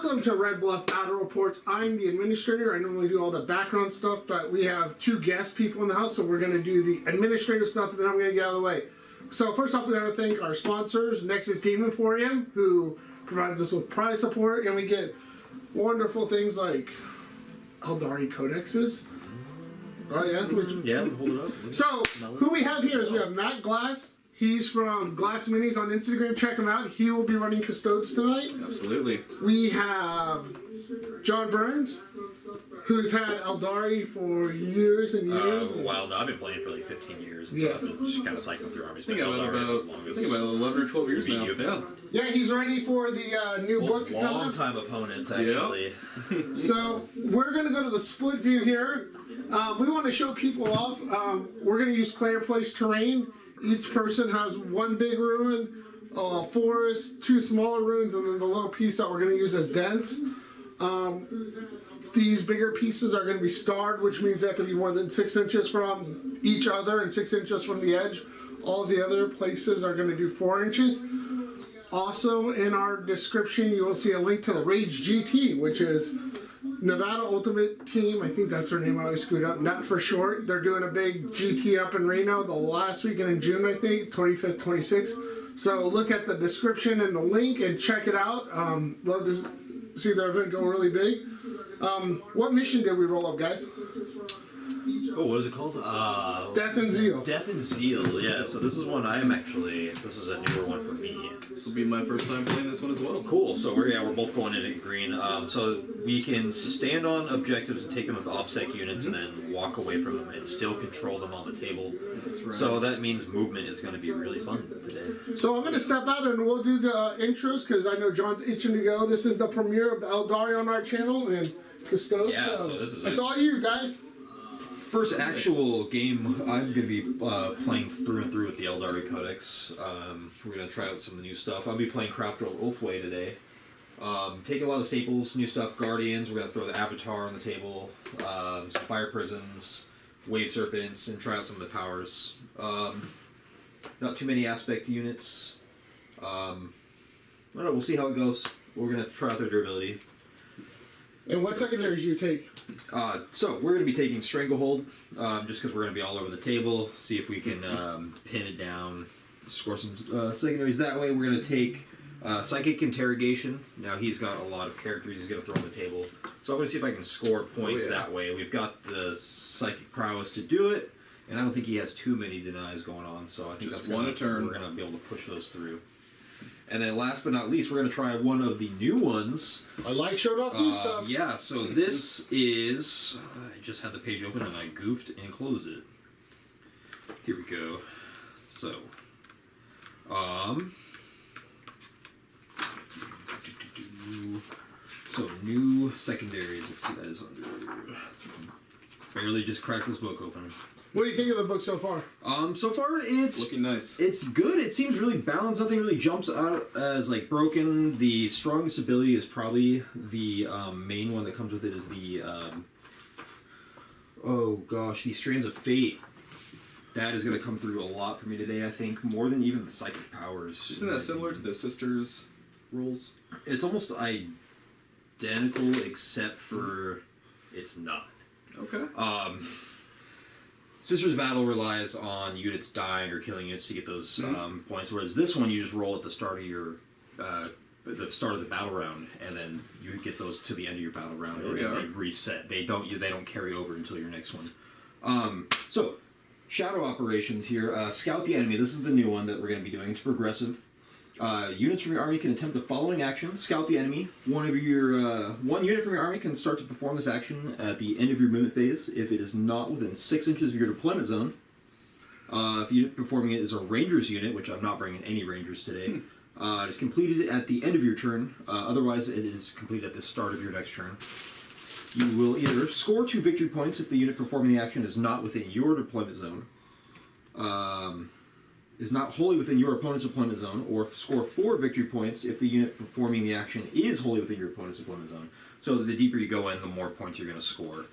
Welcome to Red Bluff Battle Reports. I'm the administrator. I normally do all the background stuff, but we have two guest people in the house, so we're going to do the administrative stuff, and then I'm going to get out of the way. So first off, we got to thank our sponsors, Nexus Game Emporium, who provides us with prize support, and we get wonderful things like Aeldari Codexes. Oh yeah? Yeah, hold it up. So, who we have here is we have Matt Glass. He's from Glass Minis on Instagram. Check him out. He will be running Custodes tonight. Absolutely. We have John Burns, who's had Aeldari for years and years. Well, I've been playing for like 15 years. And Yeah. so I've been just kind of cycling through armies. I think about 11 or 12 years now. Yeah. Yeah, he's ready for the new book to come Long out. time opponents, actually. So, we're going to go to the split view here. We want to show people off. We're going to use player place terrain. Each person has one big ruin, a forest, two smaller ruins, and then the little piece that we're going to use as dents. These bigger pieces are going to be starred, which means they have to be more than 6 inches from each other and 6 inches from the edge. All the other places are going to do 4 inches. Also, in our description, you will see a link to the Rage GT, which is Nevada Ultimate Team. I think that's their name. I always screwed up. Not for short. They're doing a big GT up in Reno the last weekend in June, I think, 25th, 26th. So look at the description and the link and check it out. Love to see their event go really big. What mission did we roll up, guys? Oh, what is it called? Death and Zeal. Death and Zeal, yeah. So this is one I am actually, this is a newer one for me. This will be my first time playing this one as well. Cool, so we're both going in at green. So we can stand on objectives and take them with OPSEC units and then walk away from them and still control them on the table. That's right. So that means movement is going to be really fun today. So I'm going to step out and we'll do the intros because I know John's itching to go. This is the premiere of Aeldari on our channel and Custodes. Yeah, so this is it's it. all you guys. First actual game I'm going to be playing through and through with the Aeldari Codex. We're going to try out some of the new stuff. I'll be playing Crafter Ulfway today. Taking a lot of staples, new stuff, Guardians. We're going to throw the Avatar on the table, some Fire Prisons, Wave Serpents, and try out some of the powers. Not too many aspect units. I don't know, we'll see how it goes. We're going to try out their durability. And what secondaries do you take? So we're going to be taking Stranglehold, just because we're going to be all over the table. See if we can pin it down, score some secondaries that way. We're going to take Psychic Interrogation. Now he's got a lot of characters he's going to throw on the table. So I'm going to see if I can score points that way. We've got the Psychic Prowess to do it, and I don't think he has too many denies going on. So I think Just that's one a turn. We're going to be able to push those through. And then last but not least, we're going to try one of the new ones. I like showed off new stuff. Yeah, so this is... I just had the page open and I goofed and closed it. Here we go. So... So, new secondaries. Let's see, that is under... Barely just cracked this book open. What do you think of the book so far? So far it's looking nice. It's good. It seems really balanced. Nothing really jumps out as like broken. The strongest ability is probably the main one that comes with it is the oh gosh, the Strands of Fate. That is going to come through a lot for me today. I think more than even the psychic powers. Isn't that similar to the Sisters rules? It's almost identical except for it's not. Okay. Sisters Battle relies on units dying or killing units to get those points, whereas this one you just roll at the start of your the start of the battle round, and then you get those to the end of your battle round, and they reset. They don't carry over until your next one. So shadow operations here. Scout the enemy. This is the new one that we're going to be doing. It's progressive. Units from your army can attempt the following action. Scout the enemy. One unit from your army can start to perform this action at the end of your movement phase if it is not within 6 inches of your deployment zone. If the unit performing it is a ranger's unit, which I'm not bringing any rangers today, it is completed at the end of your turn. Otherwise, it is completed at the start of your next turn. You will either score 2 victory points if the unit performing the action is not within your deployment zone. Is not wholly within your opponent's deployment zone, or score 4 victory points if the unit performing the action is wholly within your opponent's deployment zone. So the deeper you go in, the more points you're going to score.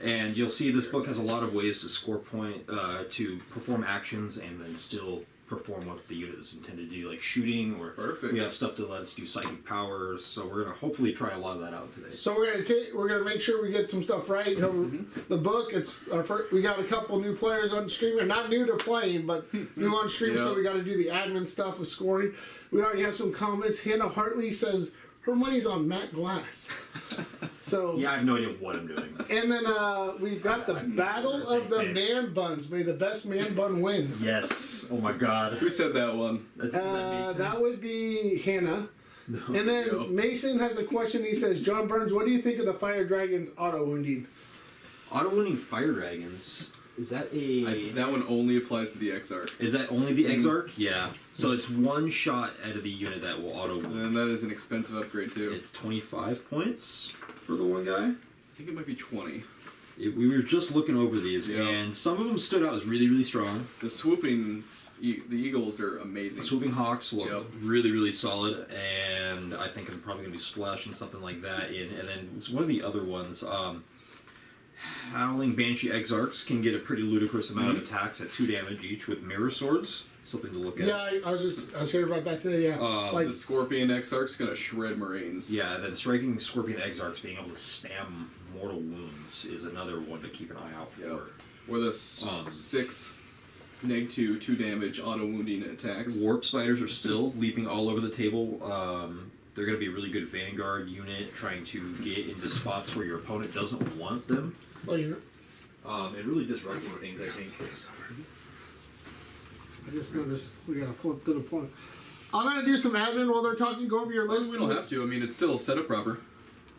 And you'll see this book has a lot of ways to score to perform actions and then still perform what the unit is intended to do, like shooting, or Perfect. we have stuff to let us do psychic powers. So we're gonna hopefully try a lot of that out today. So we're gonna make sure we get some stuff right. The book, it's our first, we got a couple new players on stream. They're not new to playing, but new on stream. So Yeah. we got to do the admin stuff with scoring. We already have some comments. Hannah Hartley says her money's on Matt Glass. So Yeah, I have no idea what I'm doing. and then we've got the Battle of the Man Buns. May the best man bun win. Yes. Oh my God. Who said that one? That's amazing. That would be Hannah. And then No. Mason has a question. He says, John Burns, what do you think of the Fire Dragon's auto wounding? Auto-winning fire dragons. Is that That one only applies to the Exarch. Is that only the Exarch? Yeah. So it's one shot out of the unit that will auto wound. And that is an expensive upgrade too. It's 25 points for the one guy. I think it might be 20. We were just looking over these, Yeah. and some of them stood out as really, really strong. The swooping, the Eagles are amazing. The Swooping Hawks look Yep. really, really solid, and I think I'm probably going to be splashing something like that in. And then one of the other ones, Howling Banshee Exarchs can get a pretty ludicrous amount of attacks at 2 damage each with mirror swords. Something to look at. Yeah, I was hearing about that today. Yeah, like The Scorpion Exarch's gonna shred Marines. Yeah, then striking Scorpion Exarchs being able to spam mortal wounds is another one to keep an eye out for. Yep. Or the 6 neg 2 damage auto wounding attacks. Warp Spiders are still leaping all over the table. They're going to be a really good Vanguard unit trying to get into spots where your opponent doesn't want them. oh, you And really disrupting things, I think. I just noticed we gotta flip to the point. I'm gonna do some admin while they're talking. Go over your list. We don't have to. I mean, it's still set up proper.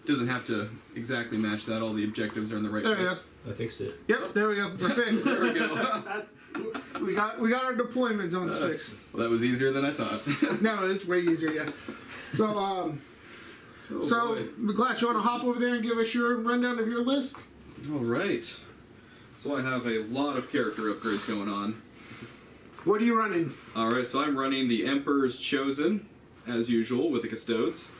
Doesn't have to exactly match that. All the objectives are in the right There we place. go. I fixed it. Yep, there we go. We're fixed. There we go. we got our deployment zones fixed. Well, that was easier than I thought. No, it's way easier. Yeah. So Glass, you want to hop over there and give us your rundown of your list? All right. So I have a lot of character upgrades going on. What are you running? All right, so I'm running the Emperor's Chosen, as usual, with the Custodes.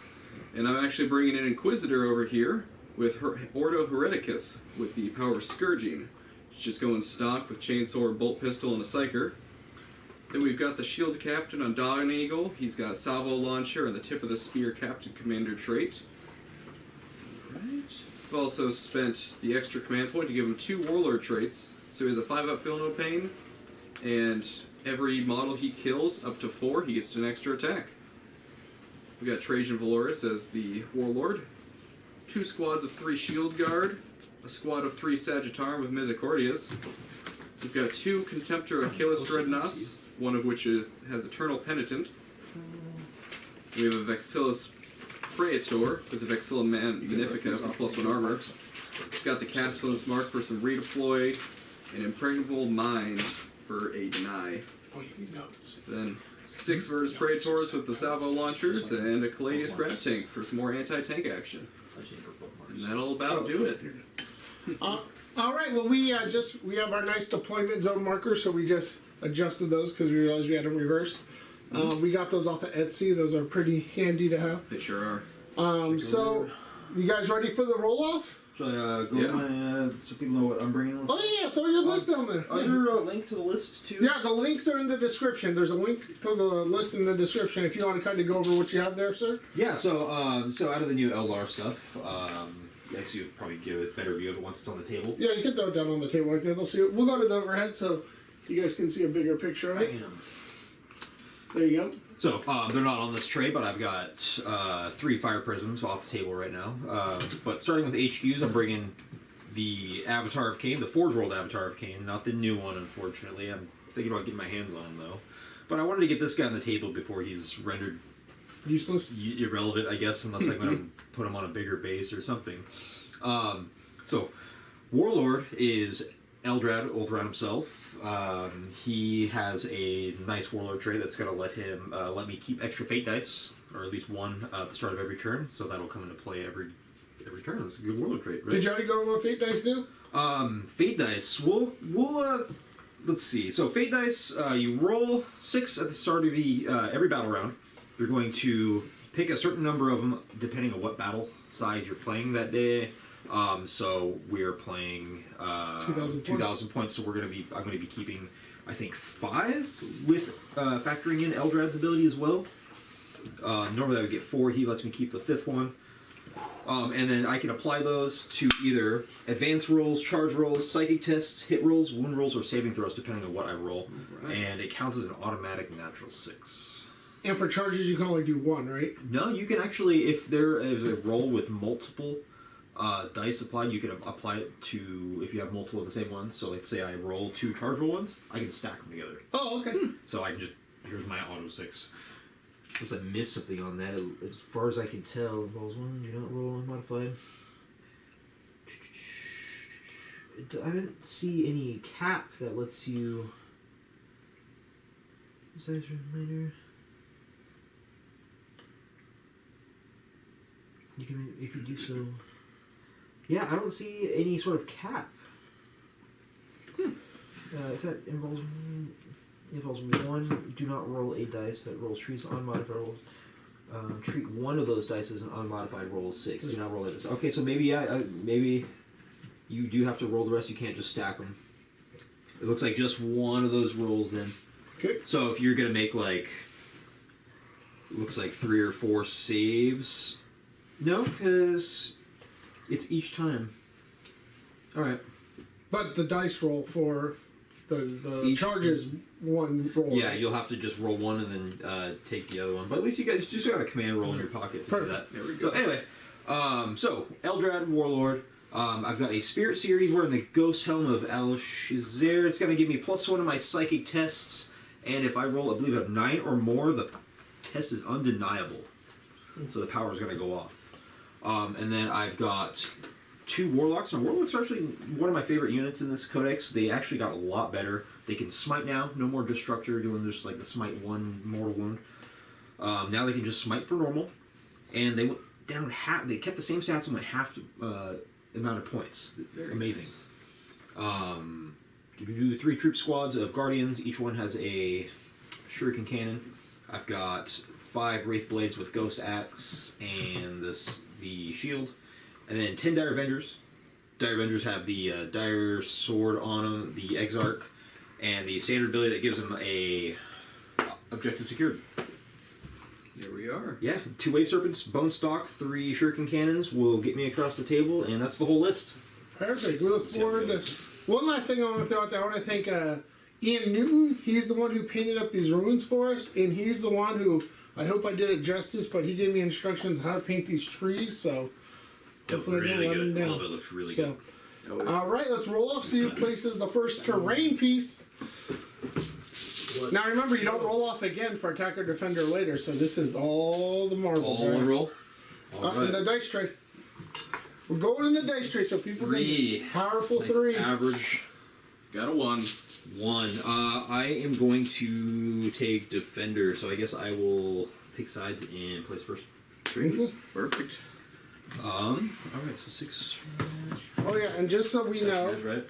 And I'm actually bringing an Inquisitor over here with Ordo Hereticus with the power of Scourging. It's just going stock with Chainsaw, Bolt Pistol, and a Psyker. Then we've got the Shield Captain on Dawn Eagle. He's got a Salvo Launcher and the Tip of the Spear Captain Commander trait. Right. I've also spent the extra command point to give him 2 Warlord traits. So he has a 5-up Feel No Pain, and every model he kills, up to 4, he gets an extra attack. We got Trajan Valoris as the Warlord, 2 squads of 3 Shield Guard, a squad of 3 Sagittarum with Misericordias. We've got 2 Contemptor Achilles Dreadnoughts, one of which has Eternal Penitent. We have a Vexillus Praetor with the Vexilla Magnifica with +1 armor. We've got the Castellan's Mark for some redeploy, an Impregnable Mind for a deny. Oh, you need notes. Then 6 Virtus Praetors with the Salvo Launchers, and a Caladius Grab Tank for some more anti-tank action. And that'll about do it. All right. Well, we have our nice deployment zone markers, so we just adjusted those because we realized we had them reversed. We got those off of Etsy. Those are pretty handy to have. They sure are. So, you guys ready for the roll off? Shall I go Yeah. so people know what I'm bringing? Oh yeah, throw your list down there. Is there a link to the list too? Yeah, the links are in the description. There's a link to the list in the description if you want to kind of go over what you have there, sir. Yeah. So out of the new Eldar stuff, I guess you'll probably get a better view of it once it's on the table. Yeah, you can throw it down on the table like that. They'll see it. We'll go to the overhead so you guys can see a bigger picture of it. Bam. There you go. So they're not on this tray, but I've got 3 fire prisms off the table right now. But starting with HQs, I'm bringing the Avatar of Cain, the Forge World Avatar of Cain, not the new one, unfortunately. I'm thinking about getting my hands on him though. But I wanted to get this guy on the table before he's rendered Useless. irrelevant, I guess, unless I'm going to put him on a bigger base or something. So Warlord is Eldrad Ulthuan himself. He has a nice Warlord trait that's going to let me keep extra fate dice, or at least 1 at the start of every turn. So that'll come into play every turn. It's a good Warlord trait, right? Did you already go over what Fate Dice do? Fate dice. We'll let's see. So fate dice, you roll 6 at the start of every battle round. You're going to pick a certain number of them depending on what battle size you're playing that day. So we're playing 2,000 2,000 points. So I'm going to be keeping I think 5 with factoring in Eldrad's ability as well. Normally I would get 4. He lets me keep the 5th one. And then I can apply those to either advanced rolls, charge rolls, psychic tests, hit rolls, wound rolls, or saving throws, depending on what I roll. Right. And it counts as an automatic natural 6. And for charges, you can only do 1, right? No, you can actually, if there is a roll with multiple dice applied, you can apply it to, if you have multiple of the same ones. So, like, say I roll 2 charge roll ones, I can stack them together. Oh, okay. So I can just, here's my auto 6. Unless I missed something on that, as far as I can tell, rolls 1, do not roll unmodified. I didn't see any cap that lets you. Size reminder. You can, if you do so. Yeah, I don't see any sort of cap. If that involves one, do not roll a dice that rolls trees unmodified rolls. Treat one of those dice as an unmodified roll 6. Do not roll it. Okay, so maybe maybe you do have to roll the rest. You can't just stack them. It looks like just one of those rolls then. Okay. So if you're gonna make like, it looks like 3 or 4 saves. No, because it's each time. All right. But the dice roll for the Each- charges 1 roll. Yeah, right? you'll have to just roll one and then take the other one. But at least you guys just got a command roll in your pocket to Perfect. do that. There we go. So anyway, so Eldrad Warlord. I've got a Spirit Series wearing the Ghost Helm of Alshazir. It's going to give me +1 of my Psychic tests, and if I roll, I believe, a 9 or more, the test is undeniable. So the power is going to go off. And then I've got 2 Warlocks. And Warlocks are actually one of my favorite units in this Codex. They actually got a lot better. They can smite now. No more Destructor doing just like the smite 1 mortal wound. Now they can just smite for normal. And they went down half. They kept the same stats and went half amount of points. Very Amazing. nice. You do 3 troop squads of Guardians. Each one has a Shuriken Cannon. I've got 5 Wraith Blades with Ghost Axe and the shield. And then 10 Dire Avengers. Dire Avengers have the Dire Sword on them, the Exarch, and the standard ability that gives them a objective secured. Here we are. Yeah, 2 Wave Serpents, Bone Stalk, 3 Shuriken Cannons will get me across the table, and that's the whole list. Perfect. We look forward to. One last thing I want to throw out there. I want to thank Ian Newton. He's the one who painted up these runes for us, and he's the one who, I hope I did it justice, but he gave me instructions how to paint these trees, so hopefully I didn't let him down. All of it looks really So, good. Oh, yeah. all right, let's roll off. See who places the first terrain piece. Now remember, you don't roll off again for attack or defender later, so this is all the marbles. All right? one roll? In the dice tray. We're going in the dice tray, so people 3. can powerful Nice 3. Average. Got a 1. 1. I am going to take Defender, so I guess I will pick sides and place first. Perfect. Alright, so 6. Oh yeah, and just so we know, That's right.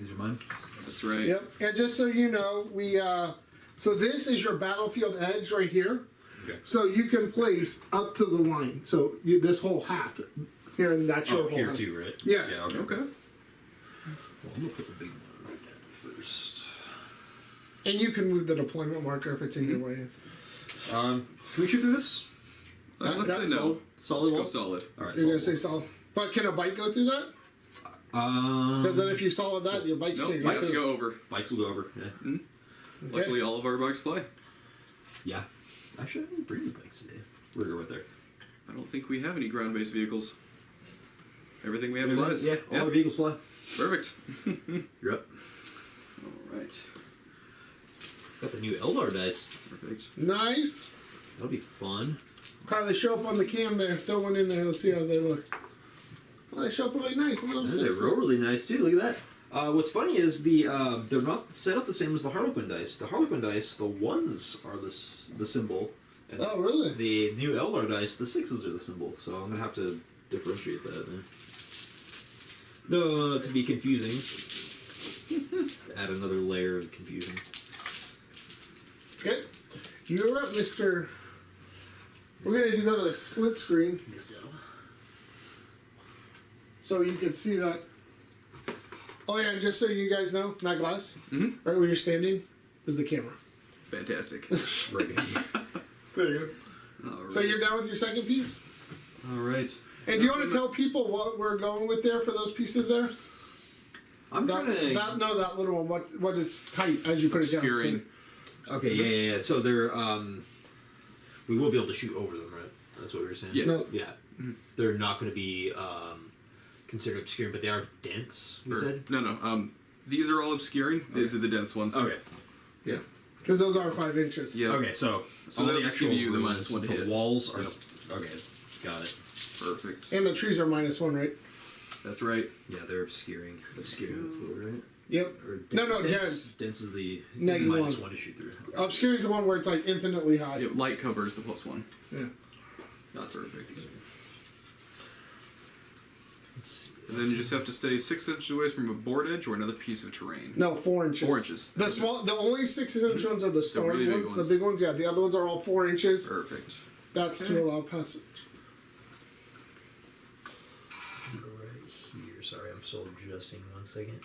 These are mine. That's right. yep, and just so you know, we so this is your battlefield edge right here. Okay. So you can place up to the line. So this whole half here, and that's your Oh, whole here half. too, right? Yes. Yeah, okay. Okay. Well, I'm gonna put the big one right down first. And you can move the deployment marker if it's in your way. Can we shoot through this? Let's that's say no. Solid Let's wall? go solid. Alright, You're gonna solid say solid, but can a bike go through that? Because then if you solid that, your bike's Nope, gonna you have to through. go over. bikes will go over. Yeah. Luckily, all of our bikes fly. Yeah. Actually, I didn't bring any bikes today. We're good right there. I don't think we have any ground-based vehicles. Everything we have flies. Yeah, all our vehicles fly. Perfect. You're up. All right. Got the new Eldar dice. Perfect. Nice. That'll be fun. How they show up on the cam there? Throw one in there. Let's see how they look. Well, they show up really nice. Little They sixes. roll really nice too. Look at that. What's funny is they're not set up the same as the Harlequin dice. The Harlequin dice, the 1s are the symbol, and Oh, really? the new Eldar dice, the 6s are the symbol. So I'm gonna have to differentiate that. Man. No, to be confusing. Add another layer of confusion. Okay. You're up, Mr. We're going to go to the split screen so you can see that. Oh, yeah, and just so you guys know, not glass, right where you're standing, is the camera. Fantastic. Right. There you go. All right. So you're done with your second piece? All right. And do you want to tell people what we're going with there for those pieces there? I'm That, trying to. that little one, what it's tight as you put it down. Obscuring. Okay, yeah. So they're we will be able to shoot over them, right? That's what we were saying. Yes. No. Yeah. They're not going to be considered obscuring, but they are dense. We said. No. These are all obscuring. These are the dense ones. Okay. Yeah. Because those are 5 inches. Yeah. Okay, so So all they'll the just give actual you the rooms, -1 to the hit. walls are Yep. okay. Got it. Perfect. And the trees are -1, right? That's right. Yeah, they're obscuring. Obscuring, that's the word, right? Yep. Or No, dense. dense. Dense is the -1. -1 to shoot through. Obscuring is the one where it's like infinitely high. Yep. Light covers the +1. Yeah. That's perfect. Let's see. And then you just have to stay 6 inches away from a board edge or another piece of terrain. No, 4 inches. 4 inches. The only 6-inch ones are the starred really big ones. ones. The big ones, yeah. The other ones are all 4 inches. Perfect. That's Okay. to allow passage. Right here. Sorry, I'm still adjusting. 1 second.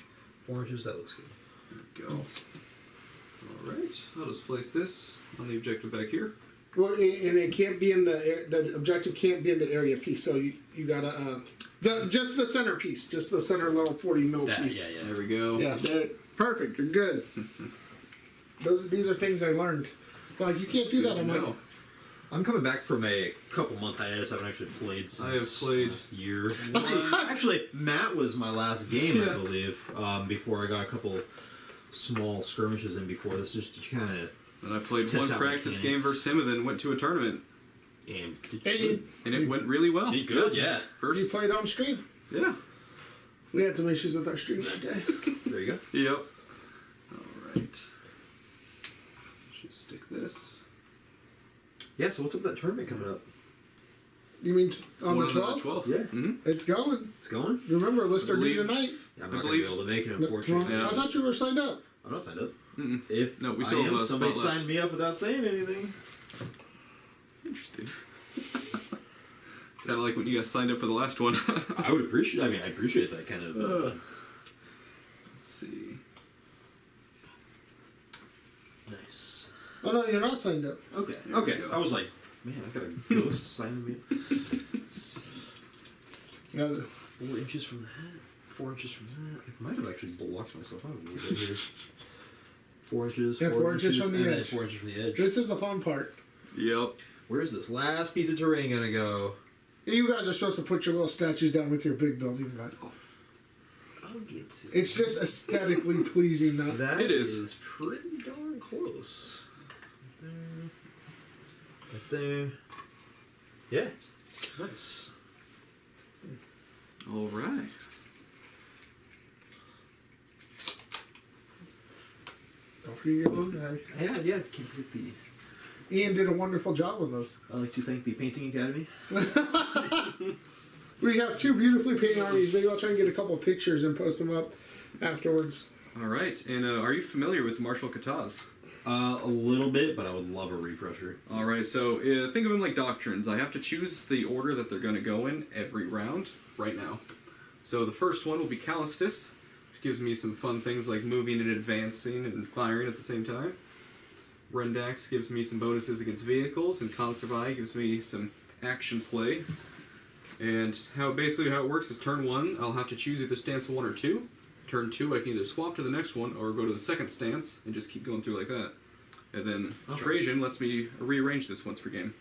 4 inches. That looks good. Go. All right. I'll just place this on the objective back here. Well, and it can't be in the objective can't be in the area piece. So you gotta just the center piece, just the center little 40 mil That, piece. yeah. There we go. Yeah, perfect. You're good. These are things I learned. Like you can't do that. I'm like, No. I'm coming back from a couple month hiatus. I haven't actually played since I have played last year. Actually, Matt was my last game, I believe. Before I got a couple small skirmishes in before this, just to kind of And I played Test one out practice game mechanics. versus him and then went to a tournament. and hey, And it went really well. Did good, yeah. you First. played on stream. Yeah. We had some issues with our stream that day. There you go. Yep. All right. Just stick this. Yeah. So what's up with that tournament coming up? You mean It's on the one 12th? 12th. Yeah. Mm-hmm. It's going. It's going. Remember, lister due believe- tonight. Yeah, I'm I not gonna believe- be able to make it, No, unfortunately. Yeah. I thought you were signed up. I'm not signed up. Mm-mm. If No, we I still have am, a spot somebody left. signed me up without saying anything. Interesting. Kind of like when you guys signed up for the last one. I would appreciate. I mean, I appreciate that kind of. Let's see. Nice. Oh no, you're not signed up. Okay. There we Okay. go. I was like, man, I got a ghost signing me. Yeah. 4 inches from that. 4 inches from that. I might have actually blocked myself out a little bit here. 4 inches. Yeah, 4 inches from the and then edge. 4 inches from the edge. This is the fun part. Yep. Where's this last piece of terrain gonna go? You guys are supposed to put your little statues down with your big building, but I'll get to it's just aesthetically pleasing. Not that. It is. Pretty darn close. Right there. Yeah. Nice. All right. don't forget your little guy. Yeah. Can't forget the. Ian did a wonderful job on those. I'd like to thank the Painting Academy. We have 2 beautifully painted armies. Maybe I'll try and get a couple of pictures and post them up afterwards. All right. And are you familiar with Marshal Custodes? A little bit, but I would love a refresher. All right. So think of them like doctrines. I have to choose the order that they're going to go in every round right now. So the first one will be Custodes, which gives me some fun things like moving and advancing and firing at the same time. Rendax gives me some bonuses against vehicles, and Conservi gives me some action play. And how it works is turn 1, I'll have to choose either stance 1 or 2. Turn 2, I can either swap to the next one or go to the second stance and just keep going through like that. And then Okay. Trajan lets me rearrange this once per game.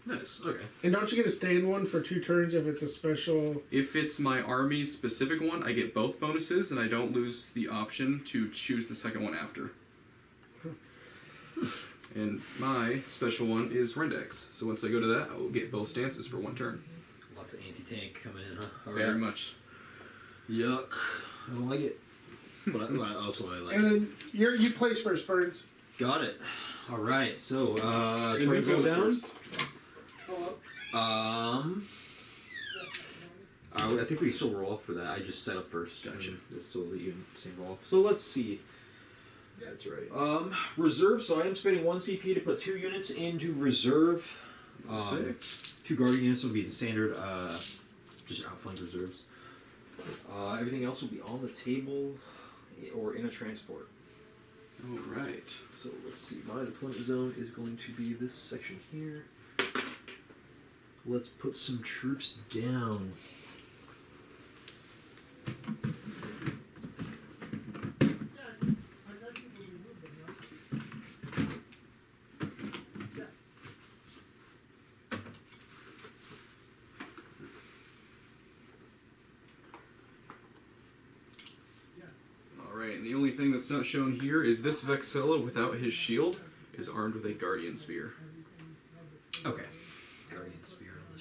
Nice. Okay. And don't you get to stay in one for 2 turns if it's a special? If it's my army specific one, I get both bonuses and I don't lose the option to choose the second one after. And my special one is Rendax. So once I go to that, I will get both stances for 1 turn. Lots of anti-tank coming in, huh? Very much. Yuck. I don't like it. But I also I like And it. then you place first, Burns. Got it. All right. So, And turn who go goes down. first? I think we still roll off for that. I just set up first. Gotcha. And it's still the even same roll off. So let's see. That's right. Reserve. So I am spending 1 CP to put 2 units into reserve. Perfect. 2 guardian units will be the standard, just outflank reserves. Everything else will be on the table or in a transport. Alright. So let's see, my deployment zone is going to be this section here. Let's put some troops down. Alright, and the only thing that's not shown here is this Vexilla without his shield is armed with a Guardian Spear. Okay. Guardian Spear on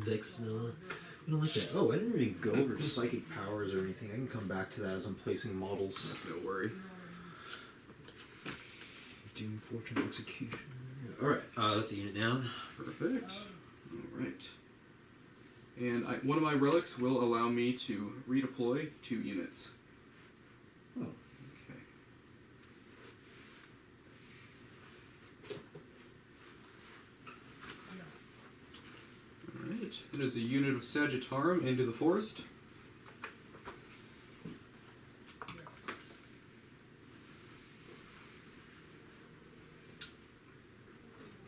the Vexilla. I don't like that. Oh, I didn't really go over psychic powers or anything. I can come back to that as I'm placing models. That's no worry. Doom, Fortune, Execution. Alright, that's a unit down. Perfect. Alright. And one of my relics will allow me to redeploy 2 units. Oh. Okay. Alright. It is a unit of Sagittarum into the forest.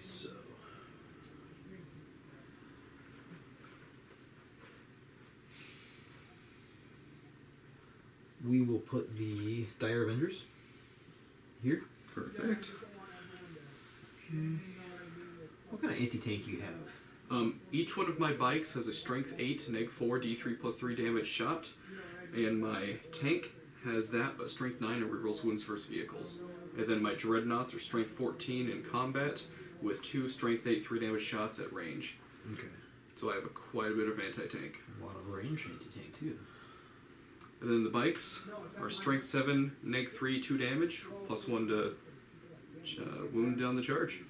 So. We will put the Dire Avengers here. Perfect. Okay. What kind of anti-tank do you have? Each one of my bikes has a strength 8, neg 4, d3 plus 3 damage shot, and my tank has that, but strength 9 and rerolls wounds versus vehicles. And then my dreadnoughts are strength 14 in combat, with 2 strength 8, 3 damage shots at range. Okay. So I have quite a bit of anti-tank. A lot of range anti-tank too. And then the bikes are strength 7, neg 3, 2 damage, plus 1 to wound down the charge.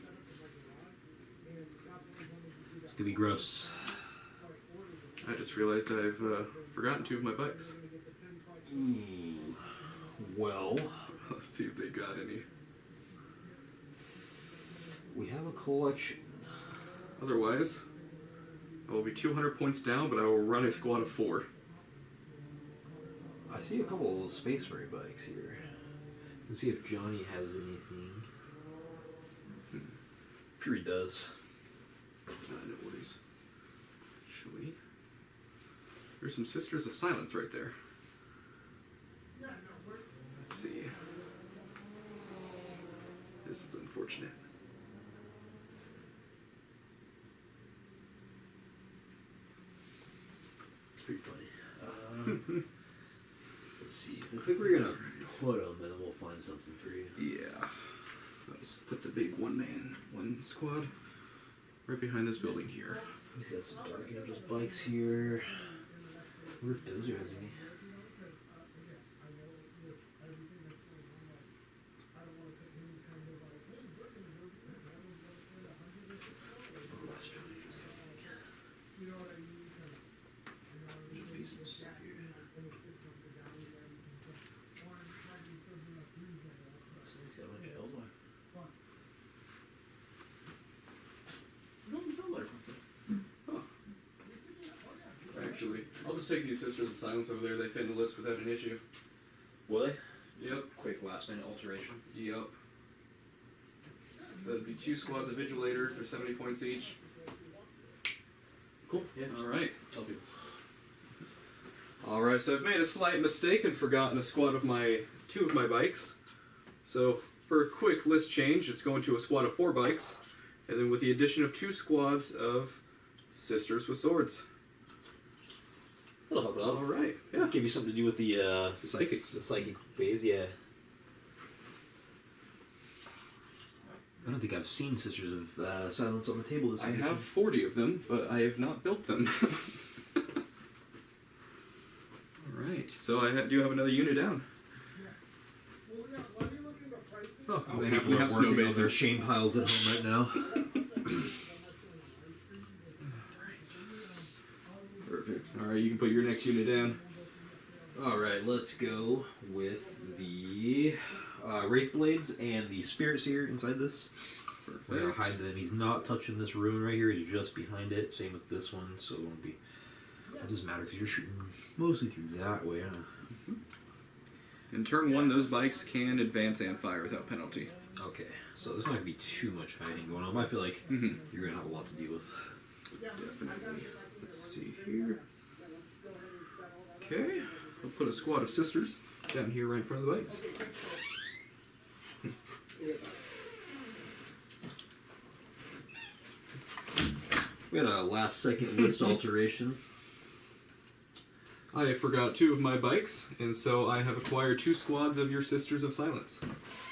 It's gonna be gross. I just realized I've forgotten 2 of my bikes. Well, Let's see if they got any. we have a collection. Otherwise, I will be 200 points down, but I will run a squad of 4. I see a couple of Space Marine bikes here. Let's see if Johnny has anything. Sure he does. No worries. Actually, there's some Sisters of Silence right there. Let's see. This is unfortunate. It's pretty funny. Let's see. I think we're gonna put them, and then we'll find something for you. Yeah. I'll just put the big one squad right behind this building here. He's got some Dark Angels bikes here. I wonder if Dozer has any. Oh, that's Johnny. He's coming. There'll be some stuff here. So he's got a bunch of Eldar. No, he's not like that. Actually, I'll just take these Sisters of Silence over there. They fit in the list without an issue. Will they? Yep. Quick last minute alteration. Yep. That'd be 2 squads of Vigilators. They're 70 points each. Cool. Yeah. Alright. Tell people. Alright, so I've made a slight mistake and forgotten a squad of 2 of my bikes. So, for a quick list change, it's going to a squad of 4 bikes. And then with the addition of 2 squads of Sisters with Swords. That'll help out. Alright, yeah. Give you something to do with the Psychics. The psychic phase, yeah. I don't think I've seen Sisters of Silence on the table this I edition. have 40 of them, but I have not built them. Alright, so I do have another unit down. Oh, Oh, they people happen to are have snow working on their bases. shame piles at home right now. Perfect. Alright, you can put your next unit down. Alright, let's go with the Wraith Blades and the Spirit Seer inside this. Perfect. We're gonna hide them. He's not touching this ruin right here, he's just behind it. Same with this one, so it won't be. It doesn't matter because you're shooting mostly through that way, huh? In turn 1, those bikes can advance and fire without penalty. Okay, so there's not going to be too much hiding going on. I feel like you're going to have a lot to deal with. Definitely. Let's see here. Okay, I'll put a squad of sisters down here right in front of the bikes. We had a last second list alteration. I forgot 2 of my bikes, and so I have acquired 2 squads of your Sisters of Silence.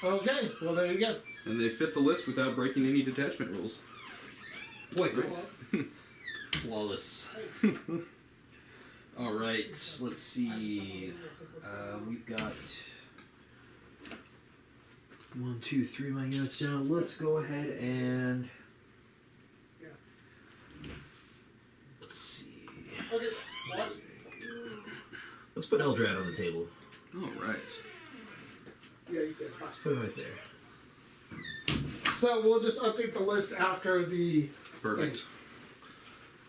Okay, well there you go. And they fit the list without breaking any detachment rules. Wait, flawless. All right, let's see. We've got 1, 2, 3 my units down. Let's go ahead and let's see. Okay, Let's put Eldrad on the table. All right. yeah, you can. Let's put him right there. So we'll just update the list after the. Perfect.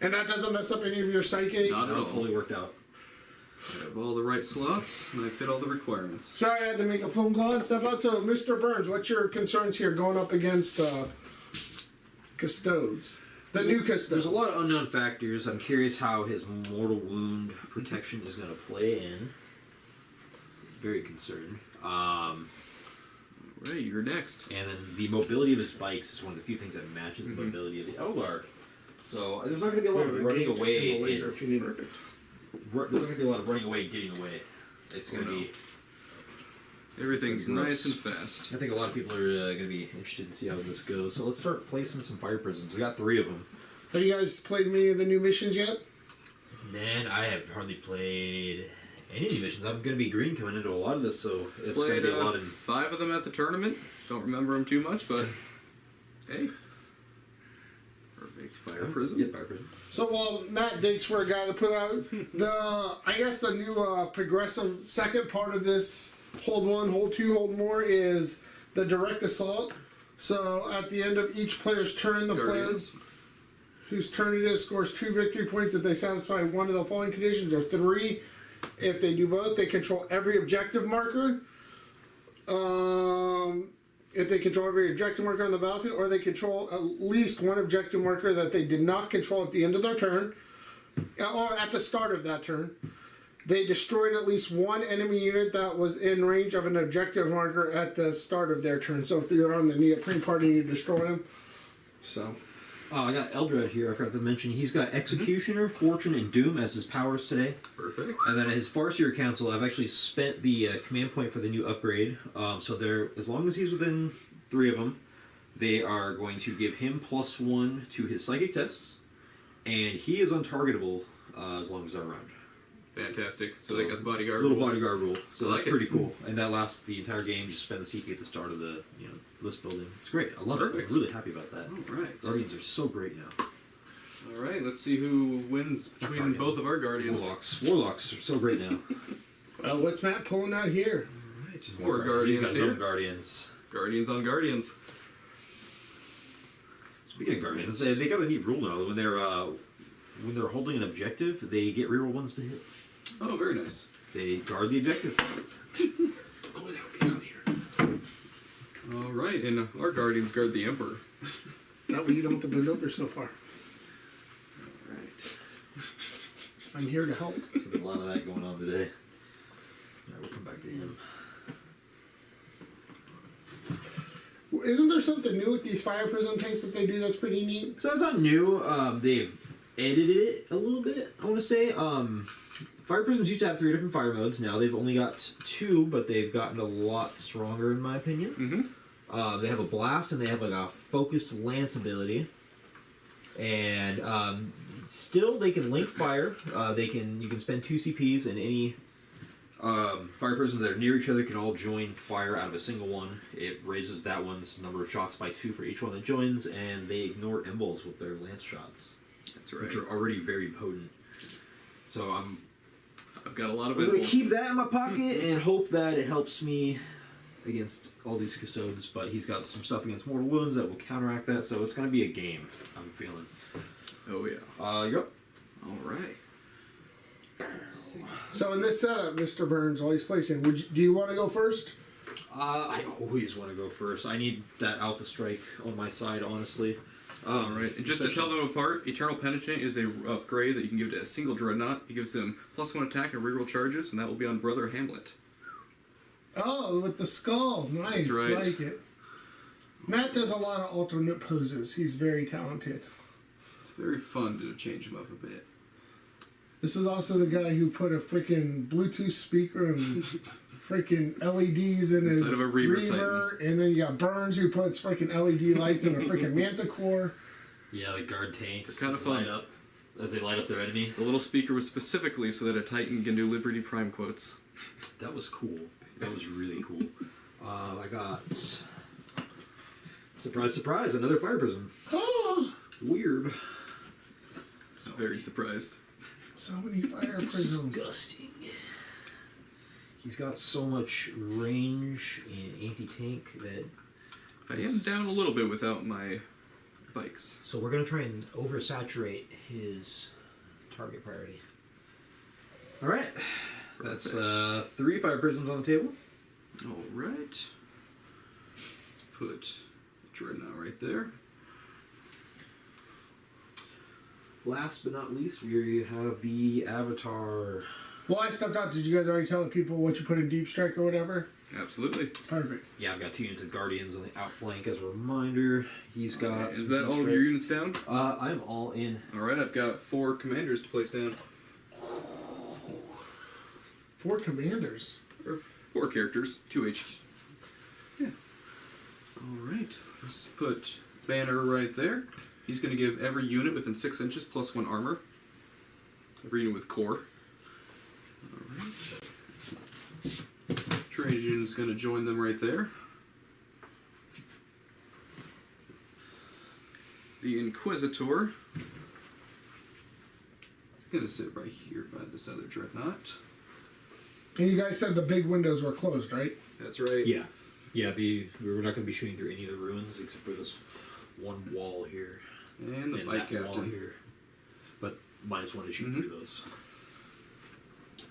And that doesn't mess up any of your psychic? Not at No, all. totally worked out. I have all the right slots, and I fit all the requirements. Sorry, I had to make a phone call and step out. So, Mr. Burns, what's your concerns here going up against Custodes? The new Custodes. There's a lot of unknown factors. I'm curious how his mortal wound protection is going to play in. Very concerned. Right, you're next. And then the mobility of his bikes is one of the few things that matches the mobility of the Eldar. So there's not going to be a lot of running away. If you need it. There's not going to be a lot of running away, getting away. It's going to be. Everything's It's gonna be nice and gross. fast. I think a lot of people are going to be interested to see how this goes. So let's start placing some fire prisms. I got 3 of them. Have you guys played many of the new missions yet? Man, I have hardly played any of the missions. I'm going to be green coming into a lot of this, so it's going to Played be a lot of. 5 of them at the tournament. Don't remember them too much, but hey. Perfect. Fire prism. Yeah, fire prism. So while Matt digs for a guy to put out, I guess the new progressive second part of this hold 1, hold 2, hold more is the direct assault. So at the end of each player's turn, the Guardians. player whose turn it is scores 2 victory points if they satisfy one of the following conditions, or 3 if they do both. They control every objective marker. If they control every objective marker on the battlefield, or they control at least one objective marker that they did not control at the end of their turn, or at the start of that turn. They destroyed at least one enemy unit that was in range of an objective marker at the start of their turn. So if you're on the neoprene party, you destroy them. So. I got Eldrad here. I forgot to mention he's got Executioner, Fortune, and Doom as his powers today. Perfect. And then at his Farseer Council, I've actually spent the command point for the new upgrade. So they're, as long as he's within 3 of them, they are going to give him +1 to his psychic tests, and he is untargetable as long as they're around. Fantastic. So they got the bodyguard. Little rule. bodyguard rule. So I like that's it. pretty cool. And that lasts the entire game. Just spend the CP at the start of the list building. It's great. I love it. Perfect. I'm really happy about that. All right. Guardians are so great now. All right. Let's see who wins between Guardians. both of our guardians. Warlocks are so great now. What's Matt pulling out here? Right. More Guardians He's got his here. own Guardians. Guardians on Guardians. Speaking of Guardians, they got a neat rule now. When they're holding an objective, they get reroll 1s to hit. Oh, very nice. They guard the objective. All right, and our guardians guard the Emperor. That way you don't have to bend over so far. All right. I'm here to help. There's been a lot of that going on today. Alright, we'll come back to him. Isn't there something new with these fire prism tanks that they do that's pretty neat? So it's not new. They've edited it a little bit, I want to say. Fire prisms used to have 3 different fire modes. Now they've only got 2, but they've gotten a lot stronger in my opinion. Mm-hmm. They have a blast and they have like a focused lance ability. And still they can link fire. You can spend 2 CPs, and any fire prisms that are near each other can all join fire out of a single one. It raises that one's number of shots by 2 for each one that joins, and they ignore embols with their lance shots. That's right. Which are already very potent. So I've got a lot of I'm going to impulse. keep that in my pocket and hope that it helps me against all these Custodes, but he's got some stuff against mortal wounds that will counteract that, so it's going to be a game, I'm feeling. Oh, yeah. You're up. All right. So in this setup, Mr. Burns, while he's placing, do you want to go first? I always want to go first. I need that Alpha Strike on my side, honestly. Alright, and just to tell them apart, Eternal Penitent is a upgrade that you can give to a single Dreadnought. It gives them +1 attack and reroll charges, and that will be on Brother Hamlet. Oh, with the skull. Nice. That's right. Like it. Matt does a lot of alternate poses. He's very talented. It's very fun to change them up a bit. This is also the guy who put a freaking Bluetooth speaker and freaking LEDs in his Instead of a Reaver Reaver, and then you got Burns who puts freaking LED lights in a freaking Manticore. Yeah, the guard tanks. They're kind of fun. Light up as they light up their enemy. The little speaker was specifically so that a Titan can do Liberty Prime quotes. That was cool. That was really cool. I got... Surprise, surprise, another Fire Prism. Weird. I'm very surprised. So many fire prisms. Disgusting. He's got so much range and anti-tank that... I am down a little bit without my bikes. So we're going to try and oversaturate his target priority. Alright. That's 3 Fire Prisms on the table. Alright. Let's put Dreadnought right there. Last but not least, we have the Avatar. Well, I stepped out. Did you guys already tell the people what you put in Deep Strike or whatever? Absolutely. Perfect. Yeah, I've got 2 units of Guardians on the outflank as a reminder. He's got... Is that all of your units down? I'm all in. Alright, I've got 4 commanders to place down. 4 commanders. Or 4 characters, 2 HQs. Yeah. Alright, let's put Banner right there. He's going to give every unit within 6 inches +1 armor. Every unit with core. Alright. Trajan's going to join them right there. The Inquisitor is going to sit right here by this other Dreadnought. And you guys said the big windows were closed, right? That's right. Yeah. Yeah, we're not going to be shooting through any of the ruins except for this one wall here. And the bike that wall captain. here. But -1 to shoot through those.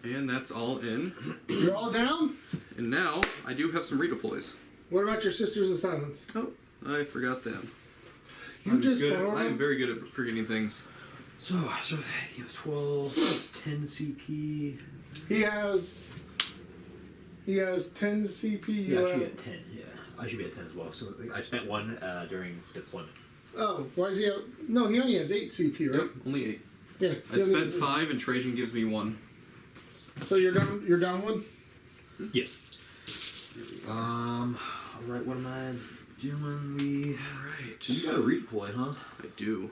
And that's all in. You're all down? And now, I do have some redeploys. What about your Sisters of Silence? Oh, I forgot them. You just I am very good at forgetting things. So he has 12, 10 CP. He has 10 CP. Yeah, I should be at 10, yeah. I should be at 10 as well. So I spent 1 during deployment. Oh, why is he out? No, he only has 8 CP, right? Yep, only 8. Yeah. I spent 5 and Trajan gives me 1. So you're down 1? Yes. Alright, what am I doing? Alright. You got a redeploy, huh? I do.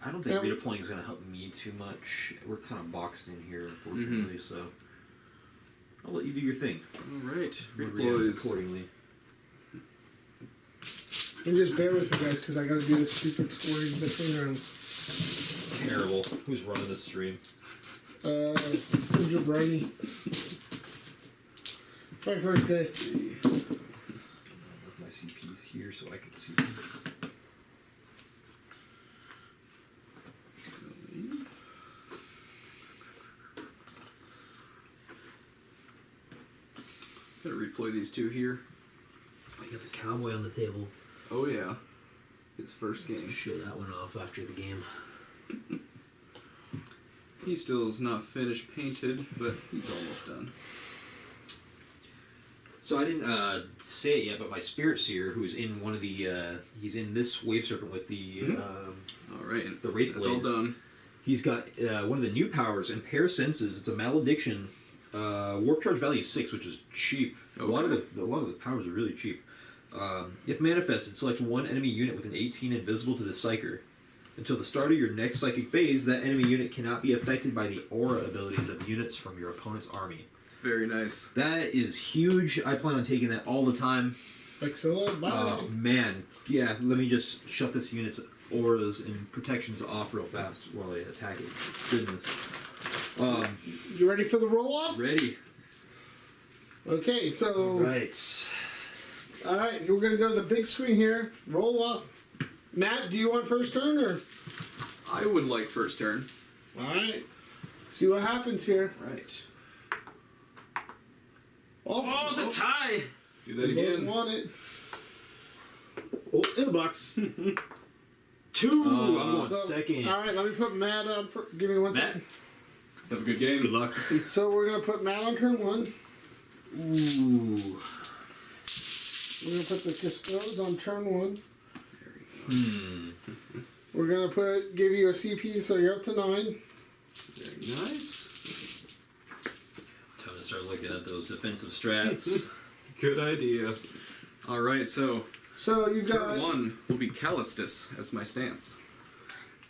I don't think redeploying is going to help me too much. We're kind of boxed in here, unfortunately, so I'll let you do your thing. Alright, We'll react redeploys. accordingly. And just bear with me, guys, because I got to do this stupid scoring between rounds. Terrible. Who's running this stream? Suja Briny. My first day. My CP's here so I can see them. Gonna redeploy these 2 here. I got the cowboy on the table. Oh yeah. His first game. Show that one off after the game. He still is not finished painted, but he's almost done. So I didn't say it yet, but my Spirit Seer, who's in one of the, he's in this Wave Serpent with the, Alright, the Wraith that's all Blades. done. He's got one of the new powers, Impair Senses. It's a malediction. Warp charge value 6, which is cheap. A lot of the powers are really cheap. If manifested, select one enemy unit with an 18 invisible to the Psyker. Until the start of your next psychic phase, that enemy unit cannot be affected by the aura abilities of units from your opponent's army. It's very nice. That is huge. I plan on taking that all the time. Excellent. Bye. Oh man, yeah. Let me just shut this unit's auras and protections off real fast while I attack it. Goodness. You ready for the roll off? Ready. Okay, so. Right. Alright, we're going to go to the big screen here. Roll off. Matt, do you want first turn or? I would like first turn. Alright. See what happens here. Right. Oh, it's a tie! Do that they both again. want it. Oh, in the box. 2! I'm going So, second. all right, let me put Matt on for. Give me one Matt? second. Let's have a good game. Good luck. So we're gonna put Matt on turn 1. Ooh. We're gonna put the Custodes on turn 1. Hmm. We're gonna give you a CP, so you're up to 9. Very nice. Time to start looking at those defensive strats. Good idea. All right, so So you got. turn 1 will be Callistus as my stance,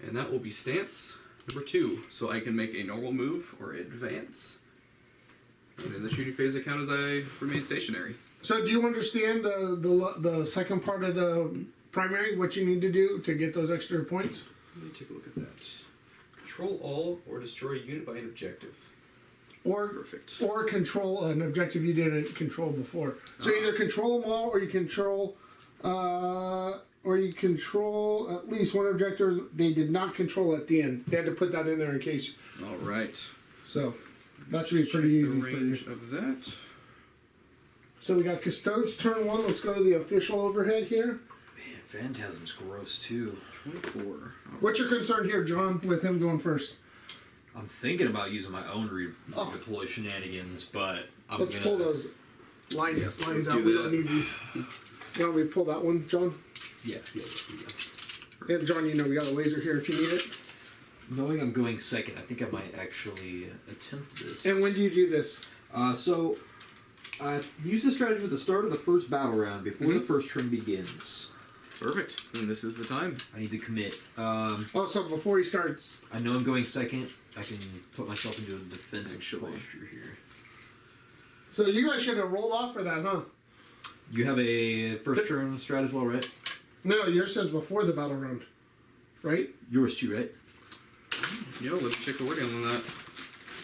and that will be stance number 2. So I can make a normal move or advance, and in the shooting phase, I count as I remain stationary. So do you understand the second part of the primary? What you need to do to get those extra points? Let me take a look at that. Control all or destroy a unit by an objective. Or Perfect. or control an objective you didn't control before. So either control them all, or you control at least one objective they did not control at the end. They had to put that in there in case. All right. So that should be pretty Check easy the for range you. of that. So we got Custodes turn 1. Let's go to the official overhead here. Man, Phantasm's gross too. 24. What's your concern here, John, with him going first? I'm thinking about using my own redeploy shenanigans, but I'm Let's gonna pull those lines Yes, out. let's We do don't that. need these. You want me to pull that one, John? Yeah. Yeah, John, you know we got a laser here if you need it. Knowing I'm going second, I think I might actually attempt this. And when do you do this? So, use this strategy at the start of the first battle round before the first turn begins. Perfect. And this is the time. I need to commit. Oh, so before he starts. I know I'm going second. I can put myself into a defensive Actually. posture here. So you guys should have rolled off for that, huh? You have a first turn strat as well, right? No, yours says before the battle round. Right? Yours too, right? Yo, let's check the wording on that.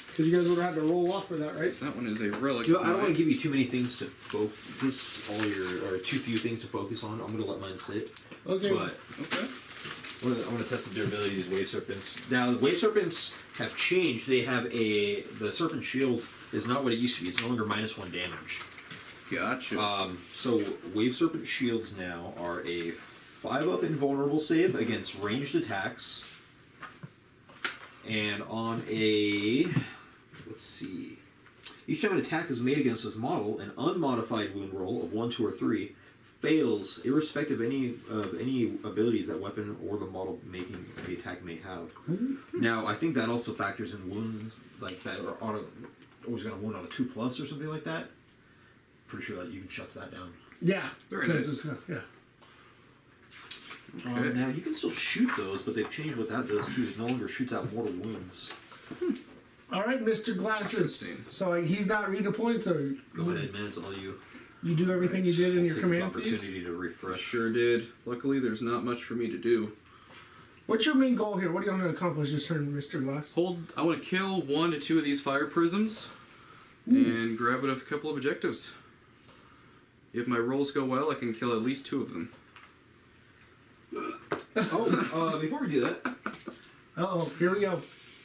Because you guys would have had to roll off for that, right? That one is a relic. You know, I don't want to give you too many things to focus or too few things to focus on. I'm going to let mine sit. Okay. But Okay. I want to test the durability of these wave serpents. Now, the wave serpents have changed. They have the serpent shield is not what it used to be. It's no longer -1 damage. Gotcha. So wave serpent shields now are a 5-up invulnerable save against ranged attacks, and on a let's see, each time an attack is made against this model, an unmodified wound roll of 1, 2, or 3 fails, irrespective of any abilities that weapon or the model making the attack may have. Now, I think that also factors in wounds like that are always got a wound on a 2+ or something like that. Pretty sure that you can shut that down. Yeah. Very nice. Yeah. Okay. Now you can still shoot those, but they've changed what that does too. It no longer shoots out mortal wounds. All right, Mr. Glasses. Interesting. So he's not redeploying, so Go ahead, man. It's all you. you do everything you did in your Take command this phase. opportunity to refresh. Sure did. Luckily, there's not much for me to do. What's your main goal here? What do you want to accomplish this turn, Mr. Glass? I want to kill 1 to 2 of these fire prisms and grab a couple of objectives. If my rolls go well, I can kill at least 2 of them. Before we do that, Uh-oh, here we go.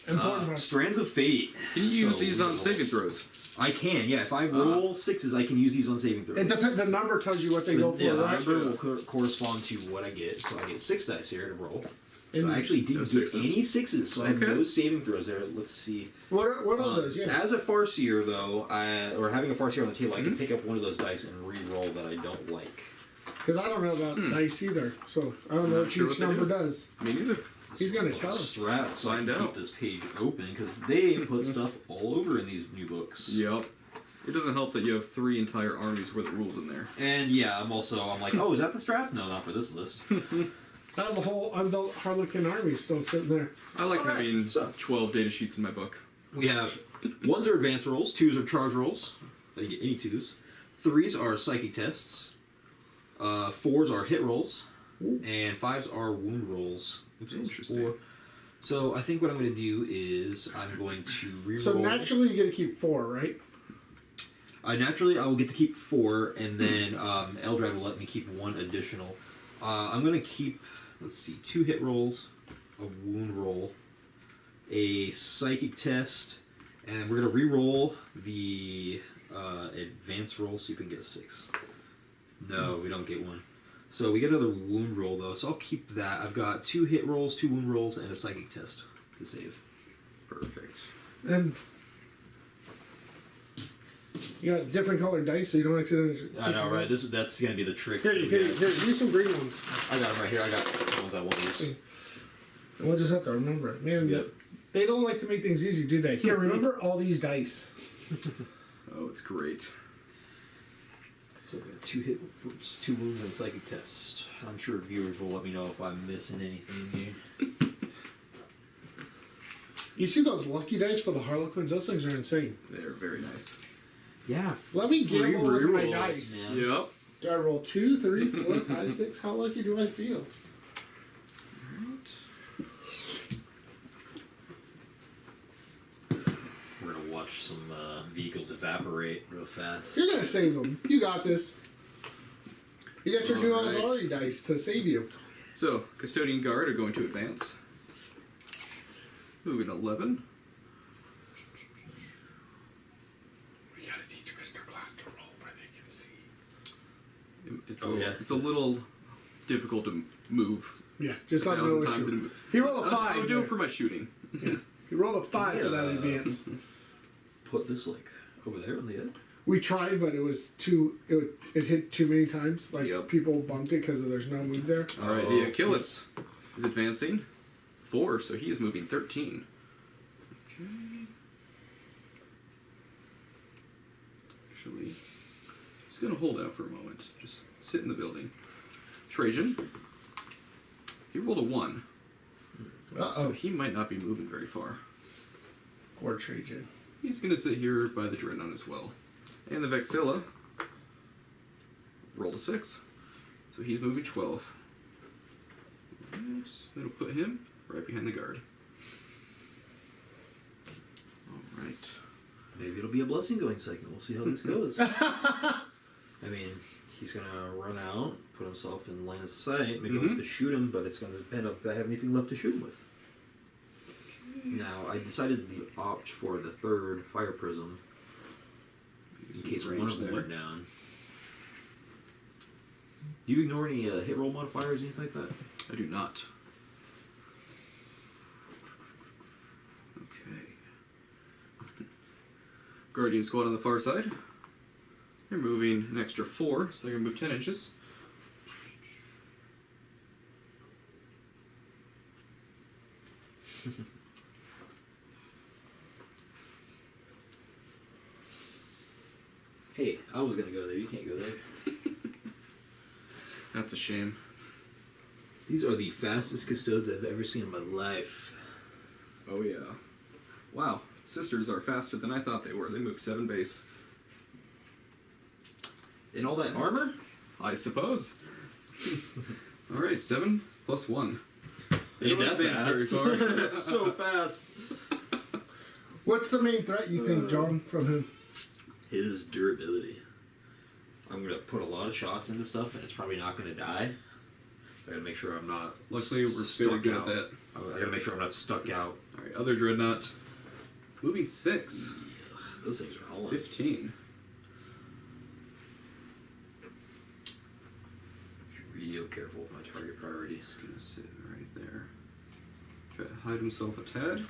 Important part. Strands of Fate. Can you use So, these on saving throws? I can, yeah. If I roll 6s, I can use these on saving throws. It depends. The number tells you what they go for, Yeah, the right? number will correspond to what I get. So I get 6 dice here to roll. So And I actually didn't No get sixes. any 6s, so I have Okay. no saving throws there. Let's see. what are those? Yeah. As a Farseer, though, or having a Farseer on the table, I can pick up one of those dice and re-roll that I don't like. Because I don't know about dice either, so I don't know Not what sure each what they number do. does. Me neither. He's gonna tell us. Strats, so I can Find keep out. this page open because they put stuff all over in these new books. Yep. It doesn't help that you have 3 entire armies worth of rules in there. And yeah, I'm like, oh, is that the strats? No, not for this list. I have a whole unbuilt Harlequin army still sitting there. I like Alright, having so- 12 data sheets in my book. We have 1s are advanced rolls, 2s are charge rolls. I didn't get any 2s. 3s are psychic tests. 4s are hit rolls, and 5s are wound rolls. Oops, that was Interesting. 4. So I think what I'm going to do is I'm going to reroll. So naturally you get to keep 4, right? Naturally, I will get to keep 4, and then Aeldari will let me keep 1 additional. I'm going to keep, let's see, 2 hit rolls, a wound roll, a psychic test, and we're gonna re-roll the advanced roll, see if we can get a 6. No, we don't get one. So we get another wound roll though, so I'll keep that. I've got 2 hit rolls, 2 wound rolls, and a psychic test to save. Perfect. And you got different colored dice, so you don't accidentally. I know, right? That's gonna be the trick. Here, use some green ones. I got them right here. I got the ones I want to use. And we'll just have to remember it. Man, Yep. they don't like to make things easy, do they? Here, remember all these dice. Oh, it's great. So we got 2 hit wounds, 2 wounds, and a psychic test. I'm sure viewers will let me know if I'm missing anything here. You see those lucky dice for the Harlequins? Those things are insane. They're very nice. Yeah. Let me gamble with my rerolls, dice. man. Yep. Do I roll 2, 3, 4, 5, 6? How lucky do I feel? We're gonna watch some vehicles evaporate real fast. You're gonna save them. You got this. You got your new All right. Aeldari dice to save you. So, Custodian Guard are going to advance. Moving 11. We gotta teach Mr. Glass to roll where they can see. It's a little difficult to move Yeah, just let me 1,000 know times. what you... In He rolled a a, 5. I'll do it for my shooting. Yeah. He rolled a 5 for that Yeah. advance. Put this like over there on the edge. We tried, but it was too... It hit too many times. Like, Yep. people bumped it because there's no move there. All right, the Achilles is advancing 4, so he is moving 13. Okay. Actually, he's going to hold out for a moment. Just sit in the building. Trajan, he rolled a 1, so Uh-oh. he might not be moving very far. Poor Trajan. He's going to sit here by the Dreadnought as well. And the Vexilla rolled a 6, so he's moving 12. Yes, that'll put him right behind the guard. All right. Maybe it'll be a blessing going second. We'll see how this goes. I mean, he's gonna run out, put himself in line of sight. Maybe I'll have to shoot him, but it's gonna depend if I have anything left to shoot him with. Now, I decided to opt for the 3rd fire prism in case one of them went down. Do you ignore any hit roll modifiers, anything like that? I do not. Okay. Guardian squad on the far side. They're moving an extra 4, so they're going to move 10 inches. Hey, I was gonna go there. You can't go there. That's a shame. These are the fastest Custodes I've ever seen in my life. Oh yeah. Wow. Sisters are faster than I thought they were. They move 7 base. In all that armor? I suppose. Alright, 7 plus 1. They Ain't don't that advance very fast. far. That's so fast. What's the main threat, you think, John, from him? His durability. I'm gonna put a lot of shots into stuff, and it's probably not gonna die. I gotta make sure I'm not. Luckily, we're very stuck good out. at that. I gotta make sure I'm not stuck out. Alright, other Dreadnought. Moving 6. Ugh, those things are hauling. 15. Real careful with my target priority. He's gonna sit right there. Try to hide himself a tad.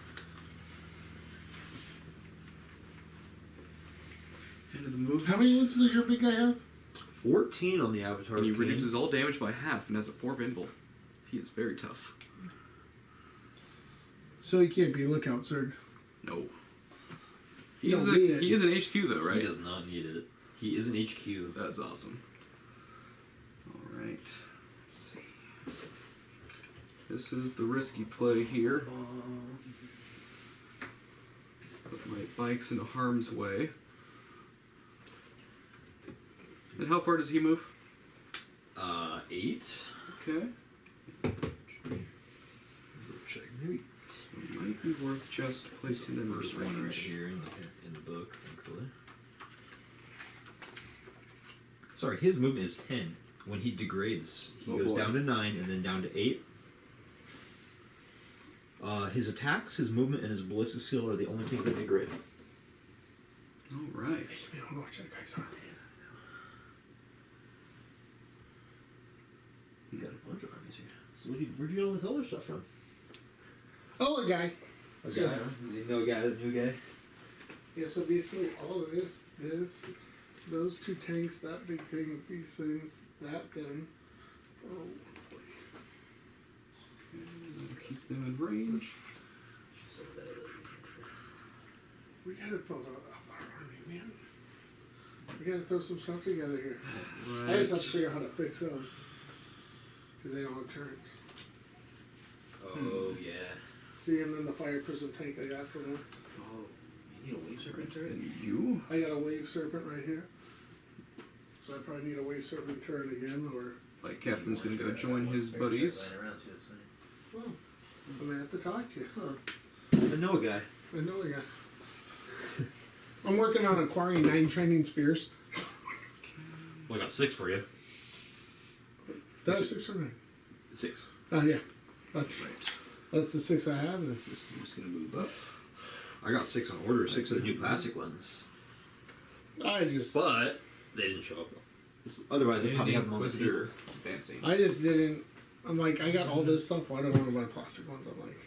End of the move. How many wounds does your big guy have? 14 on the Avatar. And he King. reduces all damage by half and has a 4 bindle. He is very tough. So he can't be lookout, sir. No. He No, is he an HQ though, right? He does not need it. He is an HQ. That's awesome. Alright. Let's see. This is the risky play here. Put my bikes into harm's way. And how far does he move? 8. Okay. Check. Maybe So it might be worth just placing them in first one right range. here in the book, thankfully. Sorry, his movement is 10. When he degrades, he Oh, goes boy. down to 9 and then down to 8. His attacks, his movement, and his ballistic skill are the only things that degrade. All right. I don't know what that guy's army. You got a bunch of armies here. So where'd you get all this other stuff from? Oh, a guy. A guy, huh? No guy, the new guy. Yeah, so basically all of this, those two tanks, that big thing, these things, that thing. Oh, Keep them in range. we gotta build up our army, man. We gotta throw some stuff together here. I just have to figure out how to fix those. Because they don't have turns. Oh, yeah. See, and then the fire prison tank I got from them. Oh, you need a wave serpent turret? And you? I got a wave serpent right here. So I probably need a wave serpent turret again, or... Like Captain's gonna go join his buddies. Well, I'm gonna have to talk to you. Huh. I know a guy. I know a guy. I'm working on acquiring 9 training spears. Well, I got 6 for you. Did I have 6 or 9? 6. Oh, yeah. That's the 6 I have. I'm just gonna move up. I got 6 on order, 6 of the new plastic ones. I just they didn't show up. Otherwise, I'd probably have them on the table. Inquisitor advancing. I just didn't. I'm like, I got all this stuff. Why do I want to buy plastic ones? I'm like,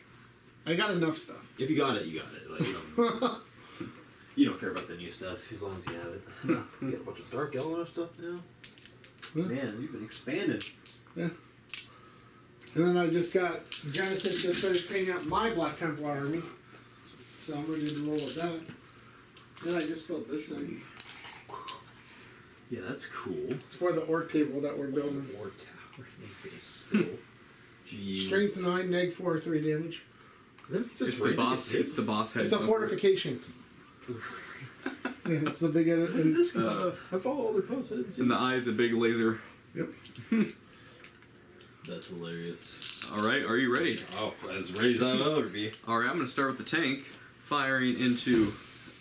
I got enough stuff. If you got it, you got it. Like, you don't care about the new stuff as long as you have it. No. You got a bunch of Dark Element stuff now. Yeah. Man, you've been expanding. Yeah. And then I just got Genesis just finished painting out my Black Templar army, so I'm ready to roll with that. Then I just built this thing. Yeah, that's cool. It's for the orc table that we're building. War tower. Skill. Jeez. Strength 9, neg 4, 3 damage. It's the boss. It's the boss head. It's a bumper. fortification. Yeah, it's the big edit. And This guy. I follow all their posts. I didn't see In the this. eyes, a big laser. Yep. That's hilarious. All right, are you ready? Oh, as ready as I'll ever be. All right, I'm going to start with the tank, firing into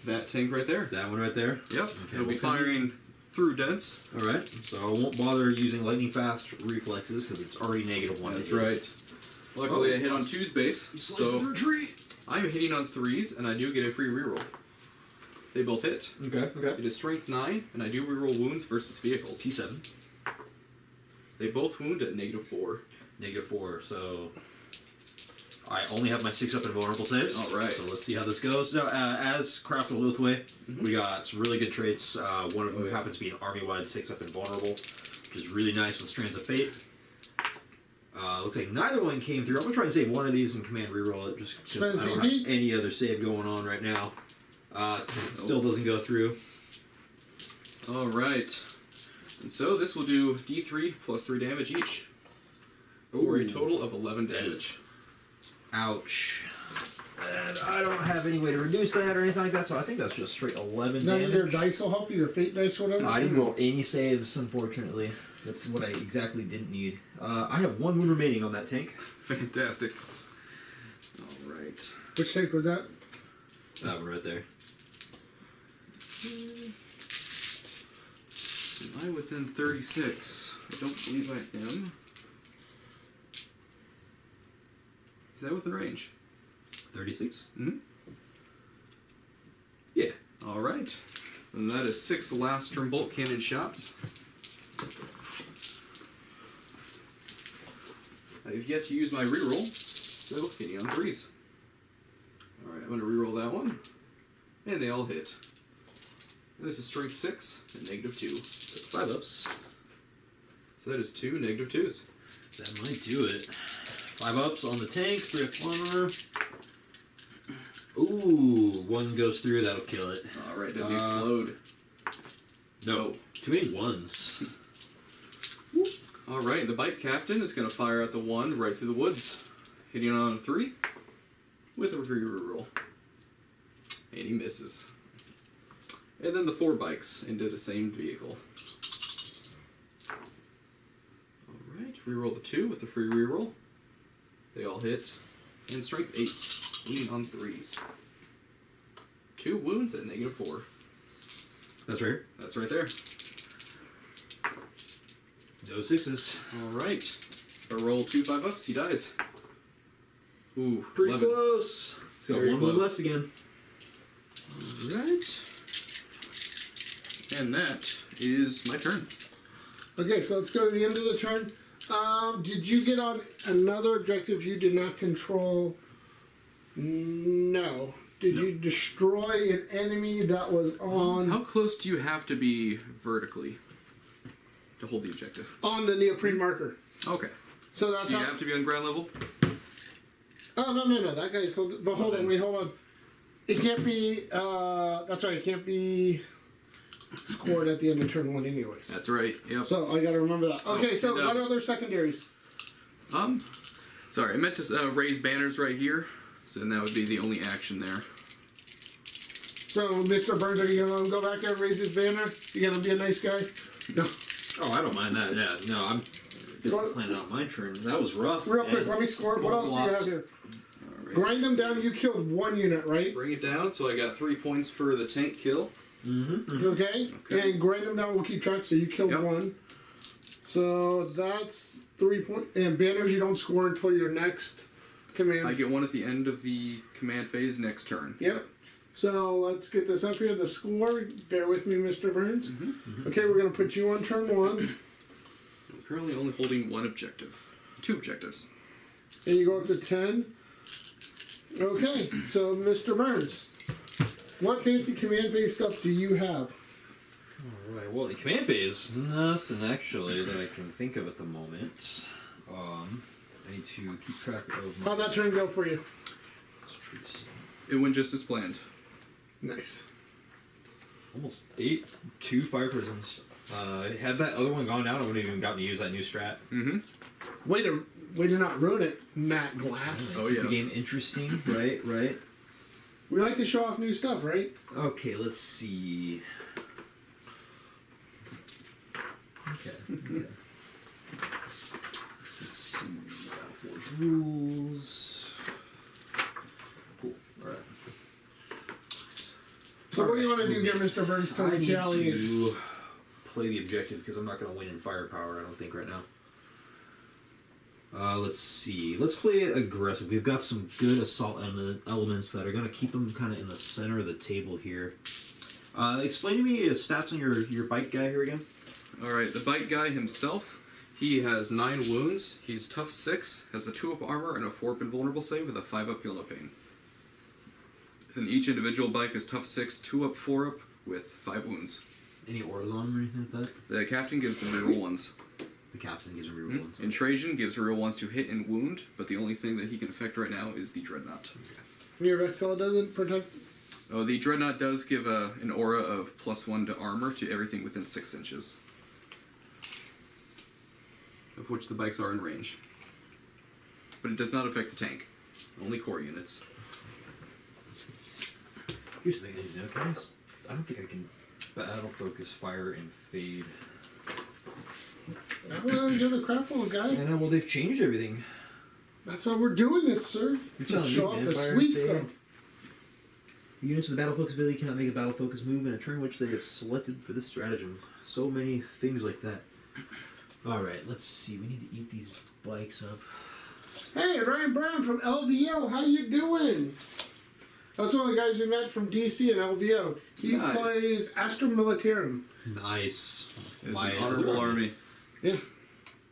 that tank right there. That one right there? Yep, Okay, it'll be what's in it? firing through dents. Alright, so I won't bother using lightning fast reflexes because it's already -1. That's to hit. right. Luckily, I hit on 2's base, Slice so through a tree. I'm hitting on 3's, and I do get a free reroll. They both hit. Okay, It is strength 9, and I do reroll wounds versus vehicles. T7. They both wound at -4. -4, so I only have my 6 up and vulnerable saves. Alright. So let's see how this goes. Now, as Craft of Lilthway, we got some really good traits. One of them happens to be an army-wide 6 up and vulnerable, which is really nice with Strands of Fate. Looks like neither one came through. I'm going to try and save one of these and command reroll it just because I don't have any other save going on right now. Still doesn't go through. All right. And so this will do D3 plus 3 damage each. For a total of 11 That damage. is- Ouch. And I don't have any way to reduce that or anything like that, so I think that's just straight 11 none of your damage. dice will help you, your fate dice or whatever? I didn't roll any saves, unfortunately. That's what I exactly didn't need. I have 1 wound remaining on that tank. Fantastic. All right. Which tank was that? That one right there. Am I within 36? I don't believe I am. Is that within range? 36? Mm-hmm. Yeah. All right. And that is 6 Lastrum bolt cannon shots. I've yet to use my reroll, so hitting on 3s. All right, I'm going to reroll that one, and they all hit. And this is strength 6 and -2. That's 5 ups. So that is 2 -2s. That might do it. 5 ups on the tank, 3 up armor. Ooh, 1 goes through, that'll kill it. All right, does he explode? No. Too many 1s. All right, the bike captain is going to fire at the 1 right through the woods, hitting on a 3 with a reroll. And he misses. And then the 4 bikes into the same vehicle. Alright, reroll the 2 with the free reroll. They all hit. And strength 8, leaning on 3s. 2 wounds at -4. That's right here. That's right there. No 6s. Alright. I roll 2 5-ups, he dies. Ooh, Pretty 11. close. He's got Very one move close. left again. Alright. And that is my turn. Okay, so let's go to the end of the turn. Did you get on another objective you did not control? No. Did you destroy an enemy that was on How close do you have to be vertically to hold the objective? on the neoprene marker? Okay. So that's Do you how. have to be on ground level? Oh no! That guy's holding. But hold on, wait, hold on. It can't be. That's right. It can't be scored at the end of turn 1, anyways. That's right. Yep. So I got to remember that. Okay, so and, what other secondaries? Sorry, I meant to raise banners right here, so then that would be the only action there. So, Mr. Burns, are you gonna go back there and raise his banner? You gonna be a nice guy? No. Oh, I don't mind that. Yeah, no, I'm just planning out my turn. That was rough. Real quick, man. let me score. What else do you have here? Alright. Grind them down. You killed 1 unit, right? Bring it down, so I got 3 points for the tank kill. Okay. Okay. And grind them down. We'll keep track. So you killed Yep. 1. So that's 3 points. And banners you don't score until your next command. I get 1 at the end of the command phase next turn. Yep. So let's get this up here. The score. Bear with me, Mr. Burns. Okay, we're gonna put you on turn 1, I'm currently only holding 1 objective. 2 objectives. and you go up to 10. Okay. So, Mr. Burns, what fancy command phase stuff do you have? Alright, well, the command phase, nothing actually that I can think of at the moment. I need to keep track of my... How'd that turn go for you? It went just as planned. Nice. Almost 2 fire prisons. Had that other one gone down, I wouldn't have even gotten to use that new strat. Way to not ruin it, Matt Glass. Oh, Keep yes. the game interesting, right? We like to show off new stuff, right? Okay, let's see. Okay. Let's see. Battleforge rules. Cool. Alright. So what do you want to do here, Mr. Burns, to I need retaliate? to play the objective because I'm not going to win in firepower, I don't think, right now. Let's see. Let's play it aggressive. We've got some good assault elements that are going to keep them kind of in the center of the table here. Explain to me stats on your bite guy here again. Alright, the bite guy himself, he has 9 wounds, he's tough 6, has a 2-up armor and a 4-up invulnerable save with a 5-up feel no pain. Then each individual bike is tough 6, 2-up, 4-up with 5 wounds. Any auras on them or anything like that? The captain gives them reroll 1s. The captain gives a reroll ones. And Trajan gives reroll 1s to hit and wound, but the only thing that he can affect right now is the Dreadnought. Your Vexel doesn't protect. Oh, the Dreadnought does give an aura of +1 to armor to everything within 6 inches. Of which the bikes are in range. But it does not affect the tank. Only core units. Here's the thing I need to know. I don't think I can battle focus, fire, and fade. Well, you're the craftful guy. I know, well, they've changed everything. That's why we're doing this, sir. You're telling Show me, off man, the fire, sweet fade. stuff. Units with a battle focus ability cannot make a battle focus move in a turn which they have selected for this stratagem. So many things like that. Alright, let's see. We need to eat these bikes up. Hey, Ryan Brown from LVO. How you doing? That's one of the guys we met from DC and LVO. He Nice. plays Astra Militarum. Nice. It's My an honorable army. Yeah.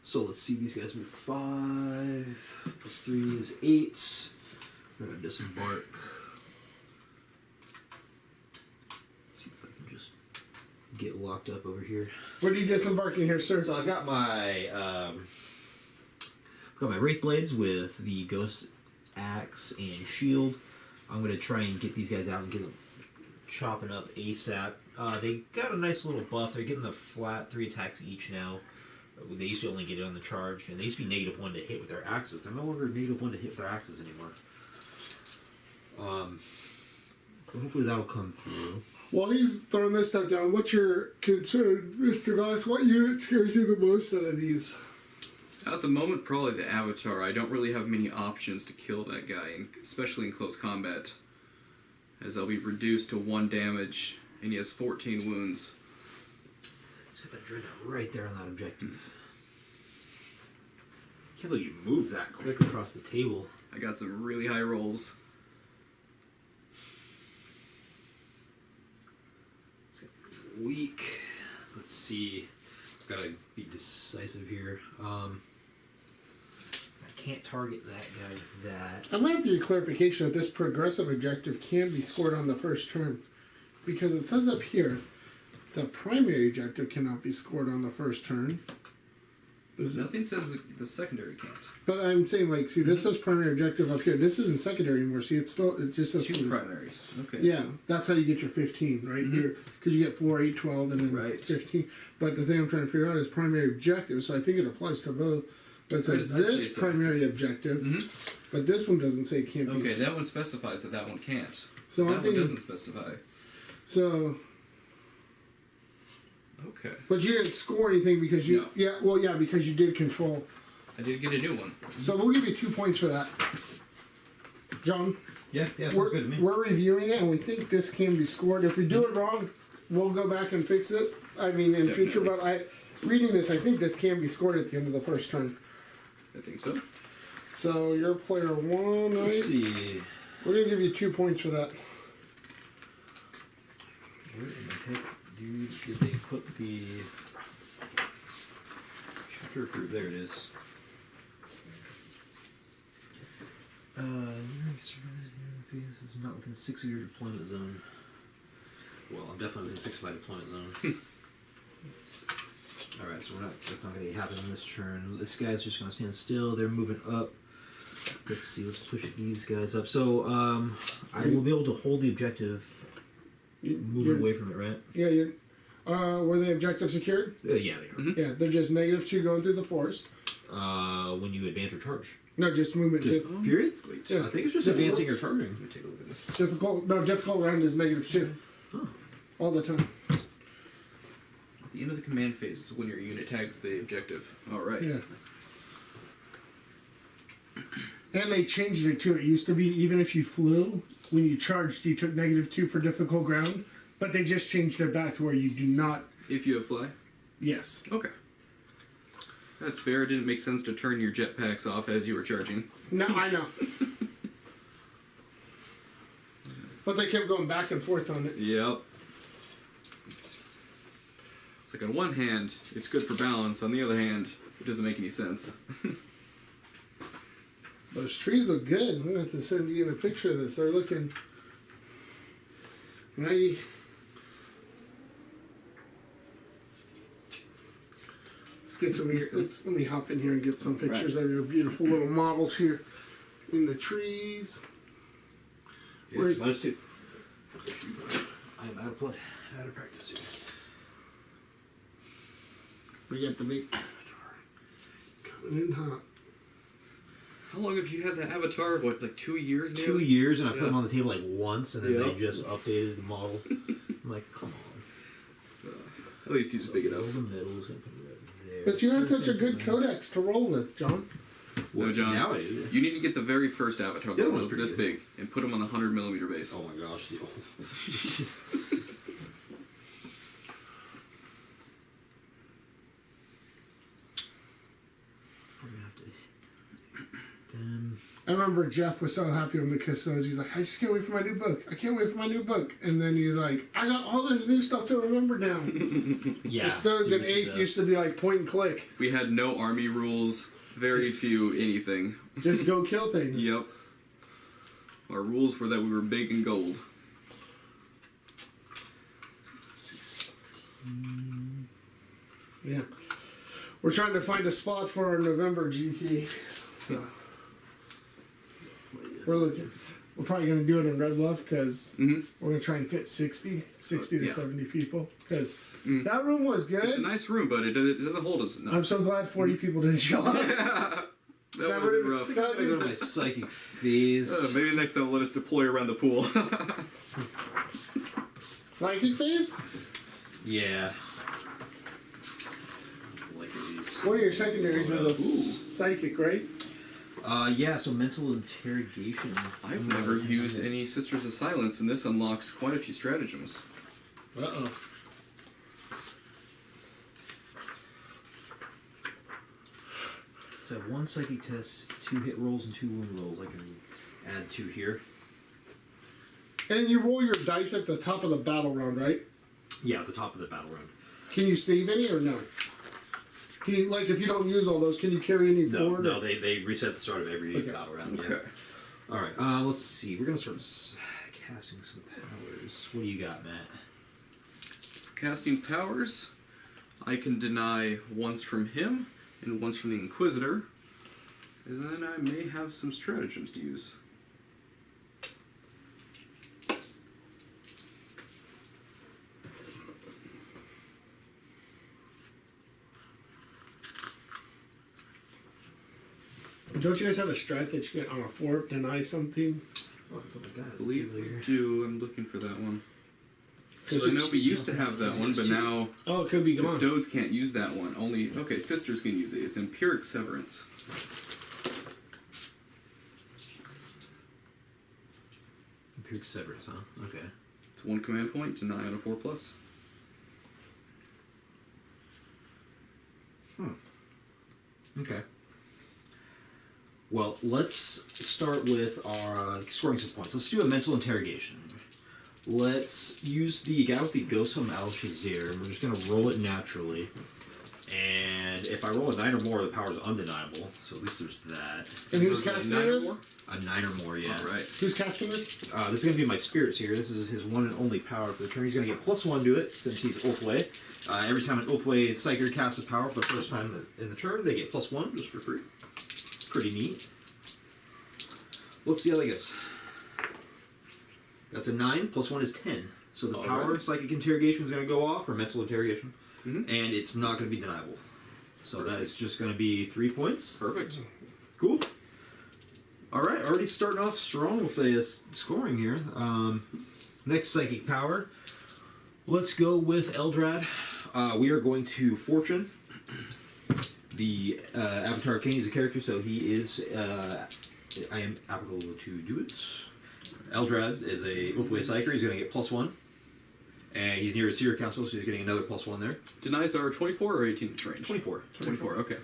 So let's see. These guys move 5. Plus 3 is 8. We're going to disembark. See if I can just get locked up over here. What are you disembarking here, sir? So I've got my Wraith Blades with the Ghost Axe and Shield. I'm going to try and get these guys out and get them chopping up ASAP. They got a nice little buff. They're getting the flat 3 attacks each now. They used to only get it on the charge, and they used to be -1 to hit with their axes. They're no longer -1 to hit with their axes anymore. So hopefully that'll come through. While he's throwing this stuff down, what's your concern, Mr. Glass? What unit scares you the most out of these? At the moment, probably the Avatar. I don't really have many options to kill that guy, especially in close combat. As I'll be reduced to 1 damage, and he has 14 wounds. He's got that Dreadnought right there on that objective. Can't believe you moved that quick across the table. I got some really high rolls. Weak. Let's see. Gotta be decisive here. I can't target that guy with that. I might have to get clarification that this progressive objective can be scored on the first turn. Because it says up here, the primary objective cannot be scored on the first turn. Nothing says the secondary can't. But I'm saying, like, see, this says primary objective up here. This isn't secondary anymore. See, it just says Two primaries. Okay. Yeah, that's how you get your 15, right? Because you get 4, 8, 12, and then Right. 15. But the thing I'm trying to figure out is primary objective, so I think it applies to both. But it says I'd say this so. primary objective, but this one doesn't say it can't be. Okay, that one specifies that one can't. So that I'm one thinking, doesn't specify. so, Okay. but you didn't score anything because you, No. because you did control. I did get a new one. So we'll give you 2 points for that. John, Yeah, sounds we're, good to me. we're reviewing it and we think this can be scored. If we do it wrong, we'll go back and fix it. I mean, in future, but reading this, I think this can be scored at the end of the first turn. I think so. So you're player 1, right? Let's see. We're gonna give you 2 points for that. Where in the heck did they put the chapter group? There it is. Is not within 6 of your deployment zone. Well, I'm definitely within 6 of my deployment zone. Alright, so that's not going to happen on this turn. This guy's just going to stand still. They're moving up. Let's see, let's push these guys up. So, I will be able to hold the objective moving away from it, right? Yeah, you're. Were the objectives secured? Yeah, they are. Yeah, they're just -2 going through the forest. When you advance or charge. No, just movement. Just period? Yeah. I think it's just Difficult. advancing or charging. Let me take a look at this. Difficult round is -2. Huh. All the time. At the end of the command phase is when your unit tags the objective. All right. Yeah. And they changed it too. It used to be even if you flew, when you charged, you took -2 for difficult ground. But they just changed it back to where you do not. If you have fly. Yes. Okay. That's fair. It didn't make sense to turn your jetpacks off as you were charging. No, I know. But they kept going back and forth on it. Yep. It's like on one hand, it's good for balance. On the other hand, it doesn't make any sense. Those trees look good. I'm going to have to send you in a picture of this. They're looking mighty. Let's get some here. Let me hop in here and get some pictures of your beautiful little models here in the trees. Where's -2. I'm out of play. Out of practice here. we got the big avatar coming in hot. How long have you had that avatar? What, like 2 years now? 2 years, and I put them on the table like once, and then Yeah. they just updated the model. I'm like, come on. At least he's big enough. The middle's gonna put it right there. But you had such a good codex to roll with, John. No, John. Now I do. You need to get the very first avatar The that other was one's this pretty big and put him on the 100mm base. Oh my gosh. I'm gonna have to. I remember Jeff was so happy with the Custodes. He's like, I just can't wait for my new book. I can't wait for my new book. And then he's like, I got all this new stuff to remember now. Yeah. Custodes in 8th used to be like point and click. We had no army rules, very few anything. Just go kill things. Yep. Our rules were that we were big and gold. Yeah. We're trying to find a spot for our November GT. So we're looking. We're probably going to do it in Red Bluff because we're going to try and fit 60 to Yeah. 70 people. Because that room was good. It's a nice room, but it doesn't hold us enough. I'm so glad 40 people didn't show up. That would have been rough. I gotta go to my psychic phase. Maybe next time let us deploy around the pool. Psychic phase? Yeah. Like these. One of your secondaries is a psychic, right? Yeah, so mental interrogation. I've never used any Sisters of Silence, and this unlocks quite a few stratagems. Uh-oh. So I have 1 psychic test, 2 hit rolls, and 2 wound rolls. I can add 2 here. And you roll your dice at the top of the battle round, right? Yeah, at the top of the battle round. Can you save any or no? Can you, like, if you don't use all those, can you carry any No, forward? no, they reset at the start of every Okay. battle round. Yeah. Okay. All right, let's see. We're gonna start casting some powers. What do you got, Matt? Casting powers, I can deny once from him and once from the Inquisitor, and then I may have some stratagems to use. Don't you guys have a strat that you get on a 4 deny something? Oh, I believe we do. I'm looking for that one. So I know we used to have that one, but now Oh, it could be gone. Custodes can't use that one. Only sisters can use it. It's Empiric Severance. Empiric Severance, huh? Okay. It's 1 command point to 9 out of 4 plus. Okay. Well, let's start with our scoring some points. Let's do a mental interrogation. Let's use the guy with the Ghost from Al Shazir, and we're just going to roll it naturally. And if I roll a 9 or more, the power is undeniable. So at least there's that. And who's Was it casting 9 or this? more? A 9 or more, yeah. All right. Who's casting this? This is going to be my spirits here. This is his one and only power for the turn. He's going to get +1 to it since he's Oathway. Every time an Oathway Psyker casts a power for the first time in the turn, they get +1 just for free. Pretty neat. Let's see how that goes. That's a 9, +1 is 10. So the power psychic interrogation is going to go off, or mental interrogation, and it's not going to be deniable. So that is just going to be 3 points. Perfect. Cool. All right, already starting off strong with the scoring here. Next psychic power. Let's go with Eldrad. We are going to Fortune. The Avatar King is a character, so he is. I am applicable to do it. Eldrad is a Oathway Psyker. He's going to get +1. And he's near a Seer Council, so he's getting another +1 there. Denies are 24 or 18 inch range? 24. 24, okay.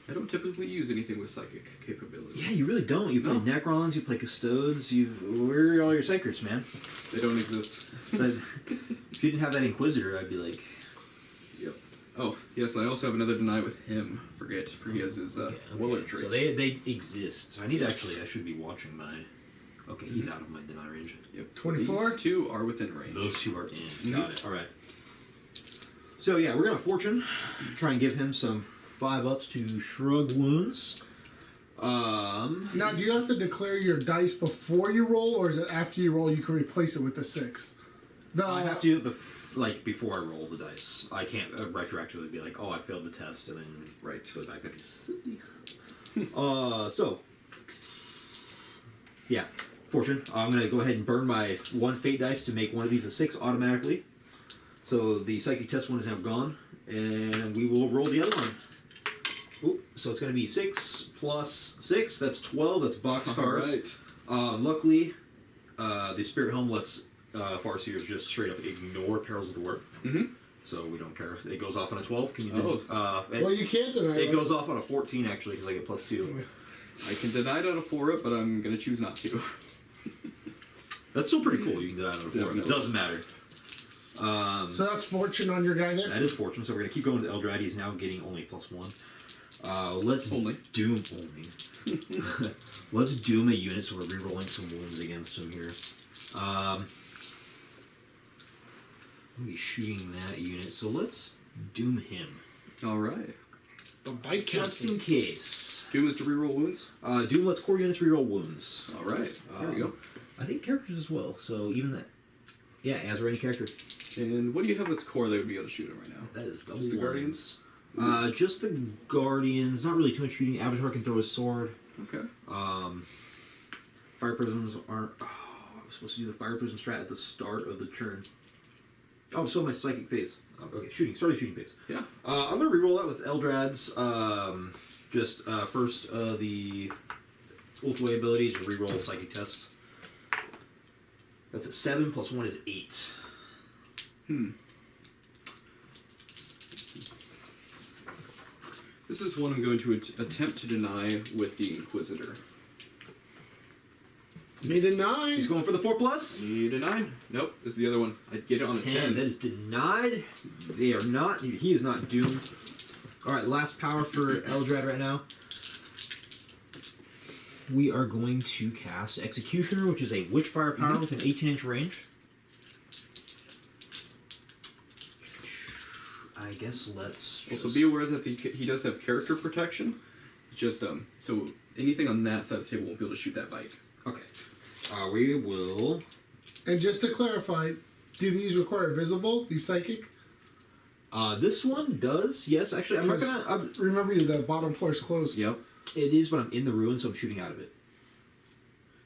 I don't typically use anything with psychic capability. Yeah, you really don't. You play Necrons, you play Custodes, where are all your Psychers, man? They don't exist. But if you didn't have that Inquisitor, I'd be like... Yep. Oh, yes, I also have another deny with him. For he has his Willard trait. So they exist. I should be watching my... Okay, he's out of my deny range. Yep. 24? These 2 are within range. Those 2 are in. Got it. All right. So yeah, we're going to Fortune. Try and give him some 5-ups to Shrug Wounds. Now, do you have to declare your dice before you roll, or is it after you roll you can replace it with the 6? I have to do it before I roll the dice. I can't retroactively be like, oh, I failed the test, and then go back. That'd be silly. So, yeah, Fortune. I'm going to go ahead and burn my 1 fate dice to make one of these a 6 automatically. So the psychic test one is now gone, and we will roll the other one. Ooh, so it's going to be 6 plus 6. That's 12. That's boxcars. Right. Luckily, the Spirit Helm lets Farseers just straight up ignore Perils of the Warp. So we don't care. It goes off on a 12. Can you do well, you can't deny it. It goes off on a 14, actually, because I get +2. I can deny it out of 4 but I'm going to choose not to. That's still pretty cool. You can deny it out of 4. Definitely. It doesn't matter. So that's Fortune on your guy there? That is Fortune. So we're going to keep going with Eldrad. He's now getting only +1. Let's doom only. Let's doom a unit, so we're rerolling some wounds against him here. I'm gonna be shooting that unit, so let's doom him. All right. The bite Just in case. Doom is to reroll wounds? Doom lets core units reroll wounds. All right. There we go. I think characters as well, so even that. Yeah, as or any character. And what do you have that's core that would be able to shoot him right now? That is double Just the ones. Guardians? Just the Guardians. Not really too much shooting. Avatar can throw his sword. Okay. Fire Prisms aren't... Oh, I was supposed to do the Fire Prism strat at the start of the turn. Oh, so my Psychic phase. Okay, started shooting phase. Yeah. I'm going to reroll that with Eldrad's. First, the Wolfway ability to reroll Psychic test. That's a 7 plus 1 is 8. This is one I'm going to attempt to deny with the Inquisitor. Need a 9. He's going for the 4+. Need a 9. Nope, this is the other one. I'd get it on a 10. That is denied. They are not. He is not doomed. All right, last power for Aeldari right now. We are going to cast Executioner, which is a Witchfire power with an 18-inch range. I guess let's. Also, be aware that he does have character protection. Just so anything on that side of the table won't be able to shoot that bite. Okay. We will. And just to clarify, do these require visible? These psychic? This one does. Yes, actually, I'm not gonna. Remember, the bottom floor is closed. Yep. It is, but I'm in the ruin, so I'm shooting out of it.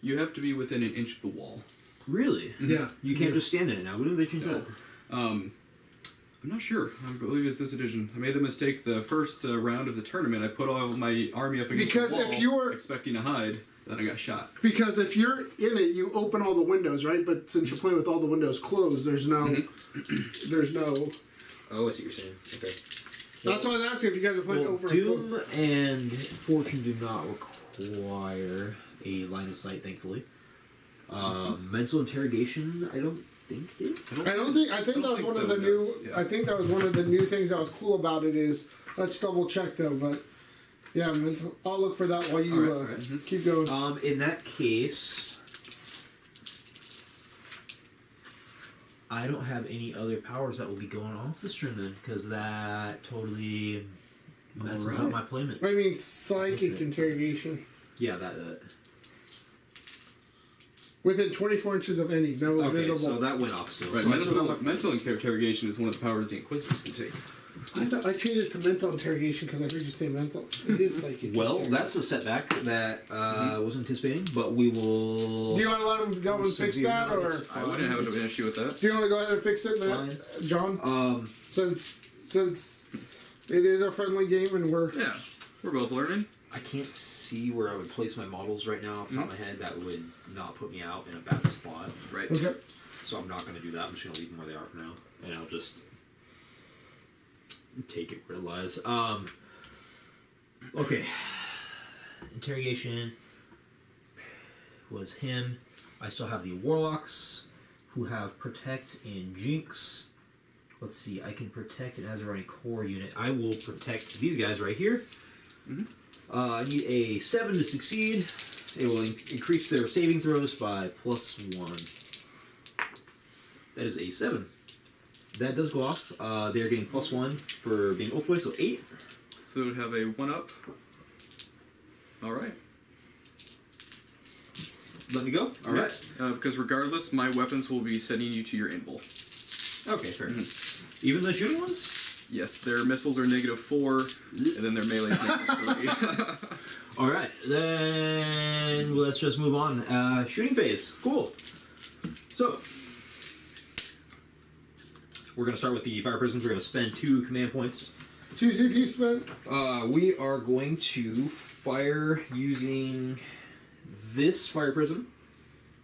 You have to be within an inch of the wall. Really? Yeah. You can't just stand in it now. When did they change that? I'm not sure. I believe it's this edition. I made the mistake the first round of the tournament. I put all my army up against Because the wall, if you were expecting to hide, then I got shot. Because if you're in it, you open all the windows, right? But since you're playing with all the windows closed, there's no, there's no. Oh, I see what you're saying. Okay. That's why I was asking if you guys are playing Well, over and closed. Doom and Fortune do not require a line of sight, thankfully. Mental interrogation, I don't think did. I think that was one of the new. Yeah. I think that was one of the new things that was cool about it is. Let's double check though, but yeah, I'll look for that while you All right. keep going. In that case, I don't have any other powers that will be going off this turn then, because that totally messes up my playment. I mean, psychic Okay. interrogation Yeah, that. within 24 inches of any no Okay, visible. so that went off still. Right. So I still have my Mental points. interrogation is one of the powers the Inquisitors can take. I thought I changed it to mental interrogation because I heard you say mental. It is psychic. Well, interrogation. that's a setback that I wasn't anticipating, but we will. Do you want to let him go and fix that, or I wouldn't have an issue with that. do you want to go ahead and fix it, Fine. John? Since it is a friendly game and we're Yeah, we're both learning. I can't see where I would place my models right now off the top of my head. That would not put me out in a bad spot. Right. okay. So I'm not going to do that. I'm just going to leave them where they are for now, and I'll just take it where it lies. Okay. Interrogation was him. I still have the warlocks who have protect and jinx. Let's see. I can protect an Azerani core unit. I will protect these guys right here. I need a 7 to succeed. It will increase their saving throws by +1. That is a 7. That does go off. They're getting +1 for being Oathboy, so 8. So it would have a 1-up. All right. Let me go. All right. Because regardless, my weapons will be sending you to your invul. Okay, fair. Even the shooting ones? Yes, their missiles are -4, and then their melee is -3. All right, then let's just move on. Shooting phase. Cool. So, we're going to start with the fire prisms. We're going to spend 2 command points. 2 CP spent. We are going to fire using this fire prism.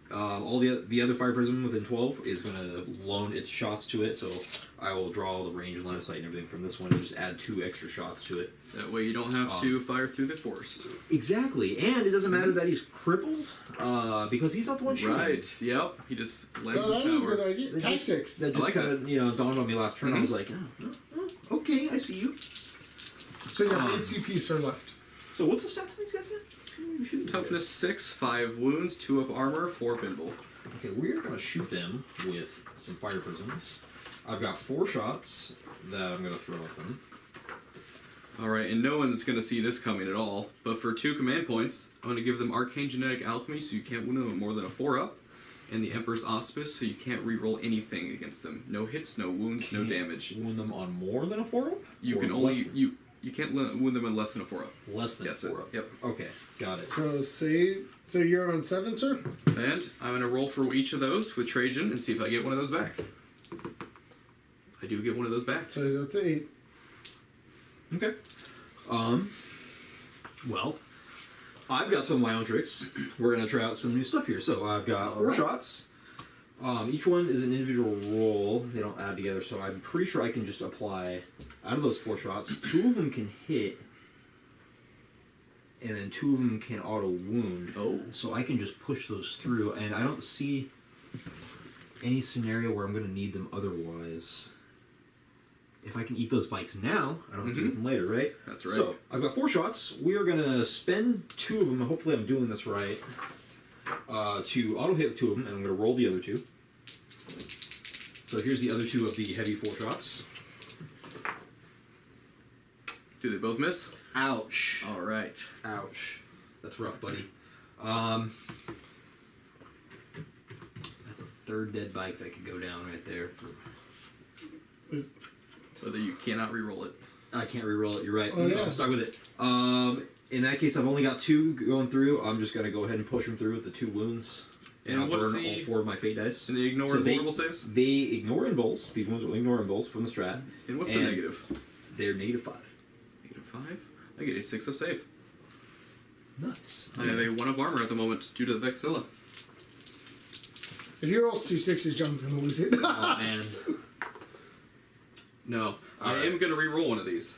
All the other fire prism within 12 is going to loan its shots to it, so I will draw the range, line of sight, and everything from this one and just add 2 extra shots to it. That way you don't have to fire through the forest. Exactly, and it doesn't matter that he's crippled, because he's not the one shooting. Right, yep. He just lends Well, that his is a power. good idea. Tactics. That I just like kind of dawned on me last turn. I was like, okay, I see you. So you have 8 CP, sir, left. So what's the stats on these guys again? Toughness 6, 5 wounds, 2 up armor, 4 bimble. Okay, we're going to shoot them with some fire prisms. I've got 4 shots that I'm going to throw at them. Alright, and no one's going to see this coming at all, but for 2 command points, I'm going to give them Arcane Genetic Alchemy so you can't wound them at more than a 4-up, and the Emperor's Auspice so you can't reroll anything against them. No hits, no wounds, no damage. Wound them on more than a 4-up? You Or can only... less than- You can't wound them in less than a 4-up. Less than That's a it. 4-up. Yep. Okay, got it. So you're on 7, sir? And I'm going to roll for each of those with Trajan and see if I get one of those back. I do get one of those back. So he's up to 8. Okay. Well, I've got some of my own tricks. We're going to try out some new stuff here. So I've got 4 shots. Each one is an individual roll. They don't add together, so I'm pretty sure I can just apply, out of those 4 shots, 2 of them can hit, and then 2 of them can auto wound. Oh. So I can just push those through, and I don't see any scenario where I'm going to need them otherwise. If I can eat those bikes now, I don't have to get them later, right? That's right. So I've got 4 shots. We are going to spend 2 of them, and hopefully I'm doing this right, to auto hit with 2 of them, and I'm going to roll the other 2. So here's the other 2 of the heavy 4 shots. Do they both miss? Ouch. All right. Ouch. That's rough, buddy. That's a 3rd dead bike that could go down right there. So that you cannot re-roll it. I can't re-roll it, you're right. Oh, So yeah. I'm stuck with it. In that case, I've only got 2 going through. I'm just going to go ahead and push them through with the 2 wounds. And I'll what's burn the- all 4 of my fate dice. And they ignore So invulnerable saves? They ignore invulns. These ones will ignore invulns from the strat. And what's the And negative? They're -5. -5? I get a 6 of save. Nuts. I have a 1 of armor at the moment due to the Vexilla. If he rolls 2 6s, John's gonna lose it. Oh, man. No, I Alright. am going to re-roll one of these.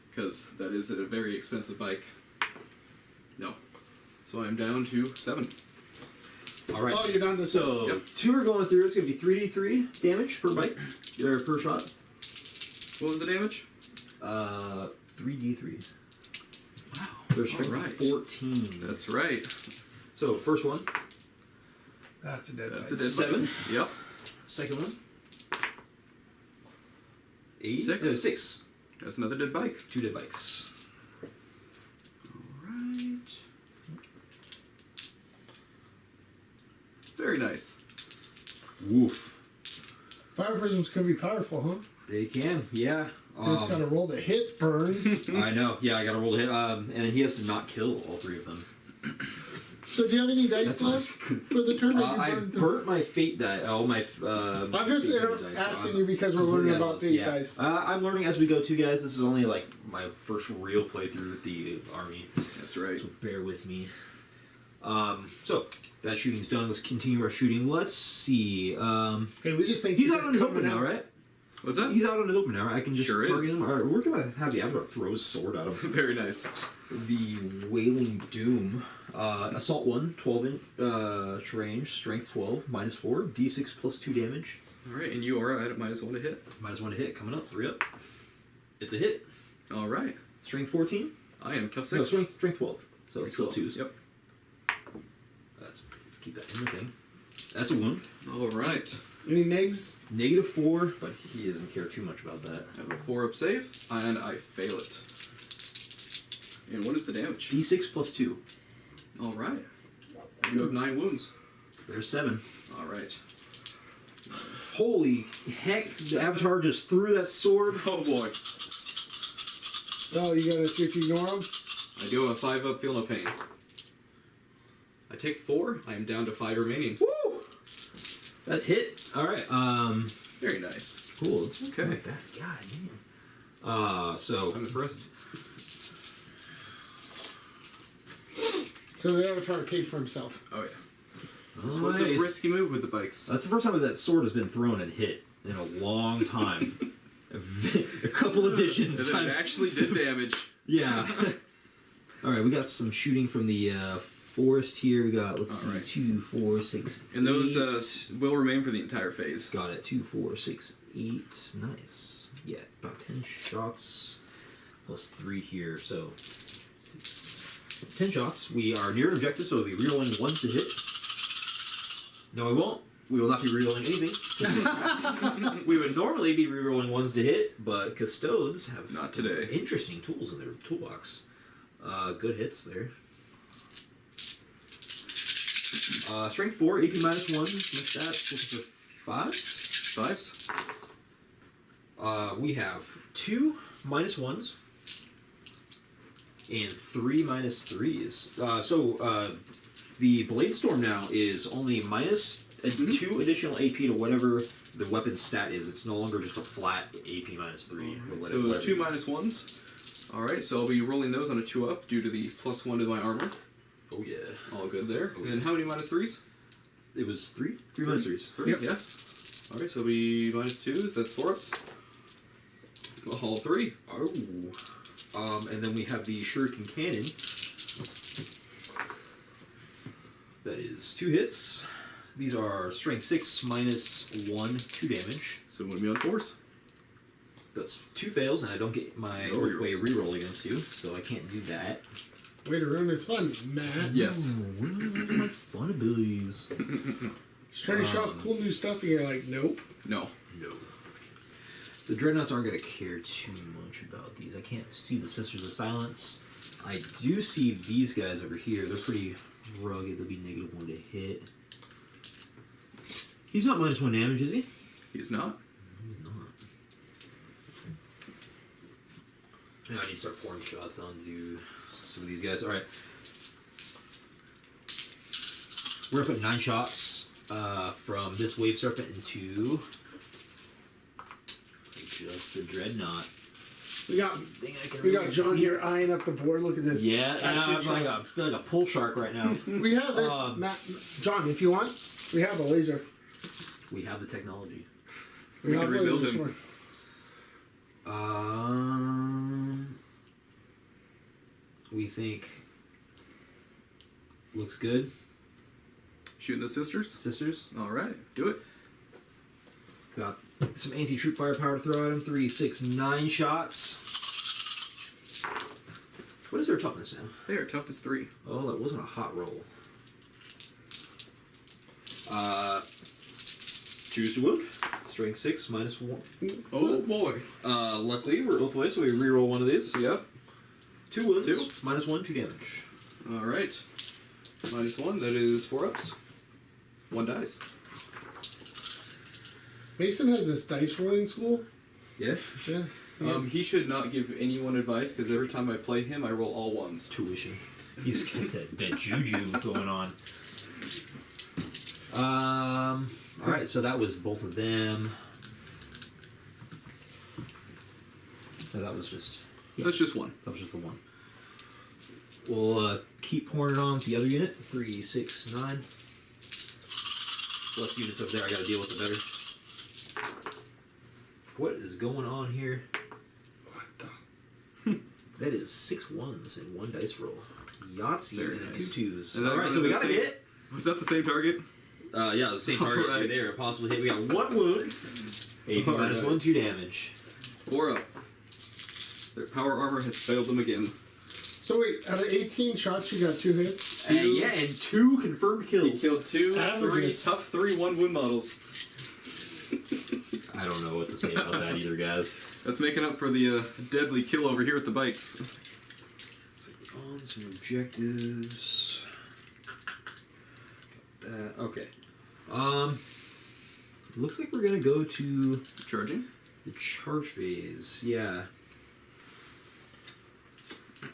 Because that is a very expensive bike. No. So I'm down to 7. All right. Oh, you're down to So, Yep. 2 are going through. It's going to be 3d3 damage per bike, or per shot. What was the damage? 3d3. Wow. Their strength Alright. 14. That's right. So, first one, That's a dead That's a bite. dead 7. bike. Yep. Second one, 8. 6. 6. That's another dead bike. 2 dead bikes. Alright. Very nice. Woof. Fire prisms can be powerful, huh? They can, yeah. You just gotta roll the hit burns. I know. Yeah, I got to roll to hit. And he has to not kill all 3 of them. So do you have any dice That's left for the turn that you I burned through? burnt my fate die. All my. I'm just fate dice, so asking I'm you because we're learning completely about out fate of this, dice. I'm learning as we go too, guys. This is only like my first real playthrough with the army, That's right. so bear with me. So that shooting's done. Let's continue our shooting. Let's see. Okay, we just think He's you're out on his coming open now, out. right? What's that? He's out on his open now. I can just Sure is. target him. All right, we're gonna have the Avatar throw his sword at him. Very nice. The Wailing Doom. Assault 1, 12-inch range, strength 12, -4, d6 plus 2 damage. Alright, and you are at -1 to hit. -1 to hit, coming up, 3 up. It's a hit. Alright. Strength 14? I am tough 6. No, strength 12. So it's still 2s. Yep. Let's keep that in the thing. That's a wound. Alright. Any negs? -4, but he doesn't care too much about that. I have a 4 up save, and I fail it. And what is the damage? d6 plus 2. Alright. You have 9 wounds. There's 7. Alright. Holy heck, the Avatar just threw that sword. Oh boy. Oh, you gotta just ignore them? I do have a 5 up, feel no pain. I take 4, I am down to 5 remaining. Woo! That hit. Alright, Very nice. cool. It's Okay. not bad. God damn. So I'm impressed. So the Avatar paid for himself. Oh yeah. This was a nice. risky move with the bikes. That's the first time that sword has been thrown and hit in a long time. A couple editions. And it actually did damage. Yeah. All right, we got some shooting from the forest here. We got, let's see, Alright. 2, 4, 6, And those 8. will remain for the entire phase. Got it. 2, 4, 6, 8. Nice. Yeah, about 10 shots plus 3 here. So 10 shots. We are near an objective, so we'll be rerolling 1 to hit. No, we won't. We will not be rerolling anything. We would normally be rerolling 1s to hit, but Custodes have Not today. interesting tools in their toolbox. Good hits there. Strength 4, AP -1. Missed that. Looking for 5s. 5s? We have 2 -1s and 3 -3s. The Blade Storm now is only -2 additional AP to whatever the weapon stat is. It's no longer just a flat AP -3. Or whatever, So it was 2 -1s. Alright, so I'll be rolling those on a 2 up due to the +1 to my armor. Oh yeah. All good there. Oh, And how many -3s? It was 3? 3 -3s. 3, Yep. yeah. Alright, so it'll be -2s, that's 4 ups. All 3. Oh. And then we have the Shuriken Cannon. That is 2 hits. These are strength 6 minus 1, 2 damage. So it would be on force. That's 2 fails, and I don't get my No Earthway rerolls. reroll against you, so I can't do that. Way to ruin his fun, Matt. Yes. What are my fun abilities? He's trying to show off cool new stuff, and you're like, nope. No. No. The Dreadnoughts aren't going to care too much about these. I can't see the Sisters of Silence. I do see these guys over here. They're pretty rugged. They'll be -1 to hit. He's not -1 damage, is he? He's not. He's not. Now I need to start pouring shots onto some of these guys. Alright. We're going to put 9 shots from this Wave Serpent into just the Dreadnought. We got John here eyeing up the board. Look at this. Yeah, and action I'm shot. I feel like a pull shark right now. We have this, Matt, John. If you want, we have a laser. We have the technology. We can rebuild lasers him. We think looks good. Shooting the sisters. Sisters. All right, do it. Got some anti-troop firepower to throw at him. 3, 6, 9 shots. What is their toughness now? They are toughness 3. Oh, that wasn't a hot roll. Choose to wound. Strength 6 minus 1. Oh boy. Luckily, we're both ways, so we reroll one of these. Yep. 2 wounds. 2. Minus 1, 2 damage. All right. -1. That is 4 ups. 1 dice. Mason has this dice rolling school. Yeah. Yeah. He should not give anyone advice because every time I play him, I roll all 1s. Tuition. He's got that juju going on. Alright, so that was both of them. So that was just... Yeah, That's just 1. that was just the one. We'll keep pouring it on to the other unit. 3, 6, 9. Less units up there, I gotta deal with it better. What is going on here? What the? That is 6 1s in 1 dice roll. Yahtzee Very and nice. 2 2s. And then Alright, so we got a same- hit. Was that the same target? Yeah, the same target Alright. right there. Possibly hit. We got 1 wound. AP minus Alright. 1, 2 damage. 4 up. Their power armor has failed them again. So wait, out of 18 shots, you got 2 hits. Yeah, and 2 confirmed He kills. killed 2, 3 Averages. tough 3 1 wound models. I don't know what to say about that either, guys. That's making up for the deadly kill over here with the bikes. On some objectives. Got that. Okay. Looks like we're gonna go to Charging. the charge phase. Yeah.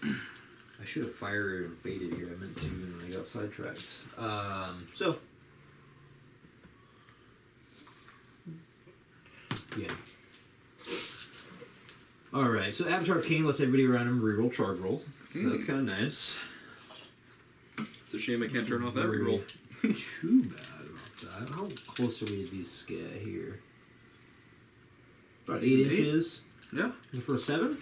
I should have fired and faded here. I meant to, and I got sidetracked. So. Yeah. Alright, so Avatar of Cain lets everybody around him reroll charge rolls. So that's kind of nice. It's a shame I can't turn off that reroll. Too bad about that. How close are we to these guy here? About 8 8? inches. Yeah. And for a 7?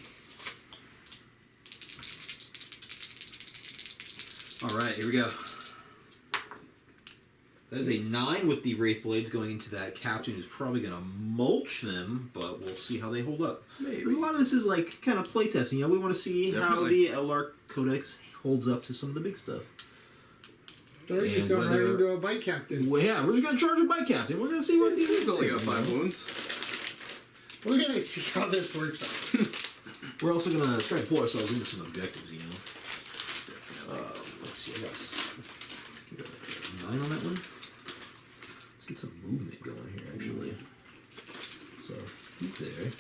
Alright, here we go. That is a 9 with the Wraith Blades going into that captain who's probably going to mulch them, but we'll see how they hold up. Maybe. Because a lot of this is like kind of playtesting. You know, we want to see how Definitely. the Eldari Codex holds up to some of the big stuff. Or you just And got right whether- into a bike captain. Well, yeah, we're just going to charge a bike captain. We're going to see what He's only got 5 you know? wounds. We're gonna see how this works out. We're also going to try to pull ourselves into some objectives, you know. Let's see, I got 9 on that one. Let's get some movement going here, actually. So, he's there.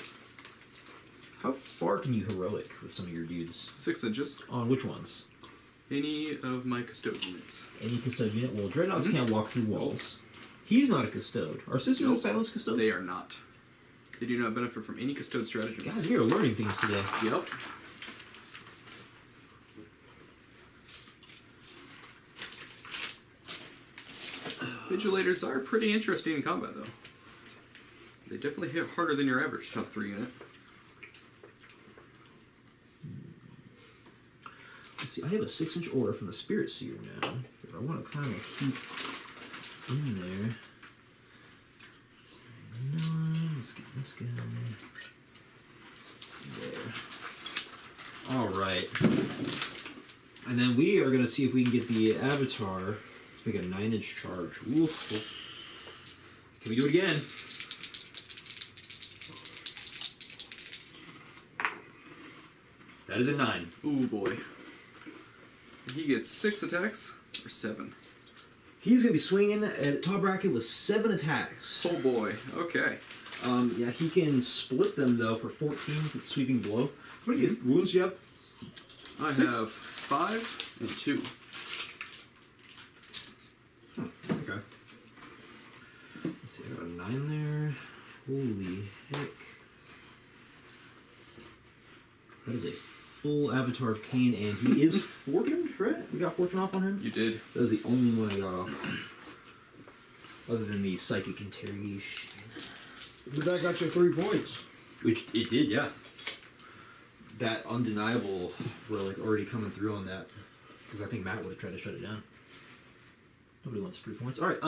How far can you heroic with some of your dudes? 6 inches. On which ones? Any of my custode units. Any custode unit? Well, Dreadnoughts can't walk through walls. He's not a custode. Are Sisters Nope. of Silence custode? They are not. They do not benefit from any custode stratagems. God, we are learning things today. Yep. Vigilators are pretty interesting in combat, though. They definitely hit harder than your average tough 3 unit. see, I have a 6-inch aura from the Spirit Seer now. If I want to kind of keep in there. No, let's get this guy. There. Alright. And then we are going to see if we can get the Avatar to make a 9-inch charge. Oof. Can we do it again? That is a 9. Ooh boy. He gets 6 attacks or 7. He's going to be swinging at top bracket with 7 attacks. Oh boy. Okay. Yeah, he can split them though for 14 with sweeping blow. What do you wounds do you have? I 6? have 5 and 2. Okay. Let's see, I got a 9 there. Holy heck. That is a full Avatar of Cain, and he is Fortune, right? We got Fortune off on him? You did. That was the only one I got off. Other than the Psychic Interrogation. But that got you 3 points. Which it did, yeah. That undeniable relic already coming through on that. Because I think Matt would have tried to shut it down. Nobody wants 3 points. Alright,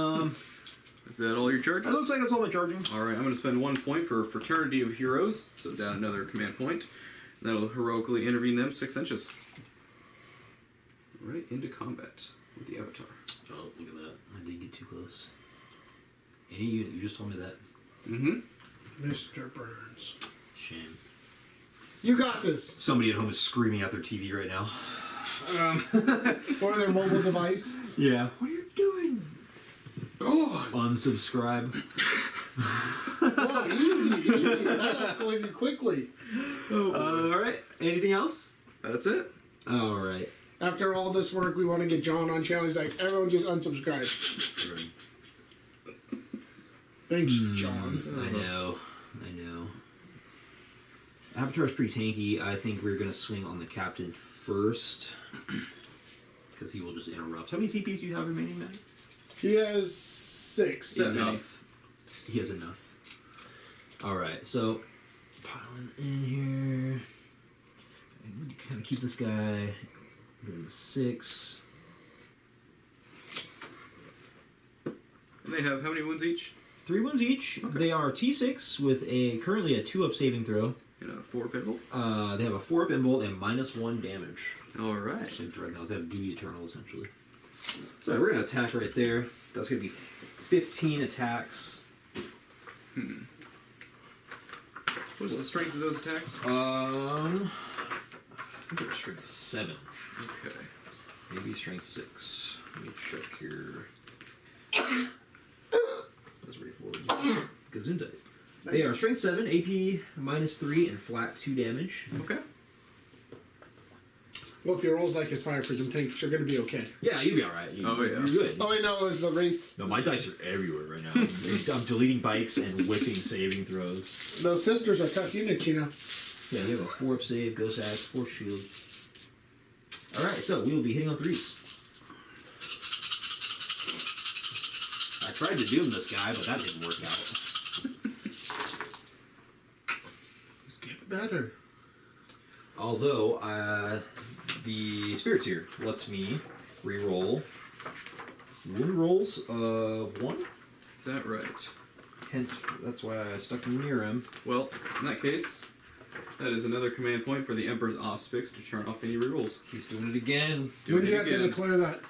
Is that all your charges? It looks like that's all my charging. Alright, I'm going to spend 1 point for Fraternity of Heroes, so down another command point. That'll heroically intervene them 6 inches. Right into combat with the Avatar. Oh, look at that. I did get too close. Any unit, you just told me that. Mm-hmm. Mr. Burns. Shame. You got this. Somebody at home is screaming at their TV right now. Or their mobile device. Yeah. What are you doing? God. Unsubscribe. Whoa, easy. That escalated quickly. Alright. Anything else? That's it. Alright. After all this work, we want to get John on channel. He's like, everyone just unsubscribe. Thanks, John. I know. Avatar's pretty tanky. I think we're going to swing on the captain first. Because he will just interrupt. How many CPs do you have remaining, Matt? He has 6. Enough. He has enough. Alright, so piling in here. I'm going to kind of keep this guy. Then the 6. And they have how many wounds each? 3 wounds each. Okay. They are T6 with currently a 2-up saving throw. And a 4 pinball. They have a 4-up inbolt and -1 damage. Alright. Same threat now. They have Duty Eternal essentially. So we're gonna attack right there. That's gonna be 15 attacks. What is the strength of those attacks? I think it's strength 7. Okay. Maybe strength 6. Let me check here. That's Wraith Lord. Gesundheit. They are strength 7, AP -3, and flat 2 damage. Okay. Well, if your roll's like his Fire Prism tank, you're going to be okay. Yeah, you'll be alright. Oh, yeah. You're good. Oh, wait, no, it was the Wraith. No, my dice are everywhere right now. I'm deleting bites and whipping saving throws. Those sisters are tough units, you know. Yeah, you have a 4-up save, Ghost Axe, 4 shield. Alright, so we will be hitting on 3s. I tried to doom this guy, but that didn't work out. It's getting better. Although, the Spirit Seer lets me re-roll wound rolls of 1. Is that right? Hence, that's why I stuck near him. Well, in that case, that is another command point for the Emperor's Auspix to turn off any rerolls. He's doing it again. When do you have to declare that?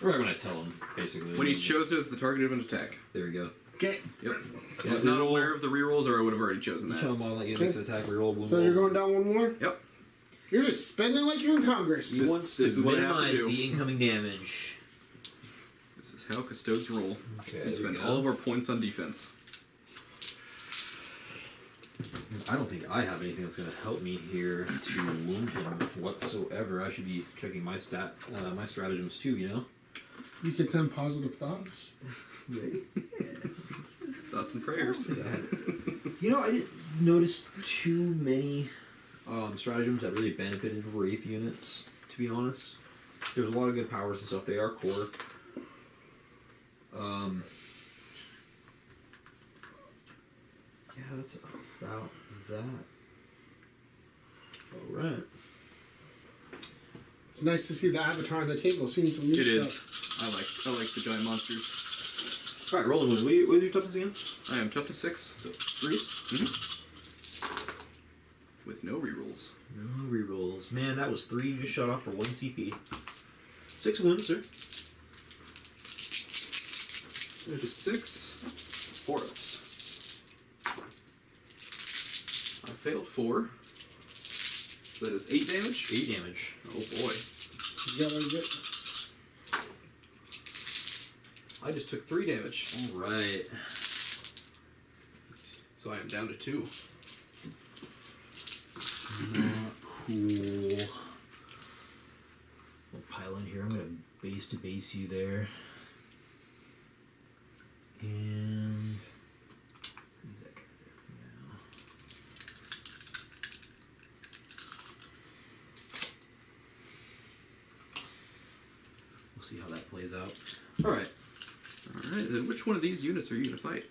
Right when I tell him, basically. When he's chosen as the target of an attack. There we go. Okay. Yep. Yeah, I was not reroll. aware of the rerolls, or I would have already chosen You that. tell him all that units to attack, reroll, wound So roll. you're going down one more? Yep. You're just spending like you're in Congress. He This- wants this to is what I have to minimize do. the incoming damage. This is how Custodes roll. Okay, We there spend we go. all of our points on defense. I don't think I have anything that's going to help me here to wound him whatsoever. I should be checking my my stratagems too, you know? You can send positive thoughts. Right. Thoughts and prayers. You know, I didn't notice too many stratagems that really benefited Wraith units, to be honest. There's a lot of good powers and stuff. They are core. Yeah, that's about that. Alright. It's nice to see the avatar on the table, seeing some new stuff. It is. I like the giant monsters. Alright, rolling with. What is your toughness again? I am toughness 6. So, 3? With no rerolls. No rerolls. Man, that was 3 you just shot off for 1 CP. 6 wounds, sir. It is 6. 4 ups. I failed 4. So that is 8 damage. 8 damage. Oh boy. You gotta get... I just took 3 damage. Alright. So I am down to 2. Cool. We'll pile in here. I'm gonna base to base you there. And leave that guy there for now. We'll see how that plays out. Alright. Alright, then which one of these units are you going to fight?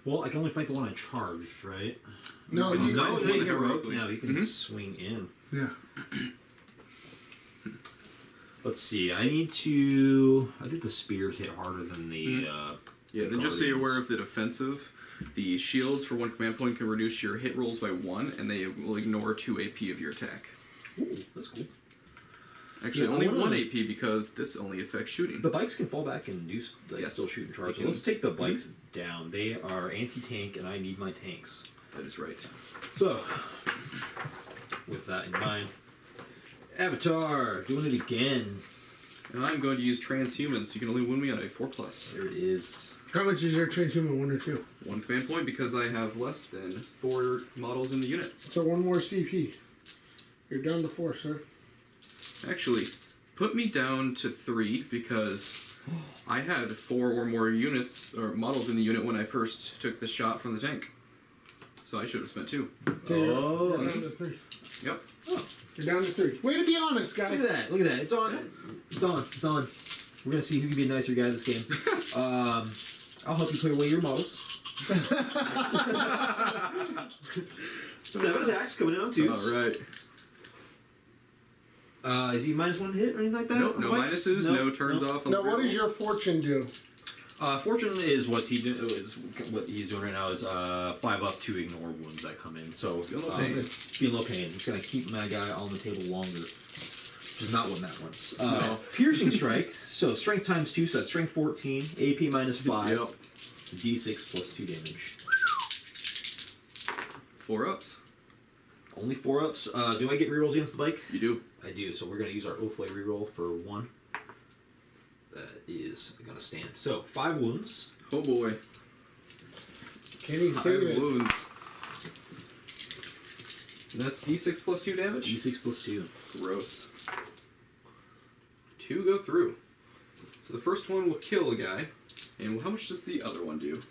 Well, I can only fight the one I charged, right? No, you No, can you hit can hero. heroically. Now he can swing in. Yeah. Let's see. I need to. I think the spears hit harder than the. Yeah, then just so you're aware of the defensive, the shields for 1 command point can reduce your hit rolls by 1, and they will ignore 2 AP of your attack. Ooh, that's cool. Actually, Yeah, only I wanna- 1 AP because this only affects shooting. The bikes can fall back and do Yes. still shoot and charge. They So can. let's take the bikes down. They are anti-tank, and I need my tanks. That is right. So, with that in mind, Avatar doing it again. And I'm going to use transhuman, so you can only wound me on a 4+. There it is. How much is your transhuman, 1 or 2? 1 command point because I have less than 4 models in the unit. So 1 more CP. You're down to 4, sir. Actually, put me down to 3 because I had 4 or more units or models in the unit when I first took the shot from the tank. So I should have spent 2. So you're Oh. down to 3. Yep. You're down to 3. Way to be honest, guy. Look at that! Look at that! It's on! It's on! It's on! We're gonna see who can be a nicer guy this game. I'll help you clear away your models. 7 attacks coming in on 2s. Alright. Is he -1 hit or anything like that? Nope, on no bikes? minuses, no turns off on Now, the what does rerolls. your fortune do? Fortune is what what he's doing right now is 5 up to ignore wounds that come in. So Feel no pain. feel no pain. He's gonna keep my guy on the table longer, which is not what Matt wants. No. Piercing strike. So strength times 2, so that's strength 14. AP -5. Yep. D6 plus 2 damage. 4 ups. Only 4 ups. Do I get rerolls against the bike? You do. I do. So we're gonna use our Oathway reroll for 1. That is gonna stand. So 5 wounds. Oh boy. Can he 5 save it? wounds. And that's D6 plus 2 damage? D6 plus 2. Gross. 2 go through. So the first one will kill a guy. And how much does the other one do?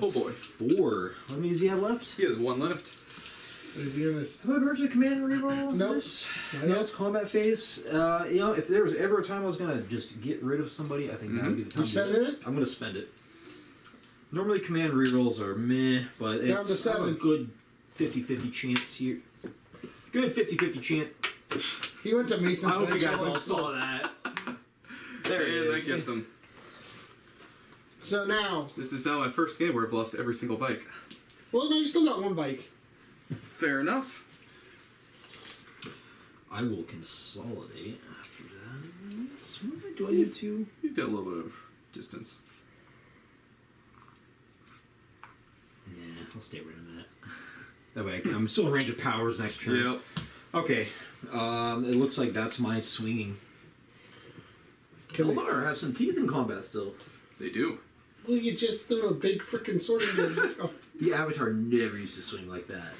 Oh boy. 4. How many does he have left? He has 1 left. Is he gonna... Have I ever to command reroll? Nope. This? Not No, yet. it's combat phase. You know, if there was ever a time I was gonna just get rid of somebody, I think that would be the time. You to do spending it? I'm gonna spend it. Normally, command rerolls are meh, but Down it's to 7. I have a good 50-50 chance here. Good 50-50 chance. He went to Mason. I hope you guys Financial all and saw that. There it And that is. gets him. So now... This is now my first game where I've lost every single bike. Well, no, you still got 1 bike. Fair enough. I will consolidate after that. Do I need to? You've got a little bit of distance. Nah, I'll stay rid of that. That way I'm still in range of powers next turn. Yep. Okay. It looks like that's my swinging. Can we... Aeldari have some teeth in combat still. They do. Well, you just threw a big freaking sword in your... The Avatar never used to swing like that.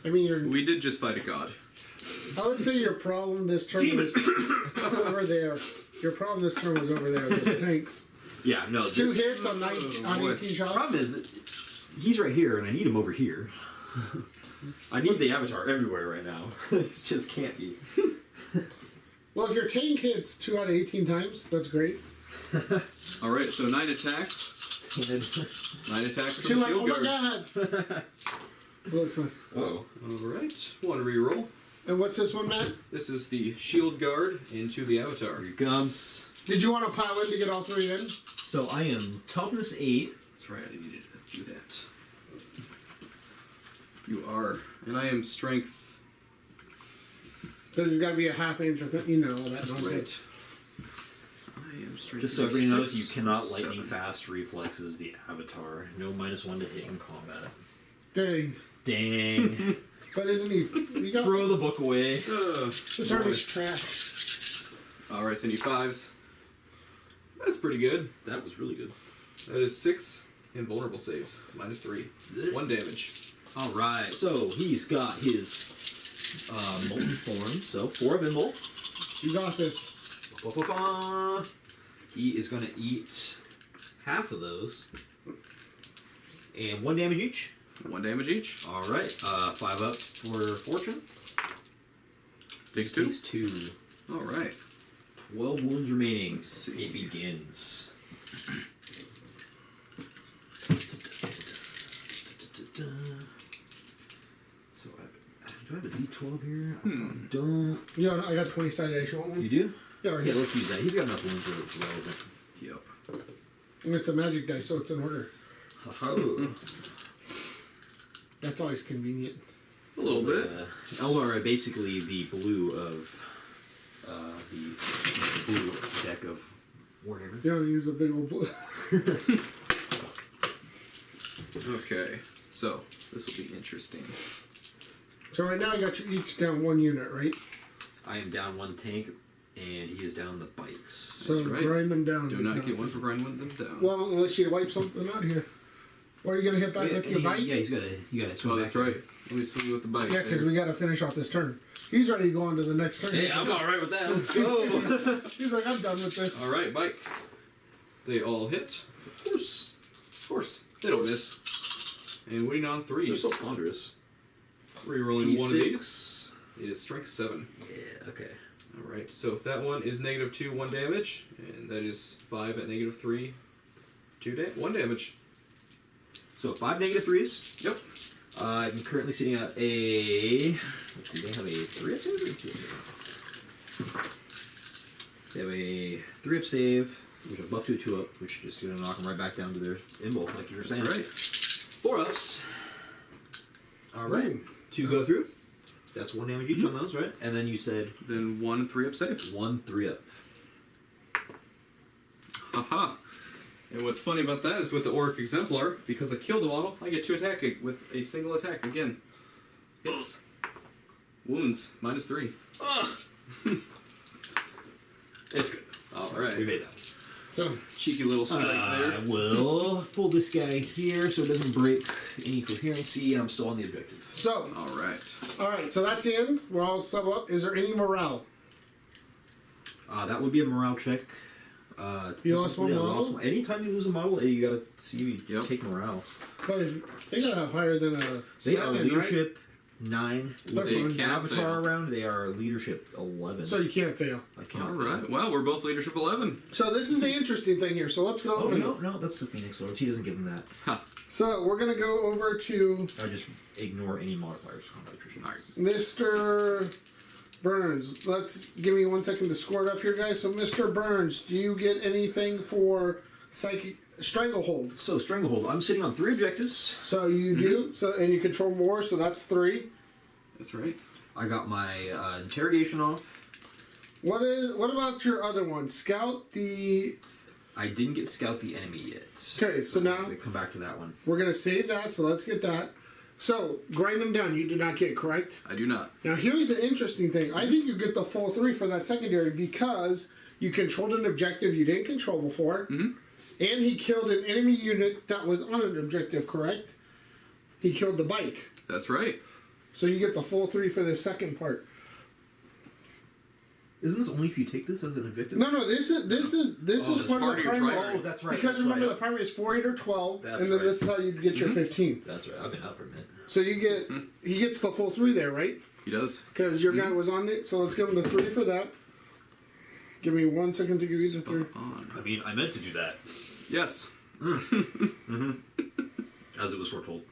I mean, you're... We did just fight a god. I would say your problem this turn was over there. Your problem this turn was over there. Those tanks. Yeah, no. 2 this- hits on, 19, on boy. 18 shots. The problem is that he's right here, and I need him over here. I need the Avatar everywhere right now. It just can't be. Well, if your tank hits 2 out of 18 times, that's great. Alright, so 9 attacks. 9 attacks from 2 the out... Oh shield my guard. god! Looks like. Oh. Alright, one reroll. And what's this one, Matt? This is the shield guard into the avatar. Here it comes. Did you want to pile in to get all three in? So I am toughness 8. That's right, I needed to do that. You are. And I am strength. This has got to be a half inch or you know that That's nonsense. right. I am strength. Just so everybody knows, you 6, cannot lightning 7. fast reflexes the avatar. No -1 to hit in combat. Dang. Dang. But isn't he? You got Throw the book away. this army's trash. Alright, so you 5s. That's pretty good. That was really good. That is 6 invulnerable saves. -3. 1 damage. Alright, so he's got his molten form, so 4 of invul. You got this. Ba-ba-ba. He is going to eat half of those. And 1 damage each. 1 damage each. Alright, 5 up for fortune. Takes 2. Takes 2. Alright. 12 wounds remaining. It begins. So, do I have a D12 here? I don't. Yeah, I got 20 sided dice. You want one? You do? Yeah, right Yeah, here. let's use that. He's got enough wounds where it's relevant. Yep. And it's a magic dice, so it's in order. Oh. That's always convenient. A little bit. Eldari are basically the blue of the blue deck of Warhammer. You don't use a big old blue. Okay. So, this will be interesting. So right now I got you each down 1 unit, right? I am down 1 tank, and he is down the bikes. So That's right. grind them down. Do not get 1 for grinding them down. Well, unless you wipe something out here. Or are you gonna hit back with your bike? Yeah, he's got to. You got to swing Oh, back. that's right. Let me swing you with the bike. Yeah, because we got to finish off this turn. He's ready to go on to the next turn. Hey, I'm all right with that. Let's go. He's like, I'm done with this. All right, bike. They all hit. Of course. Of course. They don't miss. And winning on 3s. They're so ponderous. Rerolling 1 of T6. these. It is strength 7. Yeah. Okay. All right. So if that one is -2, 1 damage, and that is 5 at -3, 1 damage. So 5 -3s. Yep. I'm currently sitting at a. Let's see. They have a 3 up save or 2 up save? They have a 3 up save, which is buff to a 2 up, which is just going to knock them right back down to their invul, like you were saying. That's right. 4 ups. All right. Ooh. 2 go through. That's 1 damage each on those, right? And then you said Then 1 3-up save. 1 3 up. Haha. And what's funny about that is with the Auric Exemplar, because I killed the model, I get to attack it with a single attack again. Hits. Wounds, -3. It's good. Alright. We made that. So, Cheeky little strike I there. will pull this guy here so it doesn't break any coherency. I'm still on the objective. so, Alright. all right. So that's the end. We're all set up. Is there any morale? That would be a morale check. You lost one yeah, model? Anytime you lose a model, you gotta see Yep. take morale. But if, they gotta have higher than a They 7, are leadership 9. They're With fine. an avatar around, they are leadership 11. right? So you can't fail. I cannot. Alright. Well, we're both leadership 11. So this is the interesting thing here. So let's go Oh over no, this. no, that's the Phoenix Lord. He doesn't give him that. Ha. So we're gonna go over to I just ignore any modifiers for combat attrition. Alright. Mr. Burns. Let's give me 1 second to score it up here, guys. So Mr. Burns, do you get anything for psychic stranglehold? So Stranglehold. I'm sitting on 3 objectives. So you do. So and you control more. So that's 3. That's right. I got my interrogation off. What about your other one? Scout the. I didn't get scout the enemy yet. Okay, so now we come back to that one. we're gonna save that. So let's get that. So grind them down. You did not get correct. I do not. Now here's the interesting thing. I think you get the full 3 for that secondary because you controlled an objective you didn't control before, and he killed an enemy unit that was on an objective. Correct? He killed the bike. That's right. So you get the full 3 for the second part. Isn't this only if you take this as an objective? No, this is it's part of part the of your primary. primary. Oh, that's right. Because that's remember right. the primary is 4, 8, or 12, That's and then right. this is how you get your 15. That's right. I've been out for a minute. So you get he gets the full 3 there, right? He does. Because your guy was on it. So let's give him the 3 for that. Give me 1 second to give you the 3. On. I mean, I meant to do that Yes. as it was foretold.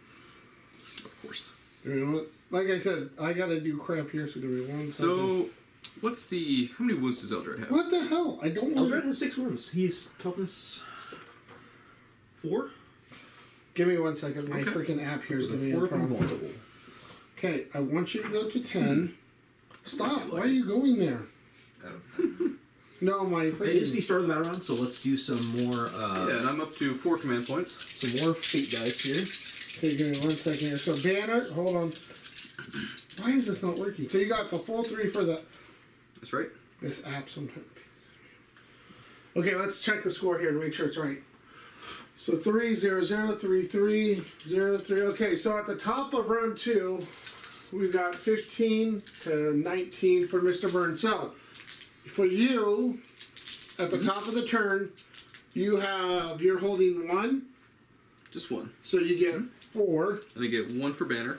Of course. You know what? Like I said, I gotta do crap here, so give me 1 second. So, how many wounds does Eldred have? What the hell? I don't want. Eldred has 6 wounds. He's toughness 4. Give me 1 second. My Okay. freaking app here is giving me a 4 problem. multiple. Okay, I want you to go to 10. Stop. Why are you going there? I don't. No, my It is the freaking. start of the battle round, so let's do some more. Yeah, and I'm up to 4 command points. Some more fate dice here. Okay, give me 1 second here. So banner, hold on. Why is this not working? So you got the full 3 for the That's right. this app sometimes. Okay, let's check the score here to make sure it's right. So 3-0-0-3-3-0-3. Okay, so at the top of round 2, we've got 15 to 19 for Mr. Burns. So for you, at the top of the turn, you're holding 1, Just 1. so you get 4. And I get 1 for banner.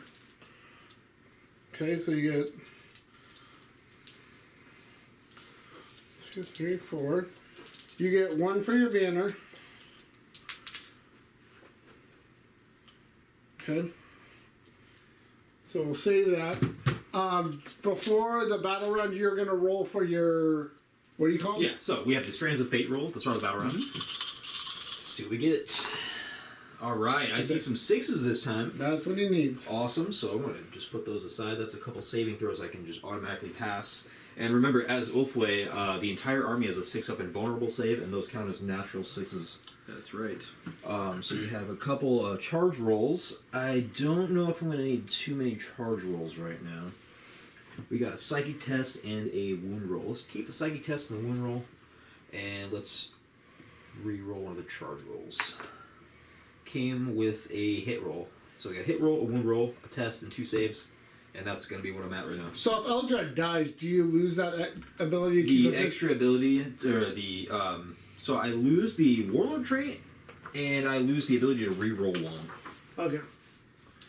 Okay, so you get 2, 3, 4. You get 1 for your banner. Okay. So we'll say that. Before the battle round, you're gonna roll for your. What do you call it? Yeah, so we have the Strands of Fate roll at the start of the battle round. Let's see what we get. Alright, I see some 6s this time. That's what he needs. Awesome, so I'm going to just put those aside. That's a couple saving throws I can just automatically pass. And remember, as Ulfway, the entire army has a 6-up invulnerable save, and those count as natural 6s. That's right. So we have a couple charge rolls. I don't know if I'm going to need too many charge rolls right now. We got a psychic test and a wound roll. Let's keep the psychic test and the wound roll, and let's re-roll one of the charge rolls. Came with a hit roll. So we got a hit roll, a wound roll, a test, and 2 saves. And that's going to be what I'm at right now. So if Eldred dies, do you lose that ability to keep The it? extra ability, or the, so I lose the Warlord trait, and I lose the ability to re-roll 1. Okay.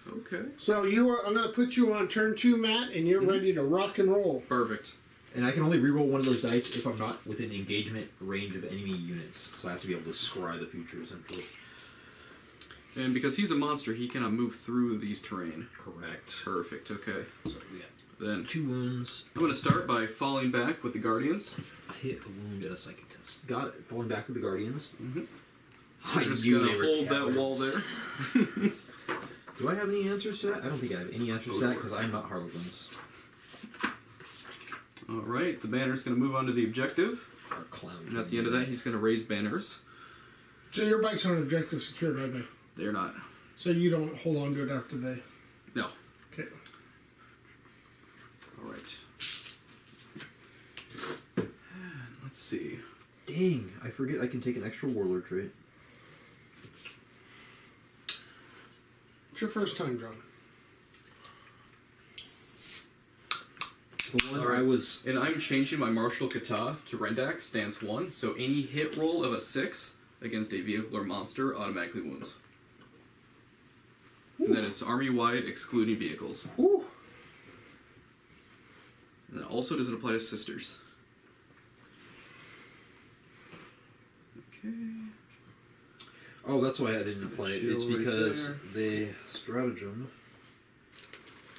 Okay. So I'm gonna put you on turn 2, Matt, and you're ready to rock and roll. Perfect. And I can only re-roll 1 of those dice if I'm not within engagement range of enemy units. So I have to be able to scry the future, essentially. And because he's a monster, he cannot move through these terrain. Correct. Perfect. Okay. So we got Then 2 wounds, I'm going to start by falling back with the Guardians. a hit, a wound, and a psychic test. Got it. Falling back with the Guardians. Mm-hmm. I I'm just knew going they to were hold that cowards. wall there. Do I have any answers to that? I don't think I have any answers to that because I'm not Harlequins. All right. The banner's going to move on to the objective. Our clown. And at the end of that, he's going to raise banners. So your bikes aren't objective secured, are they? They're not. So you don't hold on to it after they. No. Okay. All right. And let's see. Dang, I forget I can take an extra Warlord trait. It's your first time, John. The one All right. I was. And I'm changing my Martial Kata to Rendax, stance 1. So any hit roll of a 6 against a vehicle or monster automatically wounds. And that is army-wide, excluding vehicles. Ooh. And that also doesn't apply to sisters. Okay. Oh, that's why I didn't play it. It's Shield right because there. the stratagem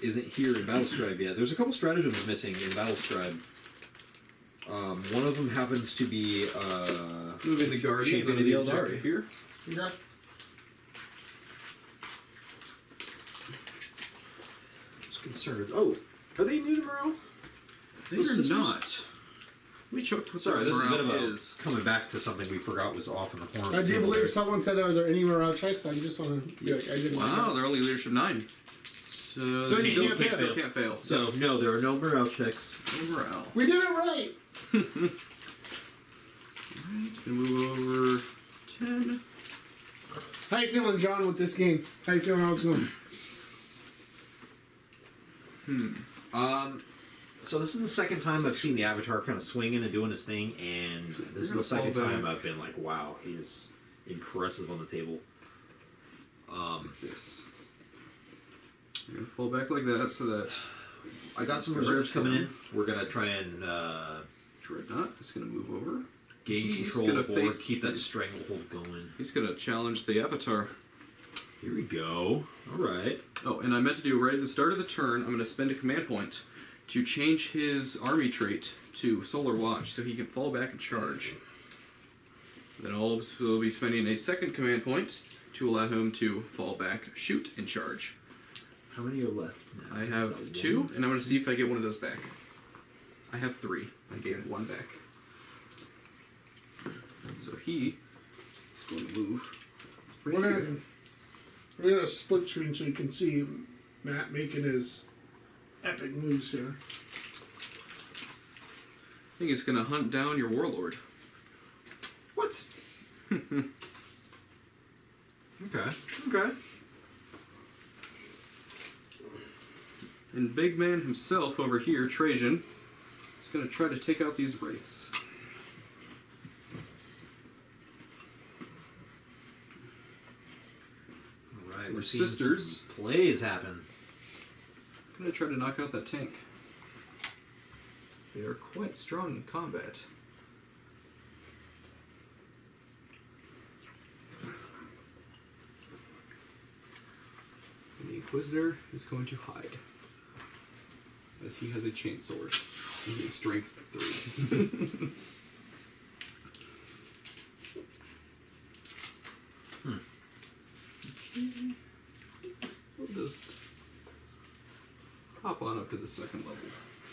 isn't here in Battlescribe yet. There's a couple stratagems missing in Battlescribe. One of them happens to be Moving the Guardians Champion under the of the Aeldari. objective here. Yeah. just concerned. Oh, are they immune to morale? They Those are sisters? not. We checked what Sorry, their this is a bit of morale a is. coming back to something we forgot was off in the corner. I of the do table believe there. someone said, are there any morale checks? I just want to be like, I didn't. Wow, they're only leadership 9. So you they can't fail. Can't fail. So no, there are no morale checks. No morale. We did it right. It's gonna move over 10. How you feeling, John, with this game? How you feeling how it's going? So this is the second time I've seen the Avatar kind of swinging and doing his thing, and this is the second Fall time back. I've been like, wow, he is impressive on the table. Yes. I'm gonna fall back like that so that I got some Correct. reserves coming in. We're gonna try and Dreadnought is gonna move over. gain He's control gonna of the board, face keep that the- stranglehold going. He's gonna challenge the Avatar. Here we go. All right. Oh, and I meant to do right at the start of the turn, I'm going to spend a command point to change his army trait to Solar Watch so he can fall back and charge. Then I'll will be spending a second command point to allow him to fall back, shoot, and charge. How many are left now? I have 2, and I'm going to see if I get one of those back. I have 3. I gave 1 back. So he is going to move. We're gonna split screen so you can see Matt making his epic moves here. I think it's going to hunt down your warlord. What? Okay. And big man himself over here, Trajan, is going to try to take out these wraiths. All right. We're We're seeing sisters. some plays happen. Going to try to knock out that tank. They are quite strong in combat. And the Inquisitor is going to hide, as he has a chainsword and he is strength 3. We'll just hop on up to the second level.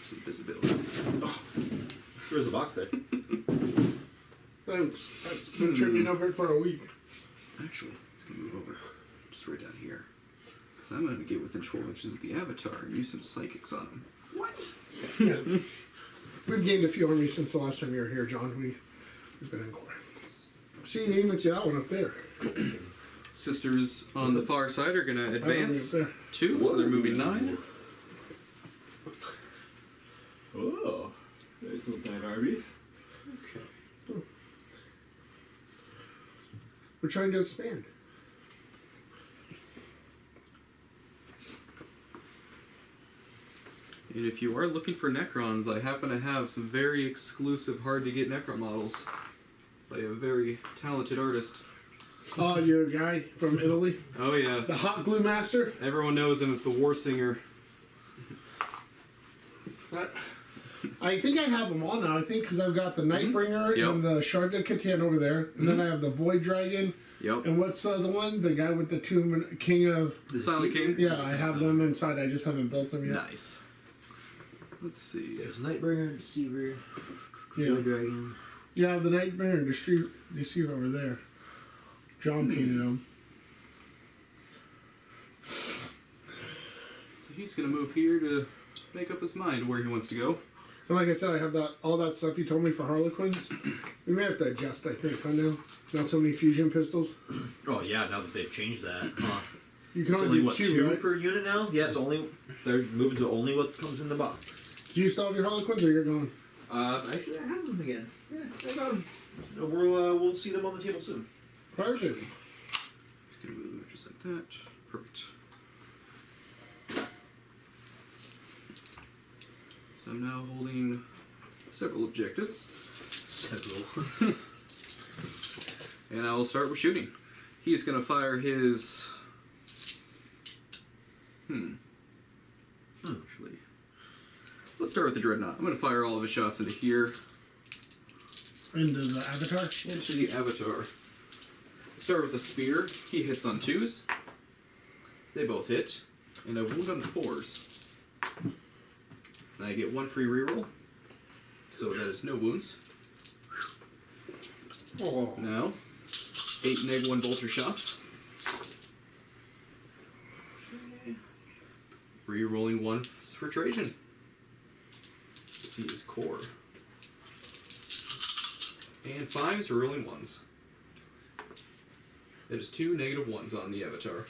Some visibility. There's a box there. Thanks. That's been tripping over it for a week. Actually, he's going to move over just right down here. Because I'm going to get within 12 inches of the Avatar and use some psychics on him. What? Yeah. We've gained a few armies since the last time you were here, John. We've been in court. See, you even see that one up there. Sisters on the far side are going to advance There. 2, so they're moving 9. Oh, there's no bad army. Okay. We're trying to expand. And if you are looking for Necrons, I happen to have some very exclusive, hard-to-get Necron models by a very talented artist. Oh, you're a guy from Italy? Oh, yeah. The hot glue master? Everyone knows him as the War Singer. I think I have them all now. I think because I've got the Nightbringer Yep. and the Shard de Catan over there. And then I have the Void Dragon. Yep. And what's the other one? The guy with the tomb, King of... The Silent King? Yeah, I have them inside. I just haven't built them yet. Nice. Let's see. There's Nightbringer, Deceiver, Yeah. Dragon. Yeah, the Nightbringer and Deceive over there. John painted them. So he's going to move here to make up his mind where he wants to go. And like I said, I have all that stuff you told me for Harlequins. We may have to adjust, I think, now. Not so many fusion pistols. Oh yeah, now that they've changed that. You can It's only only do what, 2, 2 right? per unit now? Yeah, it's only they're moving to only what comes in the box. Do you still have your Harlequins or you're gone? Actually, I have them again. Yeah, I got them. We'll see them on the table soon. Perfect. Just going to move just like that. Perfect. So I'm now holding several objectives. Several. And I will start with shooting. He's going to fire his... Actually, let's start with the Dreadnought. I'm going to fire all of his shots into here. Into the Avatar? Into the Avatar. Start with the Spear. He hits on 2s. They both hit. And I wound on 4s. And I get 1 free reroll. So that is no wounds. Oh. Now, 8 neg-1 bolter shots. Rerolling 1 for Trajan. He is core. And 5s are rolling 1s. That is 2 negative 1s on the Avatar.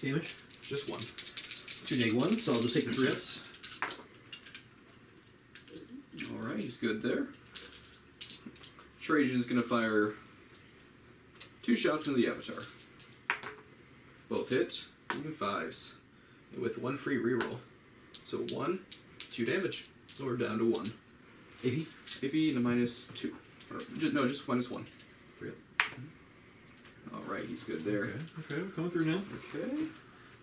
Damage? Just 1. 2 neg 1s, so I'll just take the 3 ups. Alright, he's good there. Trajan's going to fire 2 shots into the Avatar. Both hit, and 5s. And with 1 free reroll. So 1, 2 damage. So we're down to 1. AP? AP and a -2. Or, just -1. 3 up. All right, he's good there. Okay, we're coming through now. Okay.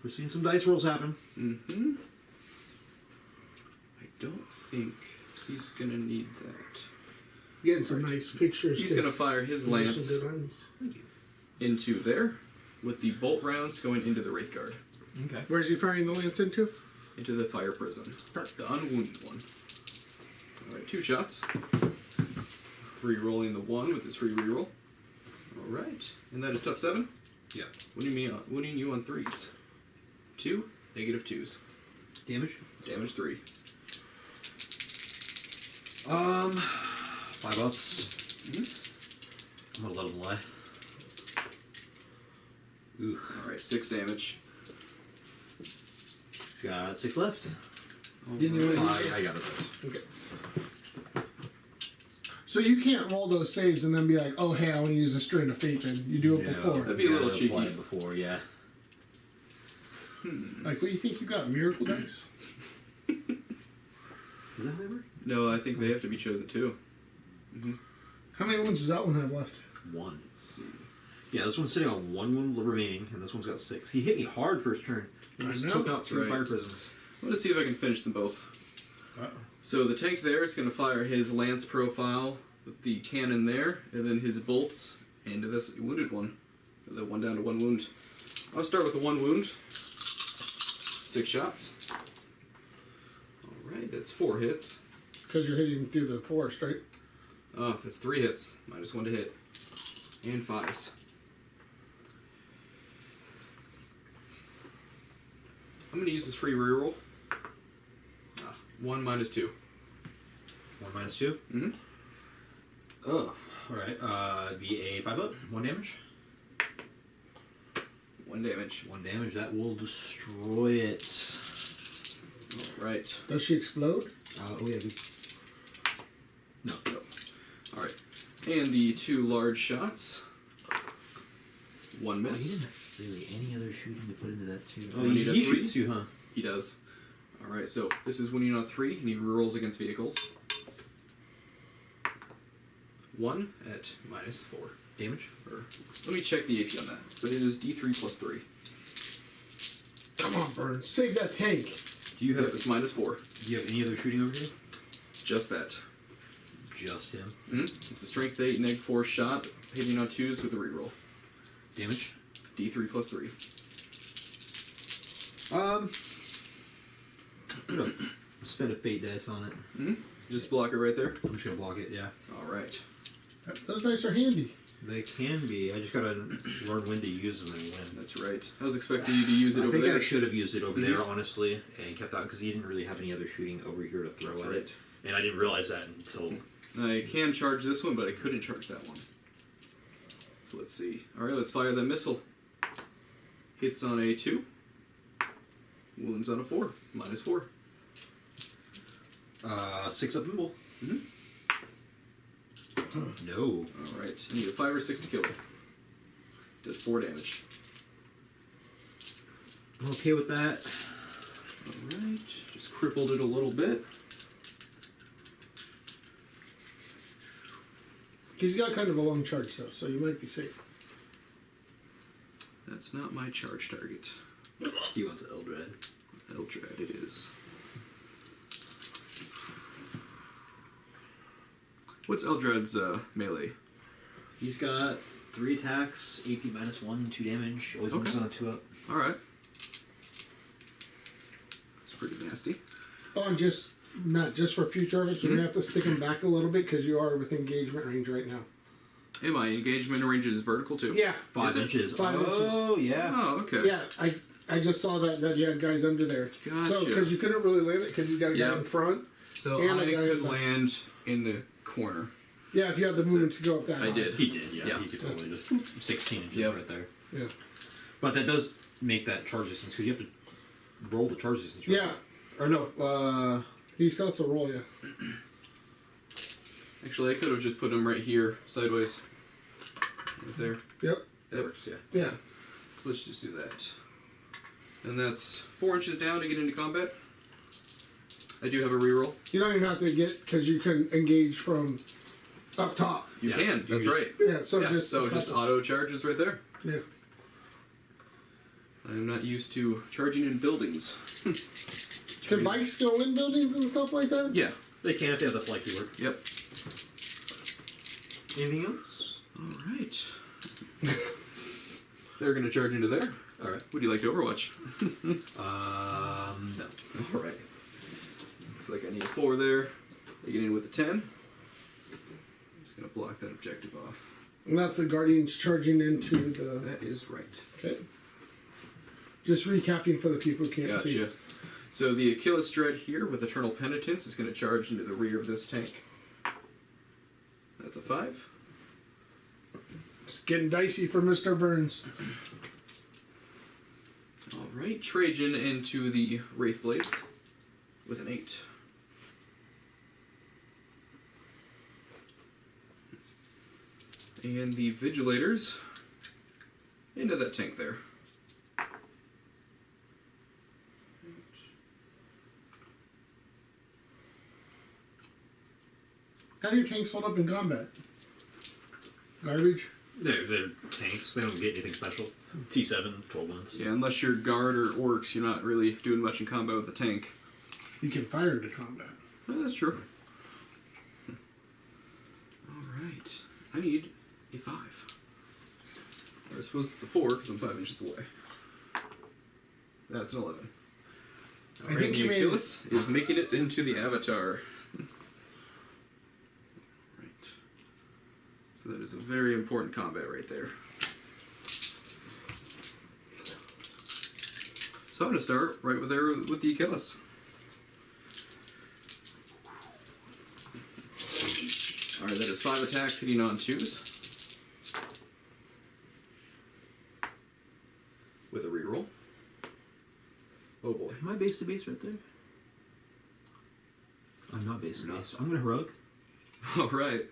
We're seeing some dice rolls happen. Mm-hmm. I don't think he's gonna need that. Getting some nice pictures. He's gonna fire his lance into there, with the bolt rounds going into the Wraith Guard. Okay. Where's he firing the lance into? Into the fire prison. The unwounded one. Alright, 2 shots. Re-rolling the 1 with his free reroll. Alright. And that is tough 7? Yeah. Winning you on 3s. 2, negative 2s. Damage? Damage 3. 5 ups. I'm gonna let him lie. Ooh. Alright, 6 damage. He's got 6 left. Didn't you I got it. Okay. So you can't roll those saves and then be like, oh, hey, I want to use a Strand of Fate then. You do it before. That'd be a little cheeky. Apply it before, yeah. Like, what do you think you got? Miracle dice? Is that how they work? No, I think they have to be chosen too. How many ones does that one have left? 1. Let's see. Yeah, this one's sitting on 1 wound remaining, and this one's got 6. He hit me hard first turn. He just took out 3 fire prisons. I'm gonna see if I can finish them both. Uh-oh. So the tank there is going to fire his lance profile with the cannon there, and then his bolts into this wounded one. The 1 down to 1 wound. I'll start with the 1 wound. 6 shots. Alright, that's 4 hits. Because you're hitting through the forest, right? Oh, that's 3 hits. -1 to hit. And 5s. I'm going to use this free reroll. 1 minus 2. 1 minus 2? Mm-hmm. Oh, alright. It'd be a 5 up, 1 damage. 1 damage. 1 damage, that will destroy it. Right. Does she explode? Oh yeah, good. No. Alright. And the 2 large shots. 1 Oh, miss. he didn't have really any other shooting to put into that too. Oh, you need a 3? Shoots you, huh? He does. Alright, so this is winning on 3, and he rolls against vehicles. 1 at -4. Damage? Let me check the AP on that. So it is D3 plus 3. Come on, Burns. Save that tank. Do you have It's -4. Do you have any other shooting over here? Just that. Just him. It's a strength 8, neg 4 shot, hitting on 2s with a reroll. Damage? D3 plus 3. I'm gonna spend a fate dice on it. Just block it right there. I'm just gonna block it, yeah. Alright. Those dice are handy. They can be. I just gotta learn when to use them and when. That's right. I was expecting you to use it I over think there. I should have used it over there, honestly, and kept that because he didn't really have any other shooting over here to throw That's at right. it. And I didn't realize that until... I can charge this one, but I couldn't charge that one. So let's see. Alright, let's fire that missile. Hits on a 2. Wounds on a 4. -4. 6 up and bull. No. Alright, I need a 5 or 6 to kill it. Does 4 damage. I'm okay with that. Alright, just crippled it a little bit. He's got kind of a long charge, though, so you might be safe. That's not my charge target. He wants Eldred. Eldred it is. What's Eldred's melee? He's got 3 attacks, AP -1, 2 damage. Always Okay. on a 2 up. Alright. It's pretty nasty. Oh, and just, Matt, just for future of it, you're going to have to stick him back a little bit because you are within engagement range right now. And my engagement range is vertical too? Yeah. 5 Is it? inches. 5 inches. Oh, yeah. Oh, okay. Yeah, I just saw that you had guys under there. Gotcha. So, because you couldn't really land it because he's got a guy Yep. in front. So And I a guy could in the- land in the corner. Yeah, if you had the movement to go up that I high. did. He did, yeah. Yeah. He could totally just 16 inches Yep. right there. Yeah. But that does make that charge distance because you have to roll the charge distance. Right? Yeah. Or no, He still has to roll, yeah. Actually, I could have just put him right here, sideways. Right there. Yep. that works, yeah. Yeah. So let's just do that. And that's 4 inches down to get into combat. I do have a reroll. You don't even have to get, because you can engage from up top. You Yeah, can, you that's can- right. Yeah, so Yeah, just... so just auto charges right there. Yeah. I'm not used to charging in buildings. Can bikes go in buildings and stuff like that? Yeah. They can if they have the flight keyword. Yep. Anything else? All right. They're going to charge into there. All right. Would you like to Overwatch? No. All right. Looks like I need a 4 there. They get in with a 10. I'm just going to block that objective off. And that's the Guardians charging into the... That is right. Okay. Just recapping for the people who can't see. Gotcha. So the Achilles Dread here with Eternal Penitence is going to charge into the rear of this tank. That's a 5. It's getting dicey for Mr. Burns. Alright, Trajan into the Wraith Blades with an 8. And the Vigilators into that tank there. How do your tanks hold up in combat? Garbage? They're tanks. They don't get anything special. T7, 12 wounds. Yeah, unless you're guard or orcs, you're not really doing much in combat with the tank. You can fire into combat. Oh, that's true. Alright. I need a 5. Or I suppose it's a 4 because I'm 5 inches away. That's an 11. I think you made Achilles is making it into the Avatar. Right. So that is a very important combat right there. So I'm going to start right with the Achilles. Alright, that is 5 attacks hitting on 2s. With a reroll. Oh boy. Am I base to base right there? I'm not base to base. I'm gonna heroic. Alright.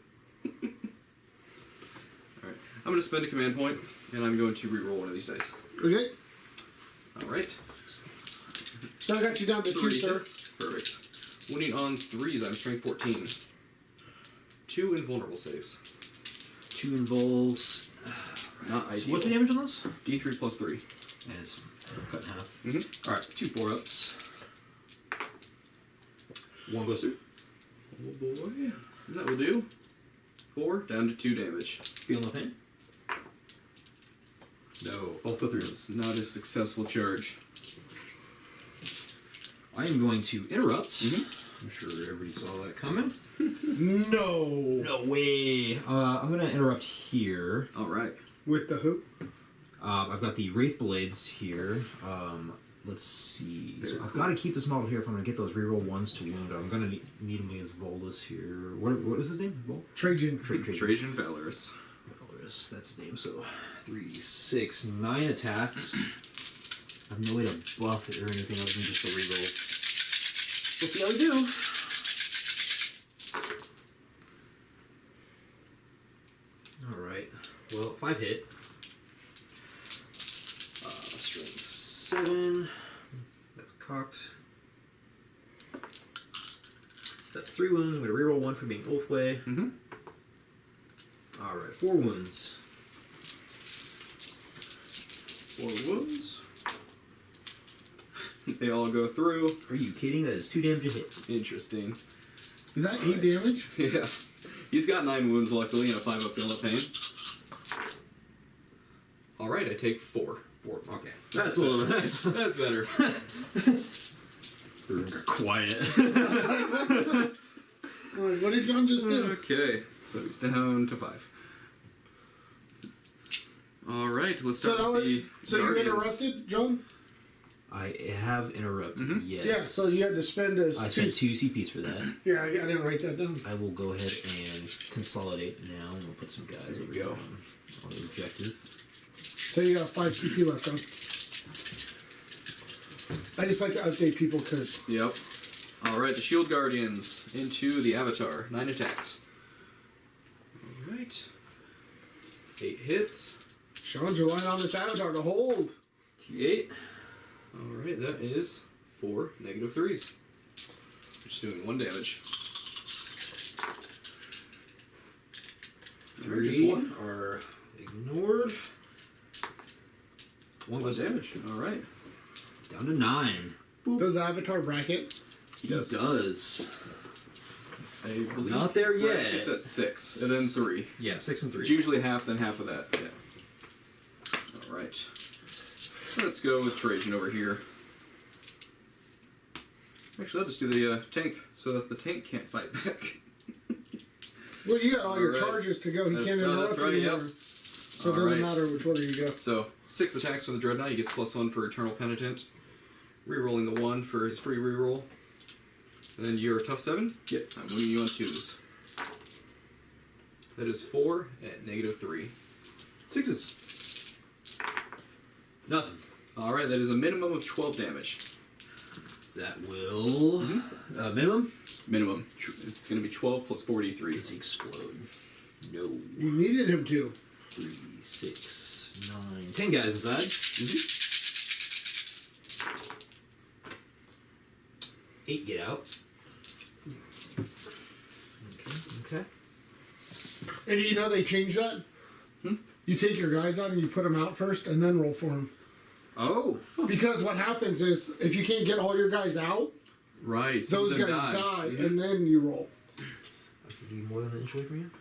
Alright. I'm going to spend a command point, and I'm going to reroll one of these dice. Okay. Alright. So I got you down to 2, sir. Perfect. Winning on 3s, I'm strength 14. 2 invulnerable saves. 2 involves. Not So ideal. what's the damage on those? D3 plus 3. And it's cut in half. Mm-hmm. Alright, 2 4-ups. 1 goes through. Oh boy. That will do. 4, down to 2 damage. Feel no pain? No. Both go through. It's not a successful charge. I am going to interrupt. Mm-hmm. I'm sure everybody saw that coming. No. No way. I'm going to interrupt here. Alright. With the hoop? I've got the Wraith Blades here. Let's see. So I've got to keep this model here if I'm going to get those reroll 1s to wound. I'm going to need him against Voldus here. What is his name? Trajan. Trajan Valorous. Valorous, that's his name. So 3, 6, 9 attacks. I have no way to buff it or anything other than just the rerolls. We'll see how we do. Alright. Well, 5 hit. Strength 7. That's cocked. That's 3 wounds. I'm going to reroll 1 for being Ulfway. Mm-hmm. Alright, 4 wounds. 4 wounds. They all go through. Are you kidding? That is 2 damage a hit. Interesting. Is that 8 damage? Yeah. He's got 9 wounds, luckily, and a 5-up feel of pain. Alright, I take 4. 4. Okay. That's a little bit. That's better. The room got quiet. What did John just do? Okay. So he's down to 5. Alright, let's start with the So you Guardians. interrupted, John? I have interrupted, Mhm. yes. Yeah, so you had to spend a... I spent 2 CPs for that. Yeah, I didn't write that down. I will go ahead and consolidate now, and we'll put some guys over here on the objective. So you got 5 CP left, huh? I just like to update people because... Yep. Alright, the Shield Guardians into the Avatar. 9 attacks. Alright. 8 hits. Sean's relying on this avatar to hold. T8. Alright, that is 4 negative 3s. Just doing 1 damage. 3 are ignored. One One goes damage. All right. down to 9. Does the Avatar bracket? He does. I believe Not there yet. It's at 6, and then 3. Yeah, 6 and 3. It's usually half, then half of that. Yeah. All right. So let's go with Trajan over here. Actually, I'll just do the tank, so that the tank can't fight back. Well, you got all your Alright. charges to go. He can't interrupt that's right, anymore. yep. So it doesn't matter which order you go. So 6 attacks for the Dreadnought. He gets +1 for Eternal Penitent. Rerolling the 1 for his free reroll. And then you're tough 7. Yep. I'm winning you on 2s. That is 4 at -3. 6s. Nothing. All right, that is a minimum of 12 damage. That will... minimum? Minimum. It's going to be 12 plus 43. Does he explode? No. You needed him to. 3, 6, 9, 10 guys inside. Mm-hmm. 8 get out. Okay. And do you know they changed that? You take your guys out and you put them out first and then roll for them. Oh. Because what happens is, if you can't get all your guys out, Right. those guys die, and then you roll. I can be more than an inch away from you.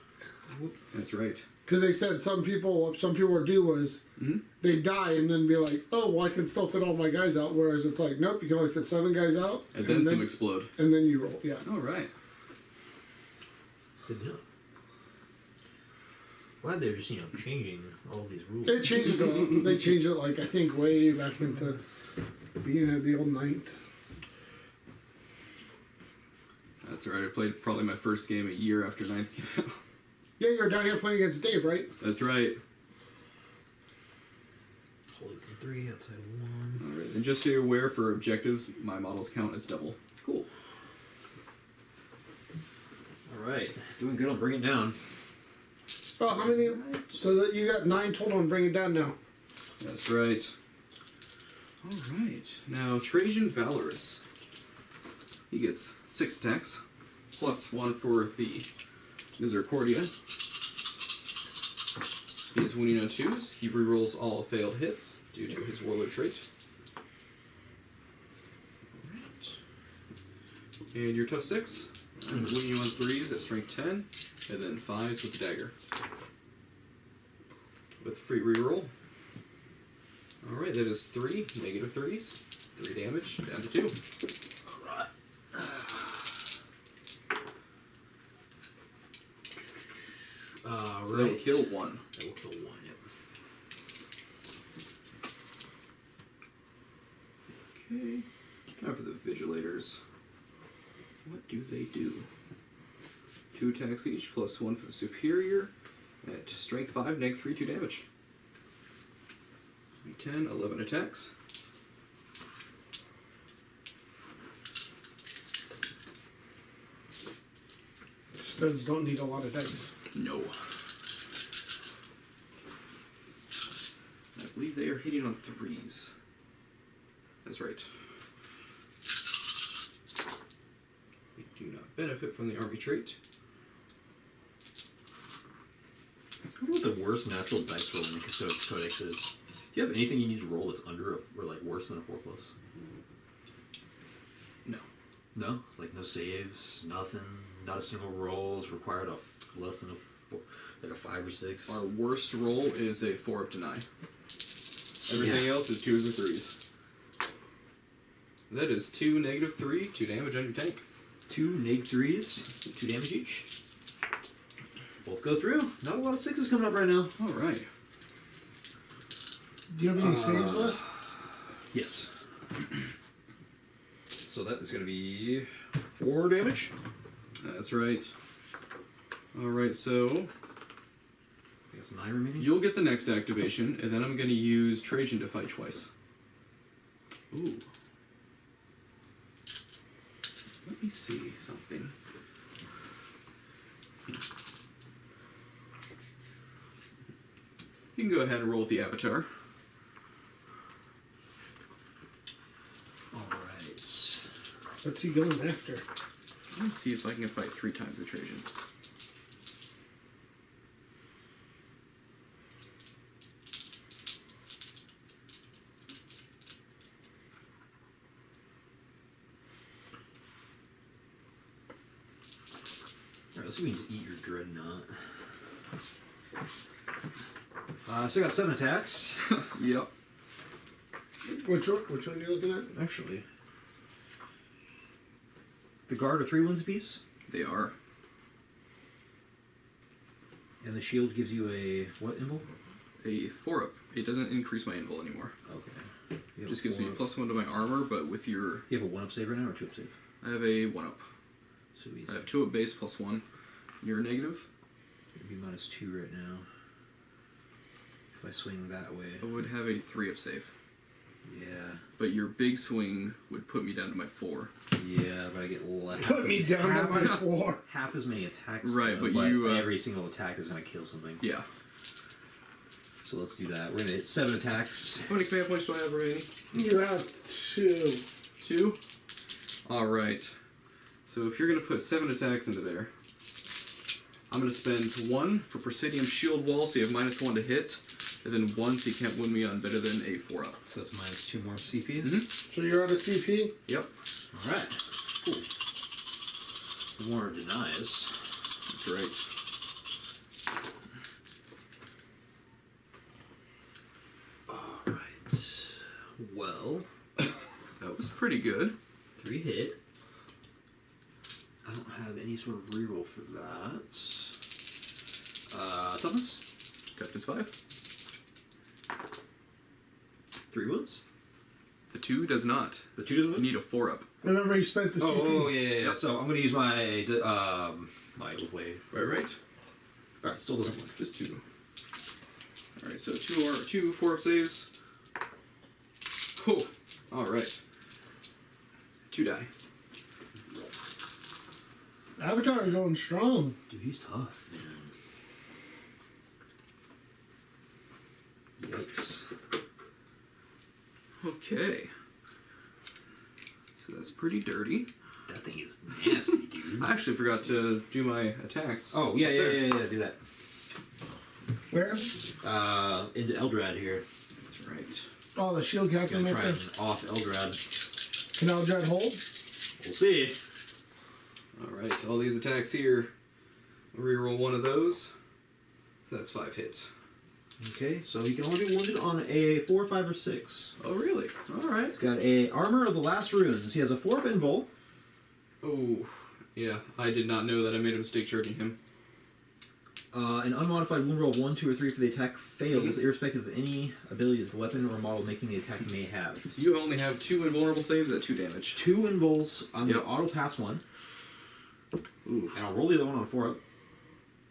That's right. Because they said some people would do was they die and then be like, oh, well, I can still fit all my guys out. Whereas it's like, nope, you can only fit 7 guys out. And then some explode. And then you roll, yeah. All right. Good to know. Glad they're just, changing all these rules. They changed it. They changed it, like, I think, way back into beginning of the old 9th. That's right. I played probably my first game a year after 9th came out. Yeah, you were down here playing against Dave, right? That's right. Hold it for 3 outside of 1. All right. And just so you're aware, for objectives, my models count as double. Cool. Alright. Doing good on bringing it down. Oh, how many? So that you got 9 total and bring it down now. That's right. All right. Now, Trajan Valorous. He gets 6 attacks, +1 for the Misericordia. He is winning on 2s. He rerolls all failed hits due to his Warlord trait. Alright. And your tough 6. I'm winning you on 3s at strength 10, and then 5s with the dagger. With free reroll. Alright, that is 3 -3s. 3 damage, down to 2. Alright. So that will kill 1. That will kill 1, yep. Okay. Now for the Vigilators. What do they do? 2 attacks each, +1 for the Superior. At strength 5, -3, 2 damage. 10, 11 attacks. Studs don't need a lot of dice. No. I believe they are hitting on 3s. That's right. We do not benefit from the army trait. I wonder what the worst natural dice roll in the Codex is. Do you have anything you need to roll that's under or like worse than a 4+? No. No? Like no saves, nothing, not a single roll is required of less than a 4, like a 5 or 6. Our worst roll is a 4 of deny. Everything else is 2s or 3s. That is 2 -3, 2 damage on your tank. 2 -3s, 2 damage each. Both go through. Not a lot of 6s coming up right now. All right. Do you have any saves left? Yes. So that is going to be 4 damage. That's right. All right, so I think it's 9 remaining. you'll get the next activation, and then I'm going to use Trajan to fight twice. Ooh. Let me see something. You can go ahead and roll with the Avatar. Alright. What's he going after? Let me see if I can fight 3 times the Trajan. So we can just eat your dreadnought. So I got 7 attacks. Yep. Which one are you looking at? Actually. The guard are 3 wounds apiece. They are. And the shield gives you a what invul? A 4-up. It doesn't increase my invul anymore. Okay. It just gives me +1 to my armor, but with your... You have a 1-up save right now or 2-up save? I have a 1-up. So easy. I have 2-up base +1. You're negative? It'd be -2 right now. If I swing that way. I would have a 3-up save. Yeah. But your big swing would put me down to my 4. Yeah, but I get less. Put me down to my 4. Half as many attacks. Right, though, but you, every single attack is going to kill something. Yeah. So let's do that. We're going to hit 7 attacks. How many command points do I have remaining? You have 2. 2? Alright. So if you're going to put 7 attacks into there, I'm going to spend 1 for Presidium Shield Wall, so you have -1 to hit, and then 1 so you can't wound me on better than a 4-up. So that's -2 more CPs. Mm-hmm. So you're out of CP? Yep. Alright. Cool. Warner denies. That's right. Alright. Well, That was pretty good. 3 hit. I don't have any sort of reroll for that. Toughness? Toughness 5. 3 wounds. The 2 does not. The 2 doesn't You win? need a 4-up. Remember you spent the CP. Oh, yeah. Yep. So I'm going to use my my wave. Right. Alright, still doesn't win. Just 2. Alright, so 2 4-up saves. Oh, alright. 2 die. Avatar is going strong. Dude, he's tough, man. Yikes. Okay. So that's pretty dirty. That thing is nasty, dude. I actually forgot to do my attacks. Oh, yeah, do that. Where? Into Eldrad here. That's right. Oh, the shield captain Gonna right try there. and off Eldrad. Can Eldred hold? We'll see. Alright, all these attacks here. I'll reroll 1 of those. So that's 5 hits. Okay, so he can only be wounded on a 4, 5, or 6. Oh, really? Alright. He's got a Armor of the Last Runes. He has a 4-up invul. Oh, yeah. I did not know that I made a mistake charging him. An unmodified wound roll of 1, 2, or 3 for the attack fails, irrespective of any abilities, weapon, or model making the attack may have. So you only have 2 invulnerable saves at 2 damage. 2 invuls. I'm Yep. going to auto pass 1. Ooh. And I'll roll the other one on a 4-up.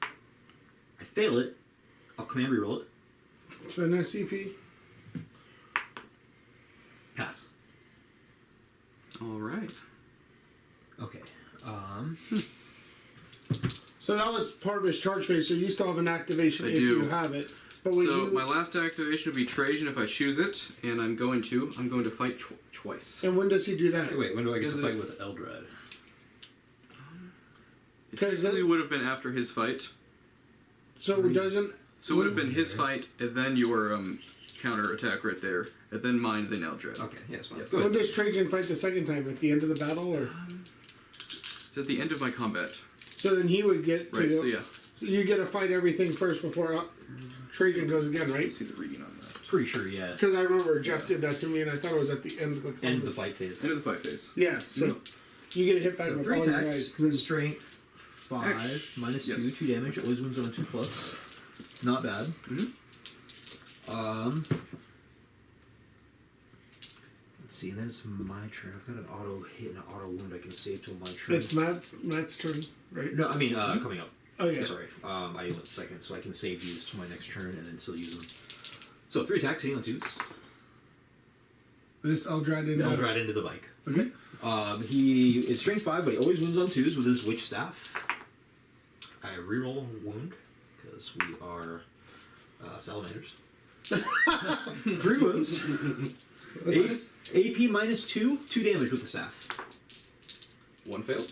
I fail it. I'll command reroll it. Spend that CP. Pass. Alright. Okay. So that was part of his charge phase, so you still have an activation I if do. you have it. But when So you, my last activation would be Trajan if I choose it, and I'm going to fight twice. and when does he do that? Wait, when do I get Is to it- fight with Eldrad? It 'Cause technically the- would have been after his fight. So it doesn't. So it would have been his fight, and then your counter attack right there, and then mine, and then Eldred. Okay, yeah, it's fine. Yes. Go When ahead. does Trajan fight the second time? At the end of the battle, or It's at the end of my combat. so then he would get Right, to. so yeah. So you get to fight everything first before Trajan goes again, right? Let's see the reading on that. Pretty sure, yeah. Because I remember Jeff did that to me, and I thought it was at the end of the End of the fight phase. End of the fight phase. Yeah, so you get hit back So with 3 all your attacks, guys. and then- strength 5, Act- -2, yes. 2 damage, always wounds on a 2+. Not bad. Mhm. Let's see, and then it's my turn. I've got an auto hit and an auto wound I can save till my turn. It's Matt's turn, right? No, I mean, coming up. Oh yeah. Sorry. I went second, so I can save these to my next turn and then still use them. So 3 attacks, hitting on 2s. This Eldred in. Eldrad into the bike. Okay. He is strength 5, but he always wounds on 2s with his witch staff. I reroll wound because we are salamanders. 3 wounds. AP -2, 2 damage with the staff. 1 failed.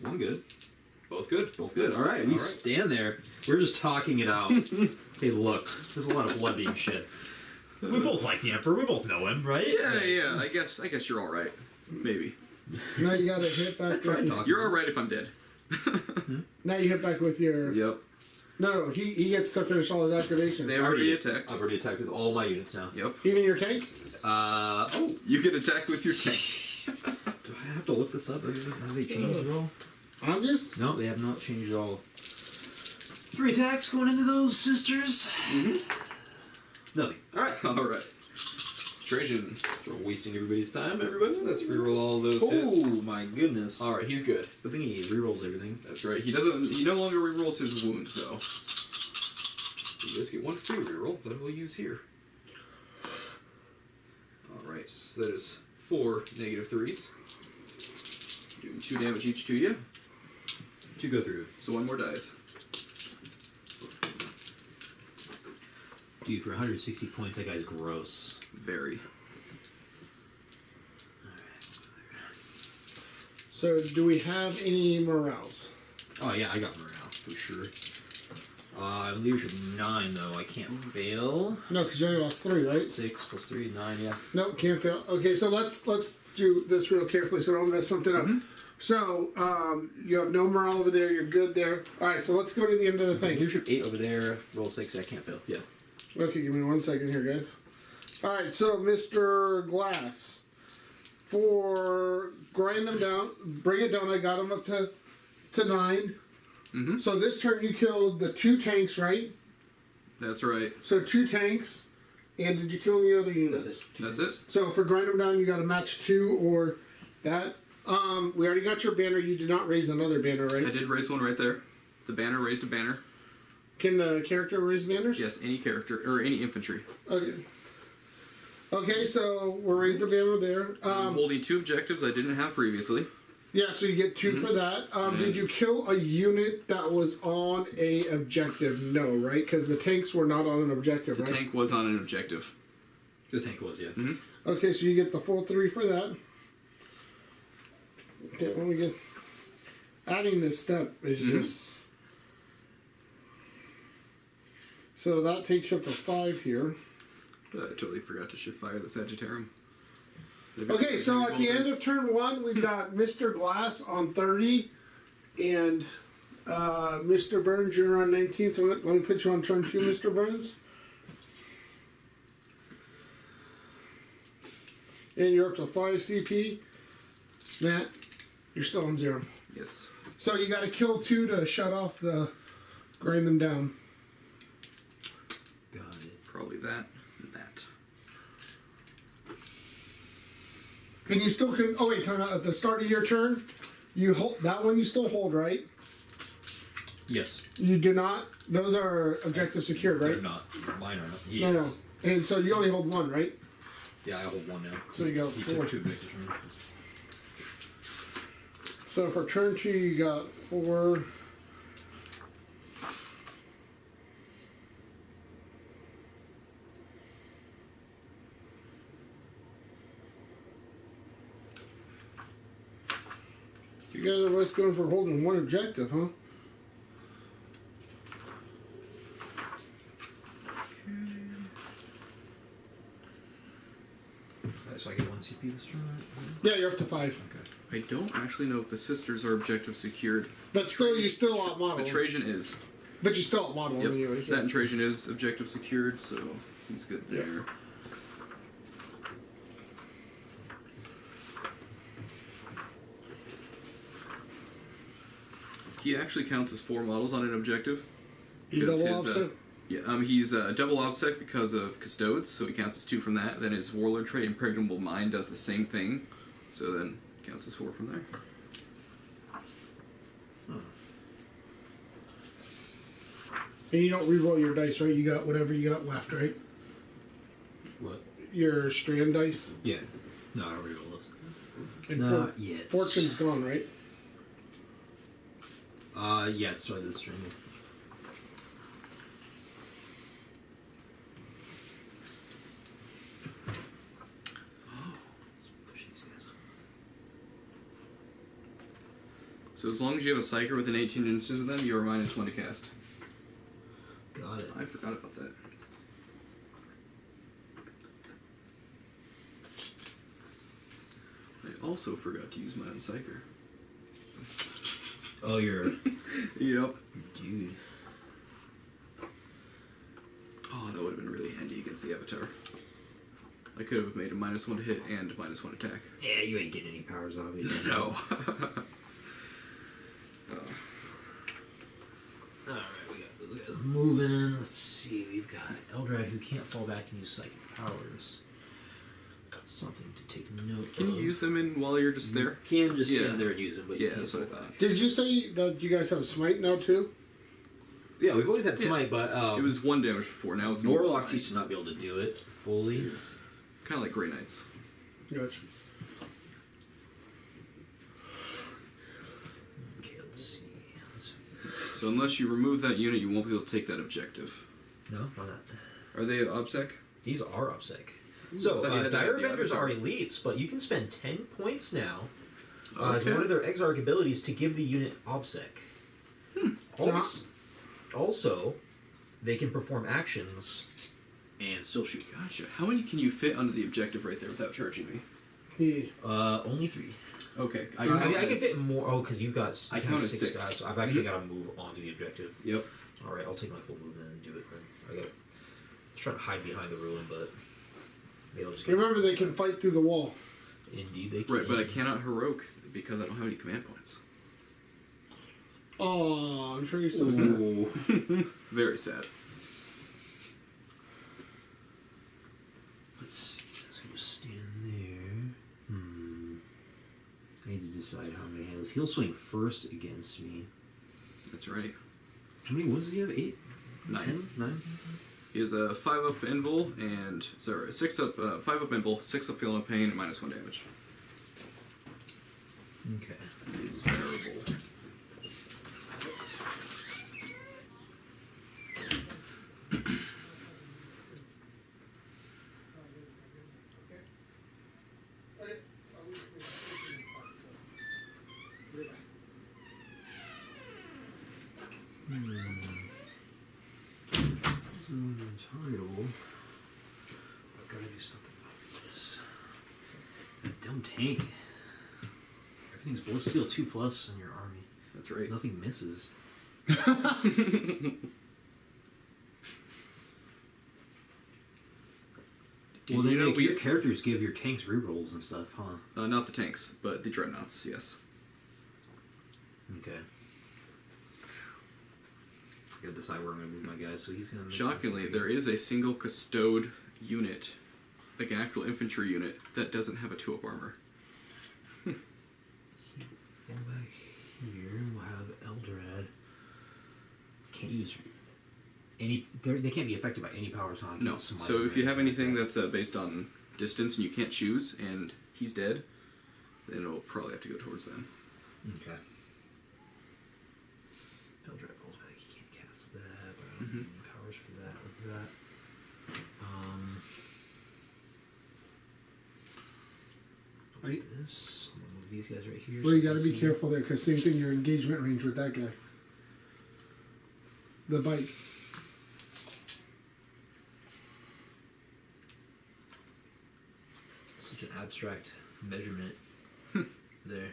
1 good. Both good. Both good. All right, we stand there. We're just talking it out. Hey, look, there's a lot of blood being shed. We both like the Emperor. We both know him, right? Yeah. I guess you're all right. Maybe. Now you gotta hit back. Try and With, talk. You're alright if I'm dead. now you hit back with your. Yep. No, he gets to finish all his activations. They already attacked. I've already attacked with all my units now. Yep. Even your tank. Oh, You can attack with your tank. do I have to look this up? Have they changed at all? I'm just. No, they have not changed at all. 3 attacks going into those sisters. Nothing. Alright. Alright. Trajan. We're wasting everybody's time, everybody. Let's reroll all those hits. Oh my goodness. Alright, he's good. The thing he rerolls everything. That's right. He no longer rerolls his wounds, though. You just get 1 free reroll that we'll use here. Alright, so that is 4 -3s. Doing 2 damage each to you. 2 go through. So 1 more dice. Dude, for 160 points, that guy's gross. Very. So do we have any morales? Oh yeah, I got morale for sure. Leadership 9 though. I can't fail. No, because you only lost 3, right? 6 plus 3, 9. Yeah. No, can't fail. Okay, so let's do this real carefully so I don't mess something up. So you have no morale over there. You're good there. All right, so let's go to the end of the thing. Leadership 8 over there. Roll 6. I can't fail. Yeah. Okay, give me 1 second here, guys. All right, so Mr. Glass, for grind them down, bring it down. I got them up to 9. So this turn you killed the 2 tanks, right? That's right. So 2 tanks, and did you kill any other units? That's it. So for grind them down, you got to match 2 or that. We already got your banner. You did not raise another banner, right? I did raise one right there. The banner raised a banner. Can the character raise banners? Yes, any character or any infantry. Okay. Okay, so we're raised a banner there. I'm holding 2 objectives I didn't have previously. Yeah, so you get 2 for that. Did you kill a unit that was on a objective? No, right? Because the tanks were not on an objective, The right? tank was on an objective. The tank was, yeah. Okay, so you get the full 3 for that. Okay, when we get adding this step is just so that takes you up to 5 here. I totally forgot to shift fire the Sagittarium. Okay, so at the end of turn 1, we've got Mr. Glass on 30, and Mr. Burns, you're on 19. So let me put you on turn 2, Mr. Burns. And you're up to 5 CP. Matt, you're still on 0. Yes. So you got to kill 2 to shut off the grind them down. Got it. Probably that and that. And you still can. Oh wait, time out. At the start of your turn, you hold that one. You still hold, right? Yes. You do not. Those are objectives secured, right? They're not. Mine are not. Yes. No, no. And so you only hold 1, right? Yeah, I hold 1 now. So you got He 4. took 2 objectives from me. So for turn 2, you got 4. You guys are both going for holding 1 objective, huh? So I get 1 CP this turn, right? Yeah, you're up to 5. Okay. I don't actually know if the sisters are objective secured. But still, you still But outmodel. Trajan is. But you still outmodel Yep. anyways. That and Trajan is objective secured, so he's good there. Yep. He actually counts as 4 models on an objective. He's because double his, offset. He's double offset because of Custodes, so he counts as 2 from that. Then his Warlord trait, Impregnable Mind, does the same thing, so then counts as 4 from there. And you don't reroll your dice, right? You got whatever you got left, right? What? Your strand dice. Yeah. No, I don't reroll those. And Not yet. Fortune's gone, right? Yeah, it's started this turn. Push these guys. So as long as you have a Psyker within 18 inches of them, you are -1 to cast. Got it. I forgot about that. They also forgot to use my Unpsycher. Oh, you're... Yep. Dude. Oh, that would have been really handy against the Avatar. I could have made a -1 to hit and -1 attack. Yeah, you ain't getting any powers off it. No. Alright, we got those guys moving. Let's see, we've got Aeldari who can't fall back and use psychic powers. Got something to take note Can of. you use them in while you're just there? Can just Yeah. stand there and use them, but you Yeah, can't that's what I fall thought. back. Did you say that you guys have smite now too? Yeah, we've always had Yeah. smite, but It was 1 damage before, now it's normal Warlocks smite. used to not be able to do it fully. Kind of like Grey Knights. Gotcha. Okay, let's see. So unless you remove that unit, you won't be able to take that objective. No, why not? Are they OBSEC? These are OBSEC. I So, thought you had to Dire have the Vendors are Avatar. elites, but you can spend 10 points now as Okay. one of their Exarch abilities to give the unit OBSEC. Also, they can perform actions and still shoot. Gotcha. How many can you fit under the objective right there without charging me? Only 3. Okay. I mean, I can fit more. Oh, because you've got I you have counted 6 6. guys, so I've actually got to move onto the objective. Yep. All right, I'll take my full move then and do it then. I got to try to hide behind the ruin, but maybe I'll just get. Remember, they can fight through the wall. Indeed, they can. Right, but I cannot heroic because I don't have any command points. Oh, I'm sure you're so sad. Ooh. Very sad. Let's see. So just stand there. I need to decide how many handles. He'll swing first against me. That's right. How many wounds does he have? 8? 9. 10? 9? He has a 5-up invul and 6-up, 5-up invul, 6-up feeling of pain, and -1 damage. Okay. He's terrible. Title. I've got to do something about this. That dumb tank. Everything's Blood Steel 2+ in your army. That's right. Nothing misses. Dude, Well, then you know, your characters give your tanks rerolls and stuff, huh? not the tanks, but the dreadnoughts, yes. Okay. I gotta decide where I'm gonna move my guys, so he's gonna... Shockingly, there is a single Custode unit, like an actual infantry unit, that doesn't have a 2-up armor. He'll fall back here. We'll have Eldred. Can't use any... They can't be affected by any powers, huh? No. So if you have anything that's based on distance and you can't choose, and he's dead, then it'll probably have to go towards them. Okay. Eldred falls back. He can't cast that, but I don't have any powers for that with that. Right. This. I'm gonna move these guys right here. Well, so you can got to be see. careful there, because same thing, your engagement range with that guy. The bike. Such an abstract measurement there.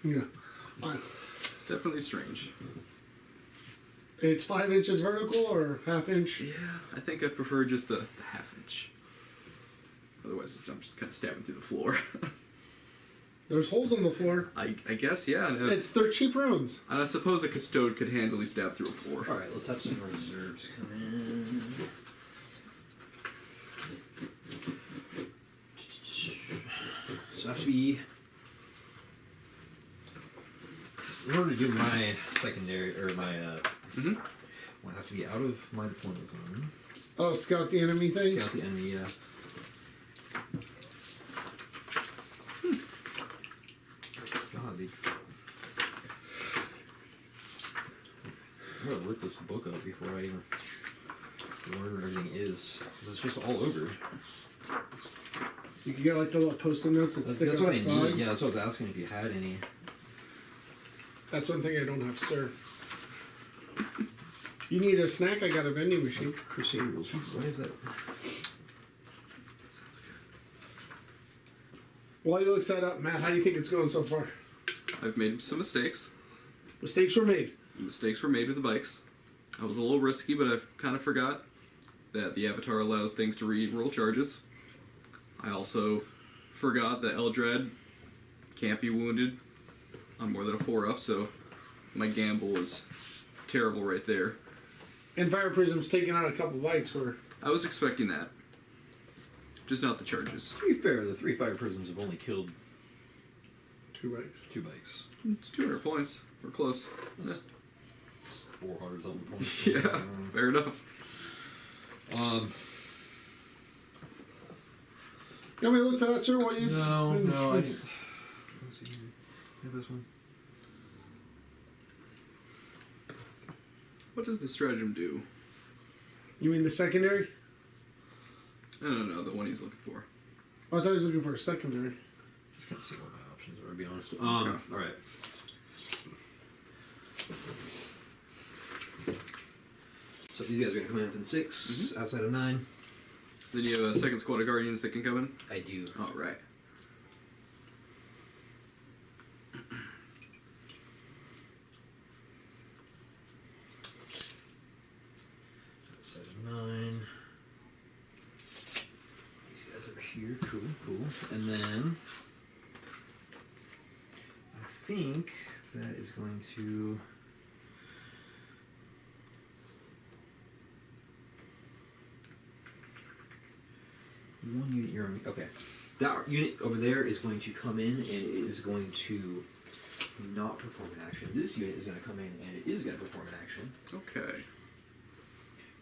Yeah. It's definitely strange. It's 5 inches vertical or half inch? Yeah, I think I prefer just the half inch. Otherwise, I'm just kind of stabbing through the floor. There's holes in the floor. I guess, yeah. And, They're cheap runes. and I suppose a Custode could handily stab through a floor. Alright, let's have some reserves come in. So I have to be... In order to do my secondary, or my, Mhm. I have to be out of my deployment zone. Oh, scout the enemy thing? Scout the enemy, yeah. God, I'm gonna rip this book up before I even learn what everything is. It's just all over. You can get like the little post-it notes that stick That's out what I the side. need. Yeah, that's what I was asking if you had any. That's one thing I don't have, sir. You need a snack? I got a vending machine. Crusade rules. What is that? Sounds good. While he looks that up, Matt, how do you think it's going so far? I've made some mistakes. Mistakes were made. Mistakes were made with the bikes. I was a little risky, but I kind of forgot that the avatar allows things to re-roll charges. I also forgot that Eldred can't be wounded on more than a 4-up, so my gamble was terrible right there. And Fire Prism's taking out a couple bikes where... I was expecting that. Just not the charges. To be fair, the 3 fire prisms have only killed 2 bikes. 2 bikes. It's 200 points. We're close. That's 400 something points. Yeah, fair enough. You want me to look for that, sir? While you... No, I didn't. Let's see here. Have this one. What does the stratagem do? You mean the secondary? No, the one he's looking for. Oh, I thought he was looking for a secondary. Just kind of see what my options are, to be honest. Okay. Alright. So these guys are going to come in within 6, outside of 9. Then you have a second squad of guardians that can come in? I do. Alright. Outside of 9. These guys over here. Cool. And then I think that is going to... One unit you're on. Okay. That unit over there is going to come in and it is going to not perform an action. This unit is going to come in and it is going to perform an action. Okay.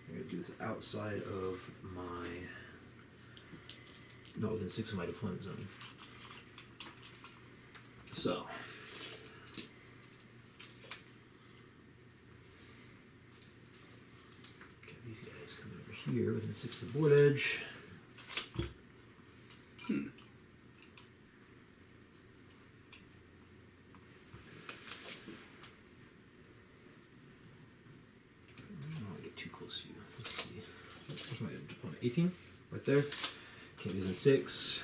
I'm going to do this outside of my... Not within 6 of my deployment zone. So... Okay, these guys coming over here within 6 of the board edge. I don't want to get too close to you. Let's see. Where's my deployment? 18? Right there. Can't be within 6.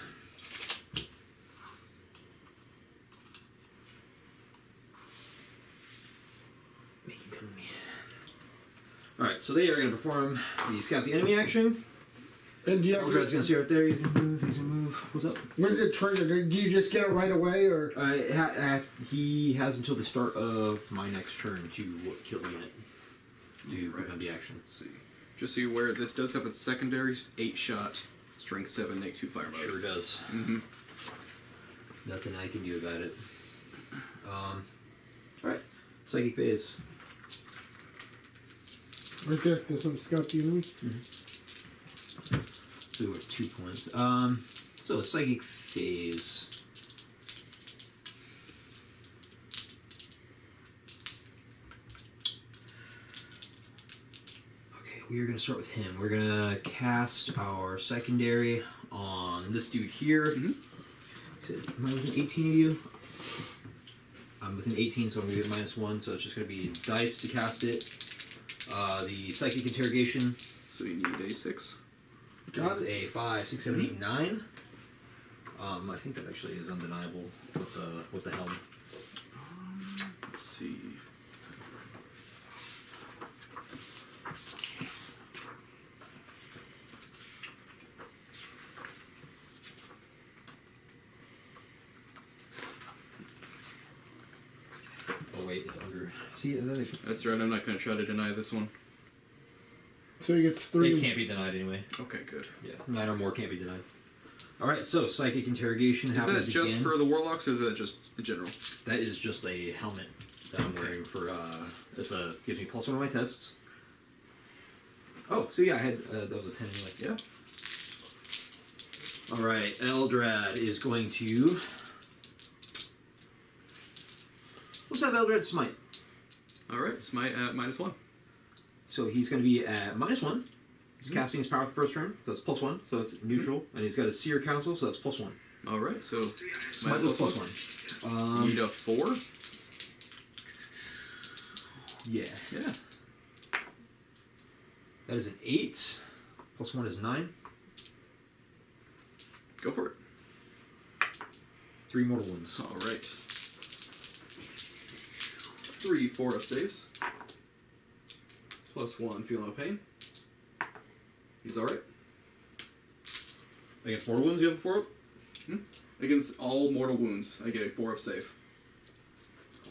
Make him come to me. Alright, so they are going to perform the scout the enemy action. And do you have Eldred's going to see right there. He's going to move. He's going to move. What's up? When's it triggered? Do you just get it right away, or...? He has until the start of my next turn to kill the unit. To prevent the action. Let's see. Just so you're aware, this does have its secondary 8-shot, strength 7, Nate 2 fire mode. Sure does. Mm-hmm. Nothing I can do about it. Alright. Psychic phase. Right there. This one's got the enemy. So we're 2 points. So psychic phase. Okay, we are going to start with him. We're going to cast our secondary on this dude here. So, am I within 18 of you? I'm within 18, so I'm going to get -1, so it's just going to be dice to cast it. The psychic interrogation. So you need a 6. Got Is it. a 5, 6, 7, 8, 9. I think that actually is undeniable with the helm. Let's see. Oh wait, it's under. See, That's right, I'm not going to try to deny this one. So he gets 3. it can't be denied anyway. Okay, good. Yeah, 9 or more can't be denied. All right, so psychic interrogation Is happens that just again. for the warlocks, or is that just in general? That is just a helmet that I'm wearing for. Gives me +1 on my tests. Oh, so yeah, I had that was a 10 anyway. Yeah. All right, Eldrad is going to. Let's have Eldrad smite. Alright, smite at -1. So he's going to be at -1. He's casting his power for the first turn, so that's +1, so it's neutral. And he's got a Seer Council, so that's +1. Alright, so Smite was +1. Need a 4? Yeah. Yeah. That is an 8. +1 is 9. Go for it. 3 mortal wounds. All right. 3 4-up saves. +1, feel no pain. He's all right. Against mortal wounds, you have a 4-up? Against all mortal wounds, I get a 4-up save.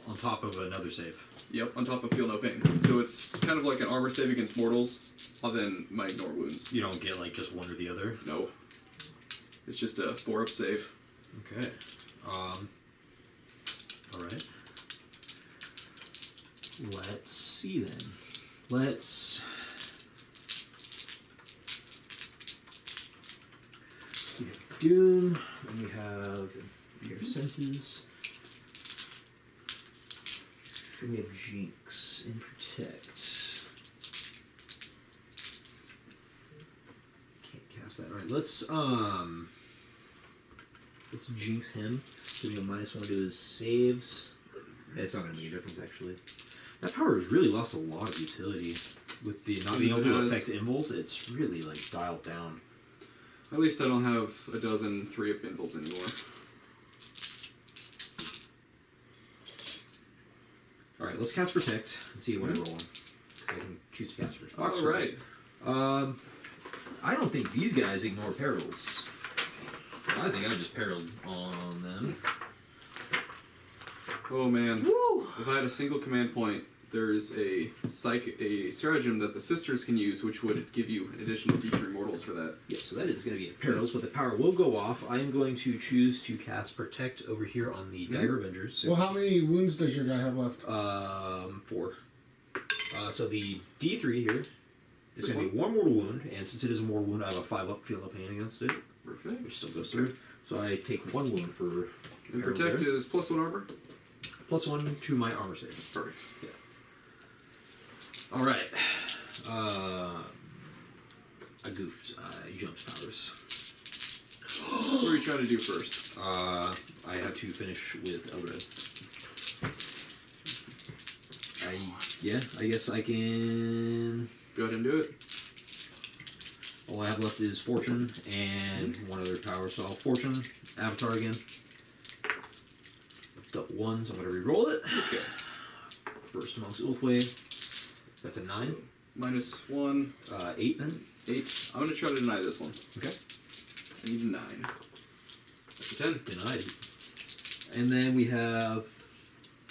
On top of another save. Yep, on top of feel no pain. So it's kind of like an armor save against mortals, other than my ignore wounds. You don't get like just one or the other? No. It's just a 4-up save. Okay. Alright. Let's see then. Let's we have Doom, and we have your senses. And we have Jinx and Protect. Can't cast that. Alright, let's Jinx him. Give him a -1 to his saves. It's not gonna make a difference actually. That power has really lost a lot of utility. With the not being able to affect invulns, it's really like dialed down. At least I don't have a dozen 3-up invulns anymore. Alright, let's cast Protect and see what I roll on. Because I can choose to cast first. Alright. I don't think these guys ignore perils. I think I just perilled on them. Oh man. Woo! If I had a single command point, there's a stratagem that the sisters can use, which would give you an additional D3 mortals for that. Yeah, so that is going to be a perils, but the power will go off. I am going to choose to cast Protect over here on the Dire Avengers. Well, how many wounds does your guy have left? 4. So the D3 here is going to be 1 mortal wound, and since it is a mortal wound, I have a 5-up feel no pain against it, Perfect. which still goes through. So I take 1 wound for And peril Protect there. is +1 armor? +1 to my armor save. Perfect. Yeah. Alright. I goofed. I jumped powers. What are you trying to do first? I have to finish with Eldred. I guess I can... Go ahead and do it. All I have left is Fortune and one other power, so I'll Fortune, Avatar again. Double ones, I'm going to re-roll it. Okay. First amongst Ulfway. That's a 9. -1. 8 then. 8. I'm going to try to deny this one. Okay. I need a 9. That's a 10. Denied. And then we have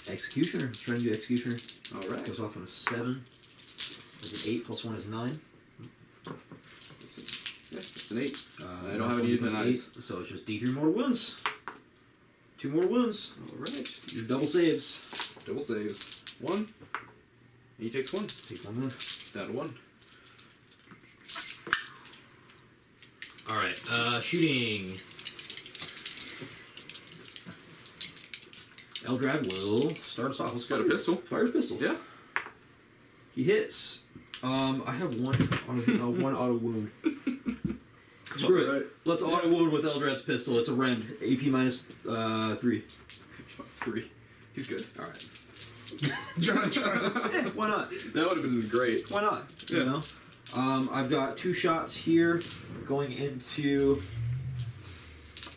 Executioner. Let's try and do Executioner. Alright. Goes off on a 7. That's an 8 +1 is 9. It's an 8. I don't have any denies. So it's just D3 mortal wounds. 2 mortal wounds. Alright. Your double saves. Double saves. 1. He takes 1. Take 1 wound. Down to 1. Alright, shooting. Eldrad will start us off. Let's Got a pistol. Fires pistol. Yeah. He hits. I have one auto wound. Screw it. Alright. Let's auto wound with Eldrad's pistol. It's a rend. AP -3. It's 3. He's good. Alright. John, Yeah, why not? That would have been great. Why not? Yeah. You know? I've got 2 shots here going into...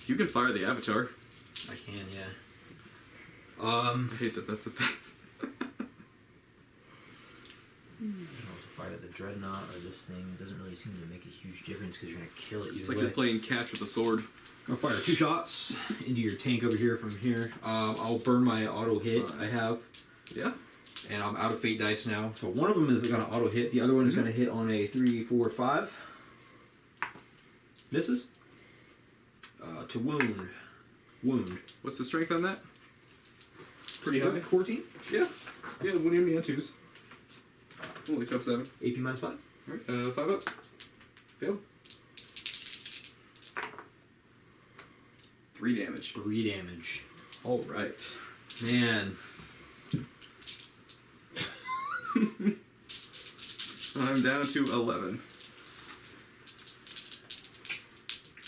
You can fire the Avatar. I can, yeah. I hate that that's a thing. I don't know if to fire the Dreadnought or this thing. It doesn't really seem to make a huge difference because you're going to kill it either It's like way. you're playing catch with a sword. I'll fire 2 shots into your tank over here from here. I'll burn my auto hit I have. Yeah. And I'm out of fate dice now. So one of them is going to auto hit. The other one is going to hit on a 3, 4, 5. Misses. To wound. Wound. What's the strength on that? Pretty high. 14. Yeah. Yeah, one enemy on 2s. Only tough 7. AP -5. Alright, 5 up. Fail. 3 damage. 3 damage. Alright. Man. I'm down to 11.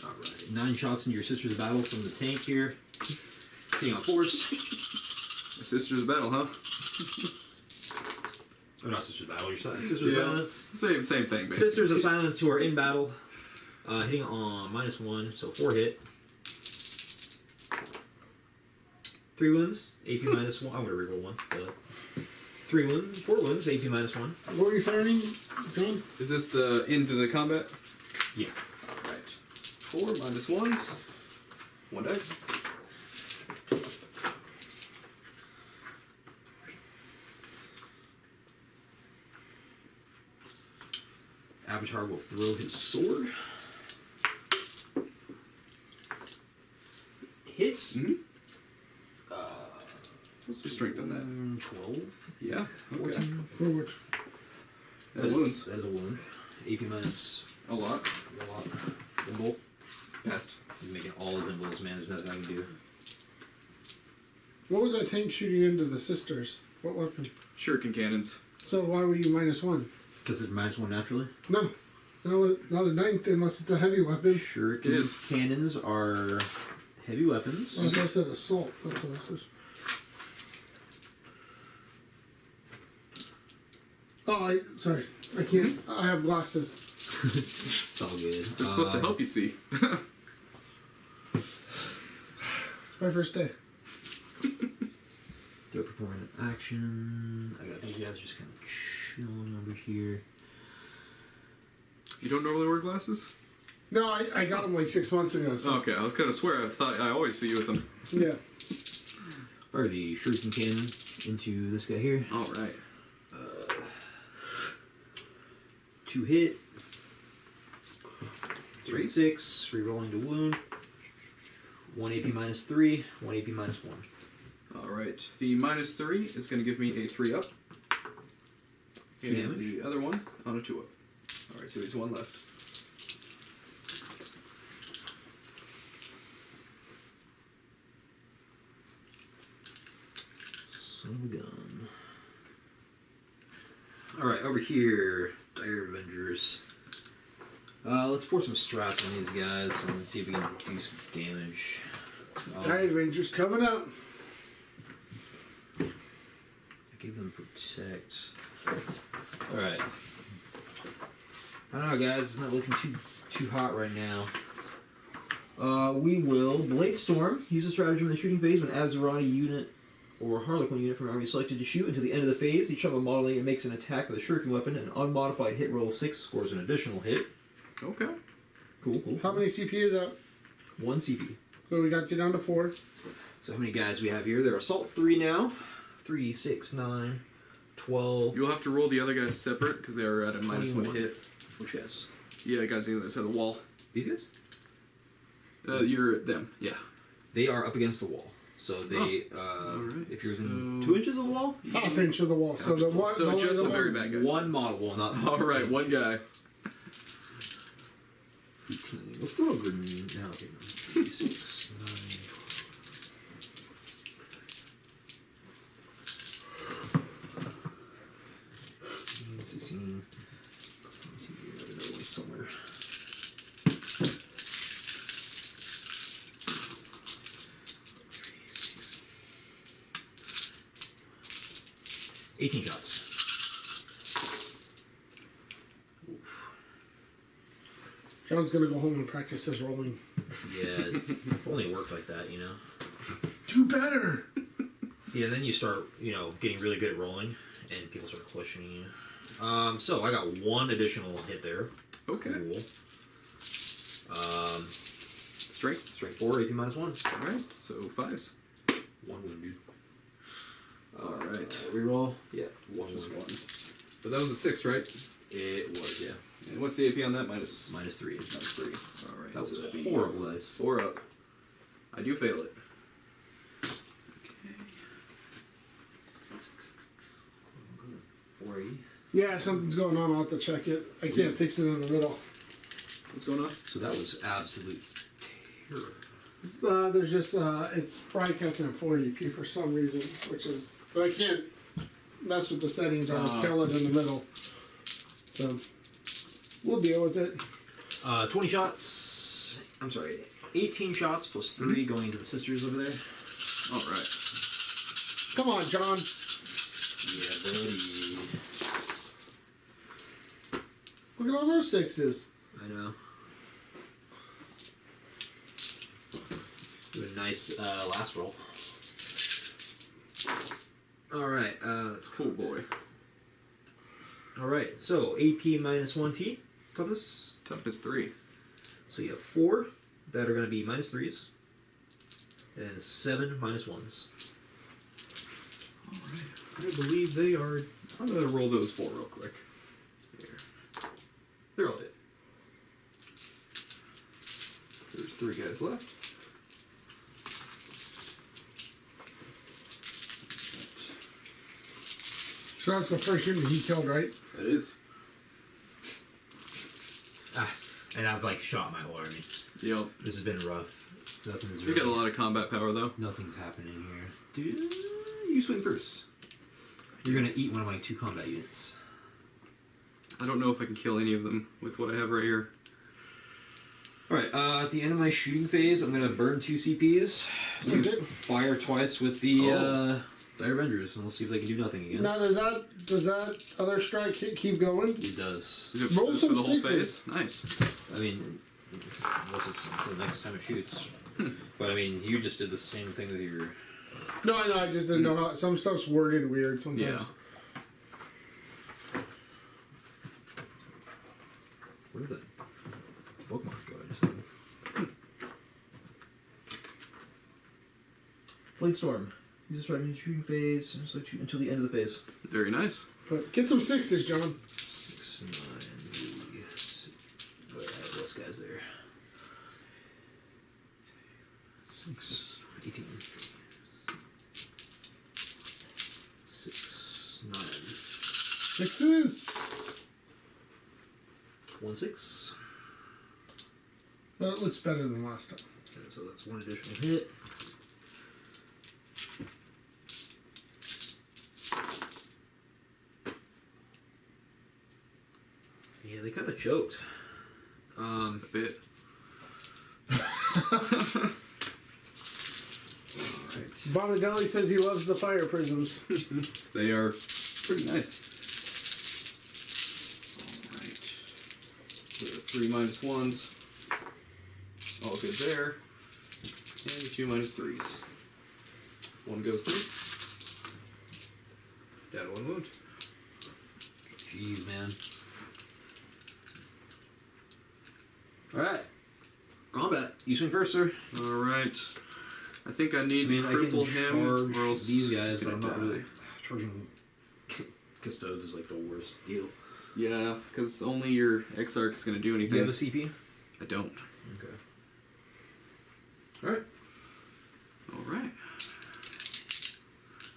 Alright. 9 shots into your Sisters of Battle from the tank here. Hitting on force. The Sisters of Battle, huh? Oh, not Sisters of Battle, your Sisters of Silence. Same thing, basically. Sisters of Silence who are in battle. Hitting on -1, so 4 hit. 3 wounds, AP minus 1. I'm going to reroll 1. 3 wounds, 4 wounds, AP minus 1. What were you firing, John? Is this the end of the combat? Yeah. Alright. 4 minus 1s. 1 dice. Avatar will throw his sword. Hits. Mm-hmm. What's your strength on that? 12. Yeah. Okay. 14. For which? That wounds. That is a wound. AP minus A lot. a lot. Imbolt. Passed. He's making all his imbolts, man. There's nothing I can do. What was that tank shooting into the sisters? What weapon? Shuriken cannons. So why were you -1? Because it's minus 1 naturally. No. No, not a 9th unless it's a heavy weapon. Shuriken It is. cannons are heavy weapons. Oh, I thought I said assault. That's what it was. Oh, sorry. I can't. I have glasses. It's all good. They're supposed to help you see. It's my first day. They're performing an action. I got these guys just kind of chilling over here. You don't normally wear glasses? No, I got them like 6 months ago. So. Okay, I was gonna swear I thought I always see you with them. Yeah. Fire the shuriken cannon into this guy here. Alright. 2 hit. Straight 6. Rerolling to wound. 1 AP minus 3. 1 AP minus 1. Alright. The -3 is gonna give me a 3 up. Two And damage. the other one on a 2 up. Alright, so he's 1 left. Son of a gun. Alright, over here. Dire Avengers. Let's pour some strats on these guys and see if we can do some damage. Tide Rangers coming up. I gave them protect. Alright. I don't know, guys. It's not looking too hot right now. We will Blade Storm. Use a stratagem in the shooting phase when Azerani unit or Harlequin unit from an army is selected to shoot until the end of the phase. Each time a model unit makes an attack with a shuriken weapon, an unmodified hit roll of 6 scores an additional hit. Okay. Cool. How many CP is that? 1 CP. So we got you down to 4. So how many guys we have here? They're Assault 3 now. 3, 6, 9, 12. You'll have to roll the other guys separate because they are at a -1 21. hit. Which guys? Yeah, the guys on the other side of the wall. These guys? You're them. Yeah. They are up against the wall. So they, Alright, if you're within so- 2 inches of the wall, Half inch of the wall. So the one. So just the very one- bad guys. one model will not. Alright, one guy. 18. Let's do a grenade. No, okay, no. 3, 6, 9, 12. 16, 17, another one somewhere. 18 shots. John's gonna go home and practice his rolling. Yeah, if only it worked like that, you know. Do better. Yeah, then you start, getting really good at rolling, and people start questioning you. So I got 1 additional hit there. Okay. Cool. Strength. Strength 4, AP minus 1. Alright, so 5s. 1 wound, dude. Alright. Reroll. Yeah, 1 Just wound. 1. But that was a 6, right? It was, yeah. And what's the AP on that? Minus -3. -3. Alright. That was so that'd be horrible dice. 4 up. I do fail it. Okay. 480. Yeah, something's going on. I'll have to check it. I can't fix it in the middle. What's going on? So that was absolute terror. There's just it's broadcasting at 480p for some reason, which is, but I can't mess with the settings or kill it in the middle. So we'll deal with it. 20 shots. I'm sorry, 18 shots plus 3 going into the sisters over there. Alright. Come on, John. Yeah, buddy. Look at all those 6s. I know. Do a nice last roll. All right. That's Cool boy. All right. So AP minus 1T. Toughness. Toughness 3. So you have 4 that are going to be minus 3s, and 7 minus 1s. All right. I believe they are. I'm gonna roll those 4 real quick. Here. They're all dead. There's 3 guys left. So that's the first unit he killed, right? That is. And I've like shot my whole army. Yep. This has been rough. Nothing's We got a lot of combat power though. Nothing's happening here. Dude, you swing first. You're gonna eat one of my 2 combat units. I don't know if I can kill any of them with what I have right here. Alright, at the end of my shooting phase, I'm gonna burn 2 CPs. Okay. Fire twice with the Dire Avengers, and we'll see if they can do nothing again. Now does that other strike keep going? It does. Is it Roll for some the whole sixes. phase? Nice. I mean, unless it's the next time it shoots. But I mean, you just did the same thing with your... No, I know. I just didn't know how some stuff's worded weird sometimes. Yeah. Where did the bookmark go? I just had... Blade Storm. Use this right in the shooting phase, just like shoot until the end of the phase. Very nice. But get some 6s, John. 6, 9, 6. Oh, yeah, those guys there. 6, 18. 6, 9. 6s. 1, 6. But it looks better than last time. Okay, so that's 1 additional hit. Yeah, they kind of choked. A bit. Alright. Bonadelli says he loves the fire prisms. They are pretty nice. Alright. So 3 minus 1s. All good there. And 2 minus 3s. 1 goes through. Down 1 wound. Jeez, man. Alright. Combat. You swing first, sir. Alright. I think I need to cripple him or else these guys, he's but gonna I'm not die. really charging. Custodes is like the worst deal. Yeah, because only your Exarch is going to do Do anything. you have a CP? I don't. Okay. Alright. Alright.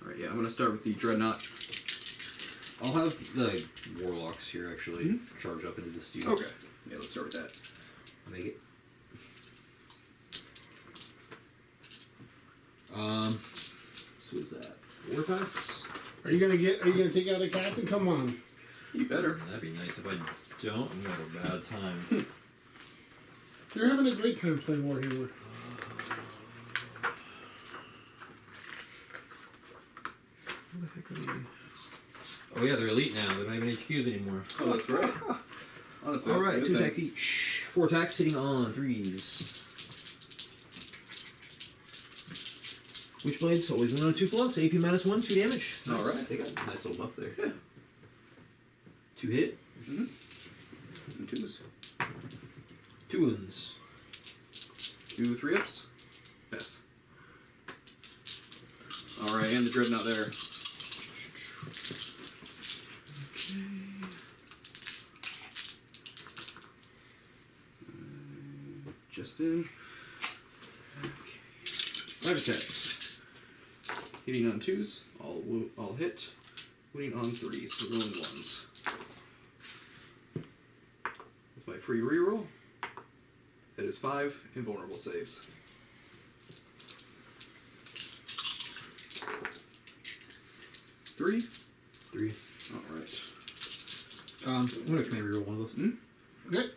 Alright, yeah, I'm going to start with the Dreadnought. I'll have the Warlocks here actually charge up into this dude. Okay. Yeah, let's start with that. Make it. So is that 4 attacks? Are you gonna take out a captain? Come on. You better. That'd be nice. If I don't, I'm gonna have a bad time. You're having a great time playing Warhammer. Who the heck are you? Oh yeah, they're elite now. They're not even HQs anymore. Oh, that's right. Honestly, that's Alright, a 2 good attacks thing. each. 4 attacks hitting on 3s. Which blades? Always 1 on 2 plus. AP minus 1, 2 damage. Nice. Alright. They got a nice little buff there. Yeah. 2 hit. And 2s. 2 wounds. 2 3-ups. Pass. Alright, and the Dreadnought there. Just in. Okay. 5 attacks. Hitting on 2s, all hit. Wounding on 3s, so rolling 1s. With my free reroll, that is 5 invulnerable saves. Three. 3. Alright. I'm gonna command reroll one of those. Okay.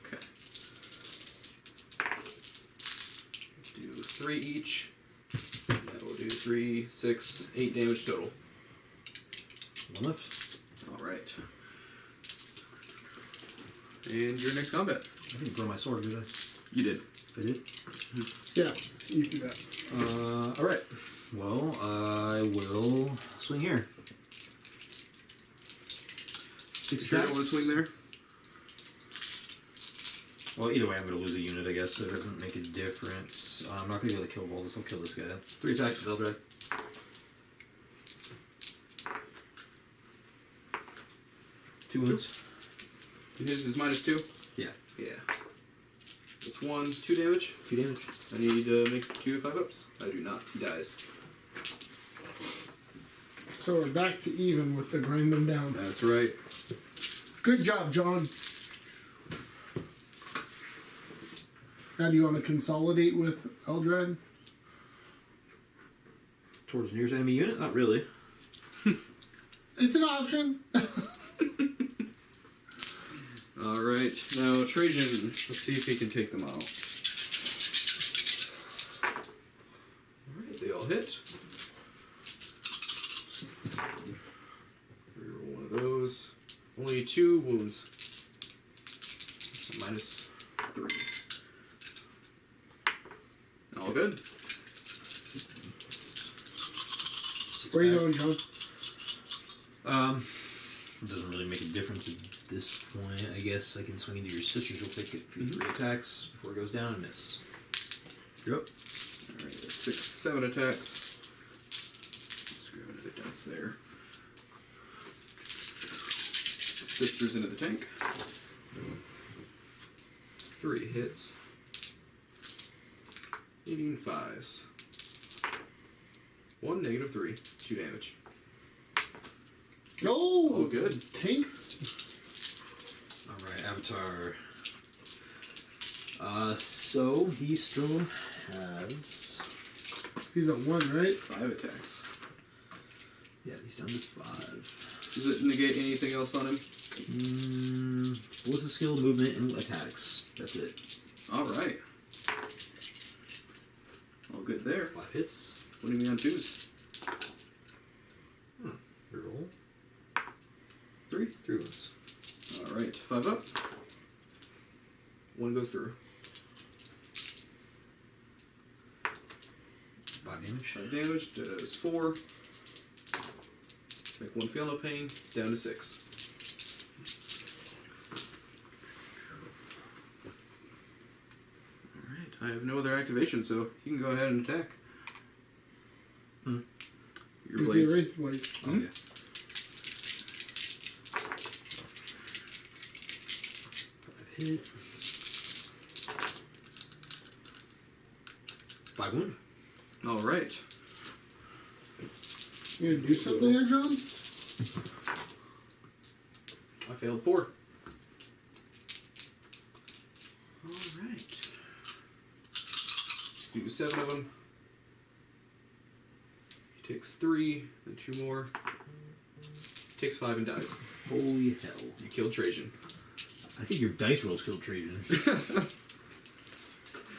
Okay. Do 3 each. That will do 3, 6, 8 damage total. 1 left. Alright. And your next combat. I didn't throw my sword, did I? You did. I did. Yeah, you do that. All right. Well, I will swing here. 6 Sure, you attacks. don't want to swing there? Well, either way, I'm going to lose a unit, I guess, so it doesn't make a difference. I'm not going to be able to kill Boldus. I'll kill this guy. 3 attacks with Eldari. 2 wounds. His is -2? Yeah. Yeah. It's 1, 2 damage. 2 damage. I need to make 2 5-ups. I do not. He dies. So we're back to even with the grind them down. That's right. Good job, John. Now, do you want to consolidate with Eldrad? Towards the nearest enemy unit? Not really. It's an option. Alright, now Trajan, let's see if he can take them out. Alright, they all hit. Reroll one of those. Only 2 wounds. -3. All good. Where are you going, John? It doesn't really make a difference at this point. I guess I can swing into your sisters real quick, get 3 attacks before it goes down and miss. Yep. Alright, 6, 7 attacks. Let's grab another dice there. Sisters into the tank. 3 hits. 18 5s. 1 -3. 2 damage. No! All good. Tanks? Alright, Avatar. So he still has. He's at 1, right? 5 attacks. Yeah, he's down to 5. Does it negate anything else on him? What's the skill, movement, and attacks? That's it. Alright. All good there. 5 hits. What do you mean on 2s? Reroll. 3? 3 wounds. Alright, 5 up. 1 goes through. 5 damage. 5 damage does 4. Make 1 feel no pain. Down to 6. Alright, I have no other activation, so you can go ahead and attack. Your With blades. the Wraith Blade. Oh, yeah. Hit. 5 wound. Alright. You gonna do something here, John? I failed 4. Alright. Do 7 of them. He takes 3, then 2 more. He takes 5 and dies. Holy hell. You killed Trajan. I think your dice rolls killed Trajan.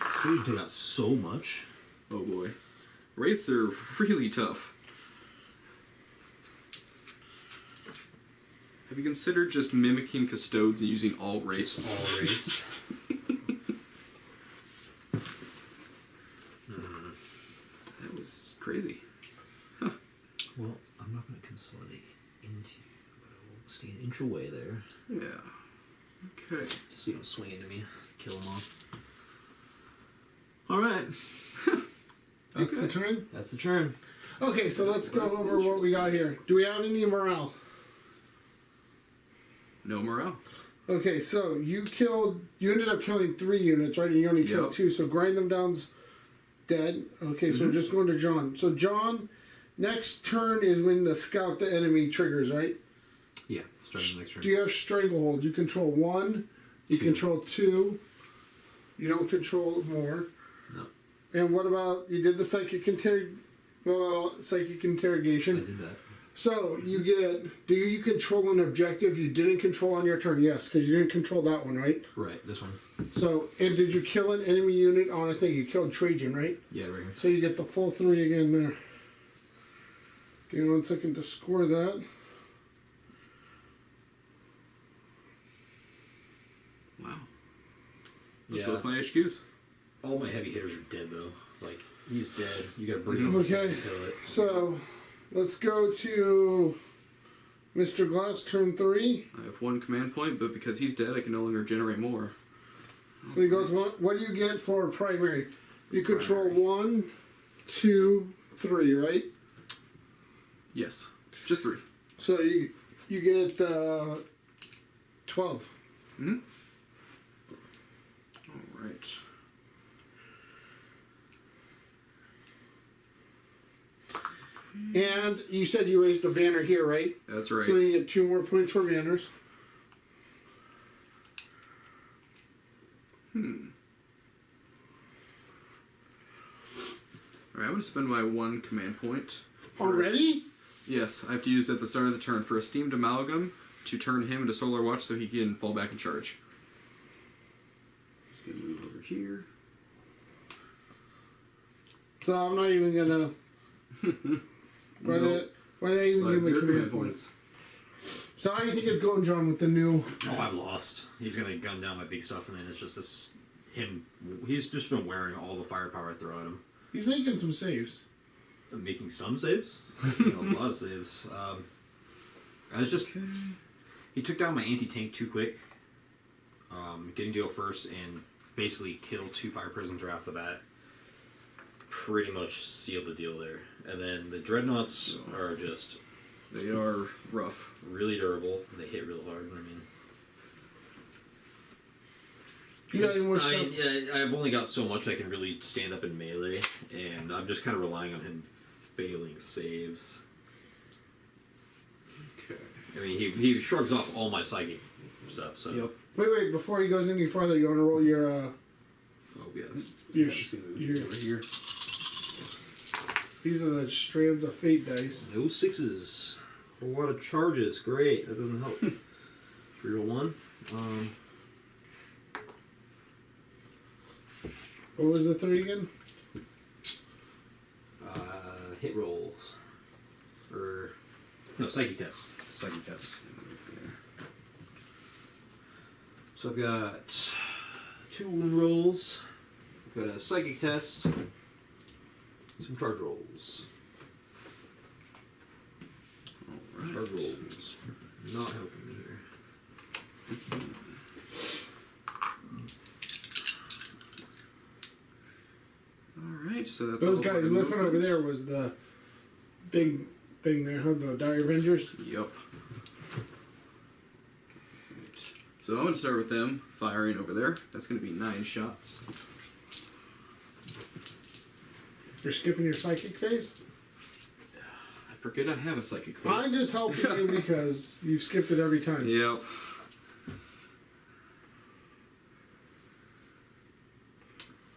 Trajan took out so much. Oh boy. Wraiths are really tough. Have you considered just mimicking Custodes and using all Wraiths? All rates. That was crazy. Well, I'm not going to consolidate into you, but I will stay an inch away there. Yeah. Okay. Just so you don't swing into me. Kill them off. Alright. That's the turn? That's the turn. Okay, so let's go That's over what we got here. Do we have any morale? No morale. Okay, so you ended up killing 3 units, right? And you only killed Yep. 2, so grind them down's dead. Okay, so we're just going to John. So John, next turn is when the scout the enemy triggers, right? Yeah, starting the next turn. Do you have stranglehold? You control 1, you 2. control 2, you don't control more. No. And what about, you did the psychic interrogation? I did that. So you get, do you control an objective you didn't control on your turn? Yes, because you didn't control that one, right? Right, this one. So, and did you kill an enemy unit on, I think you killed Trajan, right? Yeah, right here. So you get the full 3 again there. Give me 1 second to score that. Wow. That's Yeah. both my HQs. All my heavy hitters are dead though. Like he's dead. You gotta bring him Okay. to kill it. So, let's go to Mr. Glass, turn 3. I have 1 command point, but because he's dead, I can no longer generate more. We go to what do you get for primary? You control 1, 2, 3, right? Yes, just 3. So you get 12. Mm-hmm. All right. And you said you raised a banner here, right? That's right. So you get 2 more points for banners. Alright, I'm going to spend my 1 command point. Already? Yes, I have to use it at the start of the turn for Esteemed Amalgam to turn him into Solar Watch so he can fall back in charge. Just gonna move over here. So I'm not even gonna. Why did I even So I give have my 0 command command points? points. So how do you think it's going, John, with the new? Oh, I've lost. He's gonna gun down my big stuff, and then it's just this him. He's just been wearing all the firepower I throw at him. He's making some saves. I'm making some saves. A lot of saves. I was just. He took down my anti-tank too quick. Getting to go first and basically kill 2 fire prisms right off the bat. Pretty much sealed the deal there. And then the dreadnoughts are just They are rough. really durable. They hit real hard. I mean, You got any more stuff? I've only got so much I can really stand up in melee, and I'm just kind of relying on him failing saves. Okay. I mean, he shrugs off all my psychic stuff. So Yep. Wait. Before he goes any farther, you want to roll your Oh yeah. your. Over here. These are the strands of fate dice. No 6s. A lot of charges. Great. That doesn't help. 301. What was the 3 again? Hit rolls. Or no, psychic test. Psychic test. So I've got 2 wound rolls. I've got a psychic test. Some charge rolls. Alright. Charge rolls. Not helping me here. Alright, so that's Those all guys the whiffing over movements. there was the big thing there, huh? The Dire Avengers. Yep. So I'm going to start with them firing over there. That's going to be 9 shots. You're skipping your psychic phase? I forget I have a psychic phase. I'm just helping you because you've skipped it every time. Yep.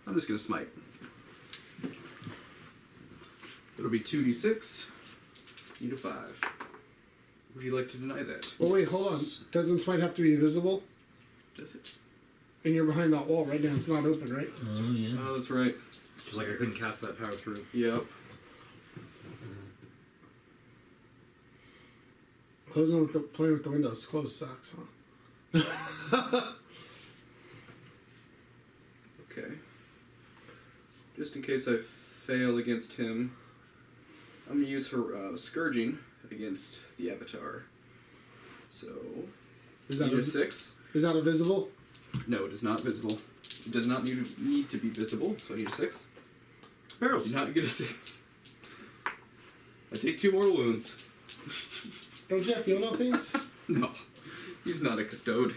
I'm just going to smite. It'll be 2d6, e to 5. Would you like to deny that? Well, wait, hold on. Doesn't smite have to be visible? Does it? And you're behind that wall right now. It's not open, right? Oh yeah. Oh, that's right. Just like I couldn't cast that power through. Yep. Closing with the playing with the windows. Closed sucks, huh? Okay. Just in case I fail against him, I'm going to use her Scourging against the Avatar. So, Is that e to a, 6. is that a visible? No, it is not visible. It does not need to be visible, so I need a 6. Barrels. Do not get a 6. I take 2 more wounds. Don't you have feel no pains? No, he's not a custode.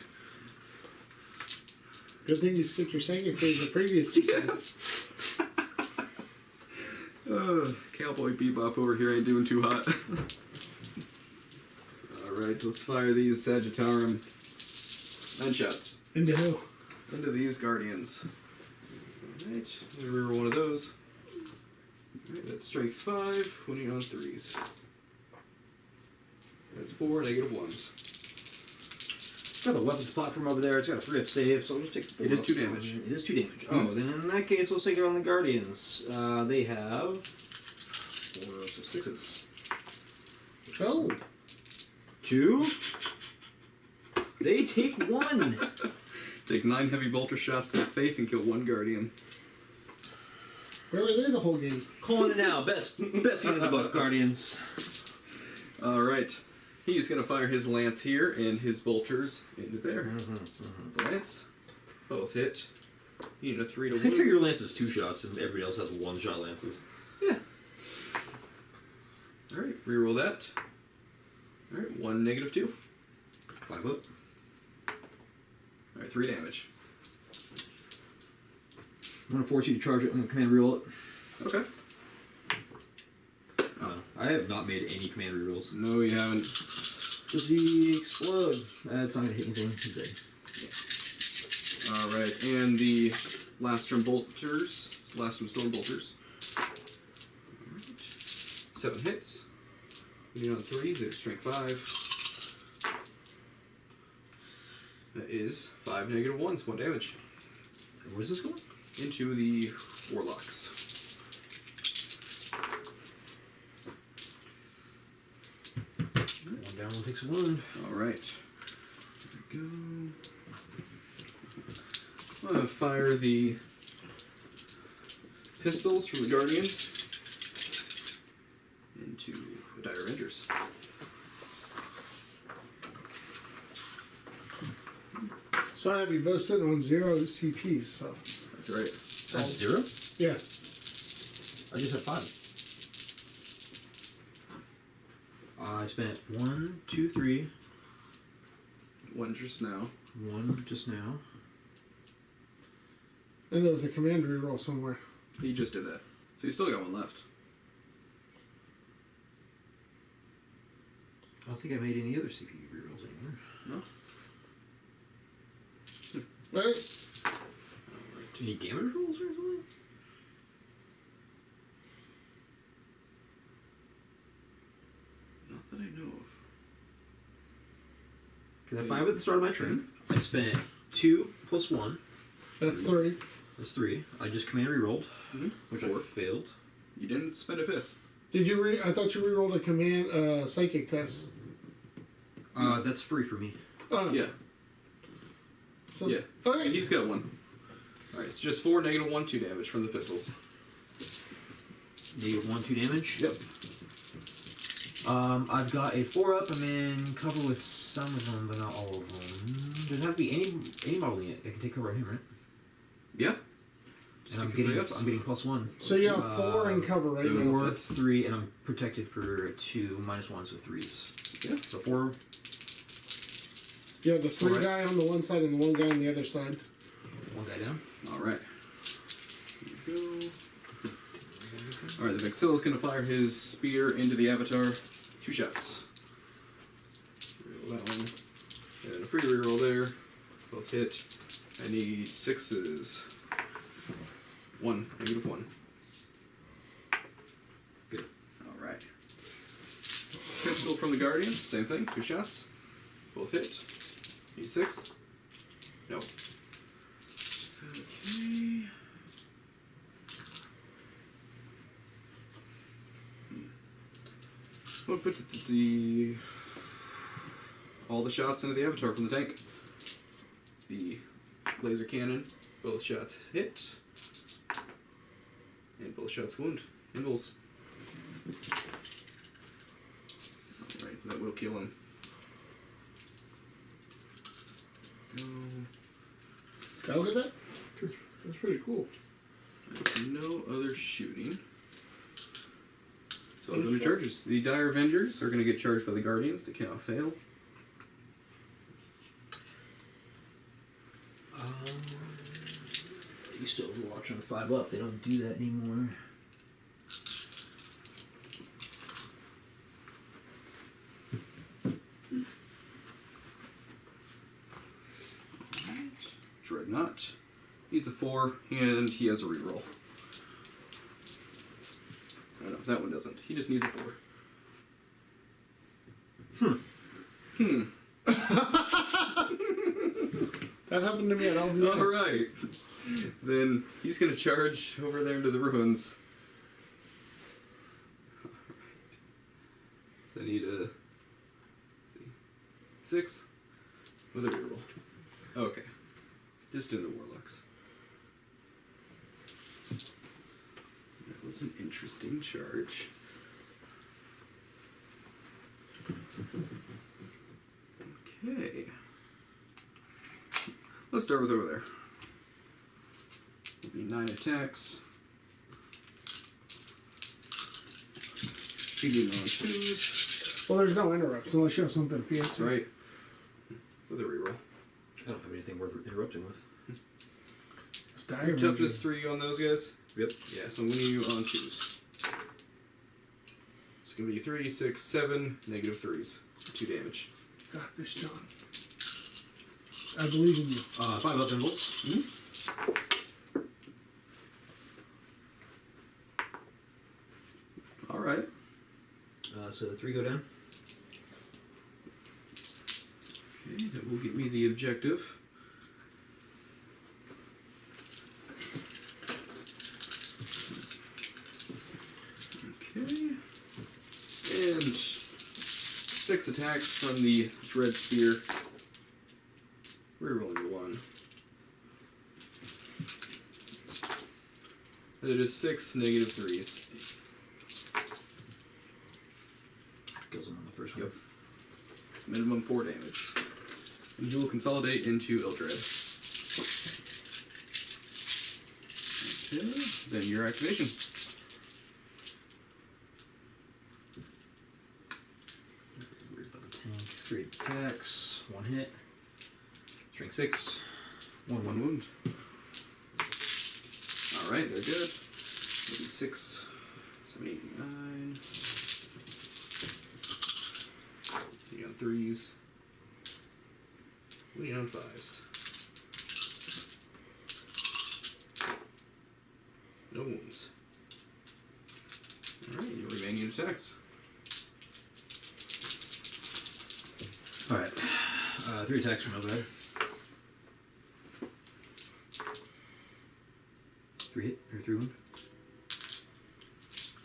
Good thing you skipped your psychic phase the previous 2 times. Cowboy Bebop over here ain't doing too hot. Alright, let's fire these Sagittarium 9 shots. Into who? Into these Guardians. Alright, let me reroll one of those. Alright, that's strength 5, winning on 3s. That's 4 negative 1s. It's got a weapons platform over there. It's got a 3-up save, so I'll just take the 4 It is ups. 2 damage. It is 2 damage. Oh, then in that case, let's take it on the Guardians. They have 4 6s. Oh. 2. They take 1. Take 9 heavy bolter shots to the face and kill 1 Guardian. Where were they the whole game? Calling it now. Best scene in the book, Guardians. All right. He's going to fire his lance here and his bolters into there. The lance. Both hit. You need a 3 to I think wound. your lance is 2 shots and everybody else has 1-shot lances. Yeah. All right. Reroll that. All right. 1 -2. 5 up. All right. 3 damage. I'm going to force you to charge it. I'm going to command reroll it. Okay. I have not made any command rerolls. No, you haven't. Does he explode? It's not going to hit anything. He's dead. All right. And the Lastrum bolters. Lastrum storm bolters. All right. 7 hits. Lean on 3. There's strength 5. That is 5 -1s. 1 damage. Where's this going? Into the warlocks. One down, one takes a wound. All right. There we go. I'm going to fire the pistols from the Guardians into the Dire Avengers. So I have you both sitting on 0 CPs, so. That's right. That's 0? Yeah. I just had 5. I spent 1, 2, 3. 1 just now. 1 just now. And there was a command reroll somewhere. He just did that. So you still got 1 left. I don't think I made any other CPU rerolls anymore. No? Right? Any damage rolls or something? Not that I know of. Because I 5 at the start of my turn. I spent 2 plus 1. That's 3. That's 3. I just command rerolled, which 4. I failed. You didn't spend a 5th. Did you I thought you rerolled a command psychic test. That's free for me. Oh. Yeah. So, Yeah. Okay. He's got 1. Alright, it's just 4 -1, 2 damage from the pistols. -1, 2 damage. Yep. I've got a 4-up. I'm in cover with some of them, but not all of them. Doesn't have to be any model unit. I can take cover on him, right? Yeah. And I'm take your getting 3 ups. +1. So you have 4 in cover right now. 4, 3, and I'm protected for 2 -1, so 3s. Yeah. So 4. You have the 3 Alright. guy on the one side and the 1 guy on the other side. 1 guy down. Alright. Here we go. Alright, the Vexill's gonna fire his spear into the Avatar. 2 shots. Reroll that one. And a free reroll there. Both hit. I need 6s. 1, -1. Good. Alright. Pistol from the Guardian, same thing, 2 shots. Both hit. Need 6. No. Okay. We'll put all the shots into the Avatar from the tank. The laser cannon, both shots hit. And both shots wound. Involves. Alright, so that will kill him. Go. Gotta look at that. That's pretty cool. No other shooting. So no charges. The Dire Avengers are going to get charged by the Guardians. They cannot fail. You still Overwatch on 5-up. They don't do that anymore. Dreadnought needs a 4, and he has a reroll. Oh no, that one doesn't. He just needs a 4. That happened to me at LVN. Alright. Then he's going to charge over there into the ruins. So I need a 6 with a reroll. Okay. Just doing the warlocks. was an interesting charge. Okay. Let's start with over there. It'll be 9 attacks. Shooting on 2s. Well, there's no interrupts unless you have something fancy. Right. With a reroll. I don't have anything worth interrupting with. It's dire Toughness 3 on those guys? Yep. Yeah, so I'm winning you on 2s. It's going to be 3, 6, 7, negative 3s. 2 damage. You got this, John. I believe in you. 5 up involts. Alright. So the 3 go down. Okay, that will get me the objective. Okay. And 6 attacks from the Dread Spear. Rerolling the 1. It is 6 negative 3s. Kills him on the first one. Yep. It's minimum 4 damage. And you will consolidate into Eldred. Okay, then your activation. Weird about the tank. 3 attacks, 1 hit. Strength 6, 1 One wound. Alright, they're good. 6, 7, 8, 9. 3 on 3s. 20 on 5s. No wounds. Alright, your remaining attacks. Alright. 3 attacks from Eldari. 3 hit, or 3 wound.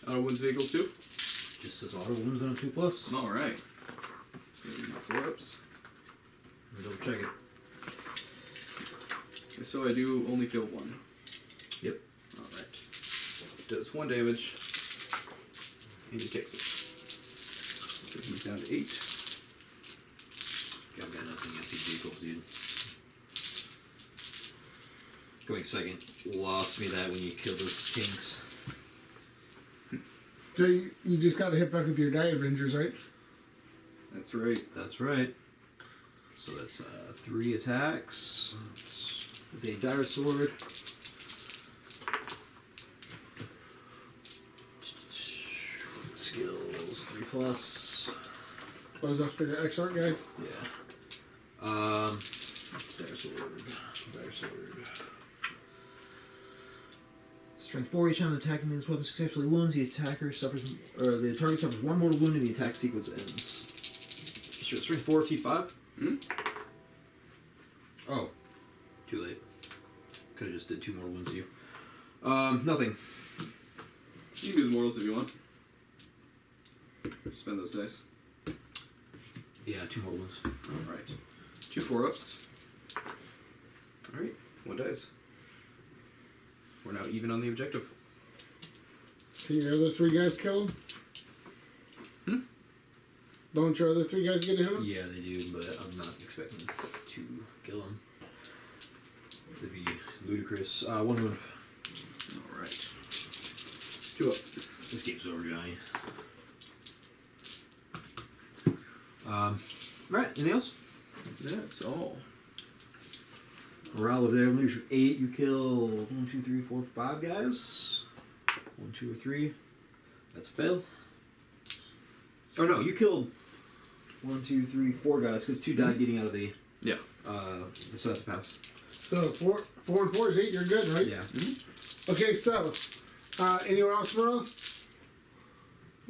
Auto wounds vehicle 2. Just says auto wounds on a 2+. Alright. 4 ups. Double check it. So I do only feel 1. Yep. Alright. Does 1 damage. And he takes it. So he's down to 8. I've got nothing against these vehicles, dude. Going second lost me that when you killed those kinks. So you just got to hit back with your Die Avengers, right? That's right. That's right. So that's 3 attacks. With a dire sword. Skills 3+. I was after the X-Art guy. Yeah. Dire sword. Dire sword. Strength 4. Each time the attacker means weapon successfully wounds, the attacker suffers, or the target suffers 1 mortal wound, and the attack sequence ends. Strength 4, T5. Hmm? Oh, too late. Could have just did 2 more wounds to you. Nothing. You can do the mortals if you want. Spend those dice. Yeah, 2 more wounds. Alright. 2 4-ups. Alright. 1 dice. We're now even on the objective. Can your other 3 guys kill him? Don't your other 3 guys get to hit him? Yeah, they do, but I'm not expecting to kill him. That'd be ludicrous. 1 wound. Alright. 2 up. This game's over, Johnny. Right, anything else? That's all. Morale over there, leadership 8. You kill 1, 2, 3, 4, 5 guys. 1, 2, or 3. That's a fail. Oh no, you killed 1, 2, 3, 4 guys because 2 died getting out of the Yeah. the pass. So 4 and 4 is 8. You're good, right? Yeah. Okay, so anywhere else, Morale?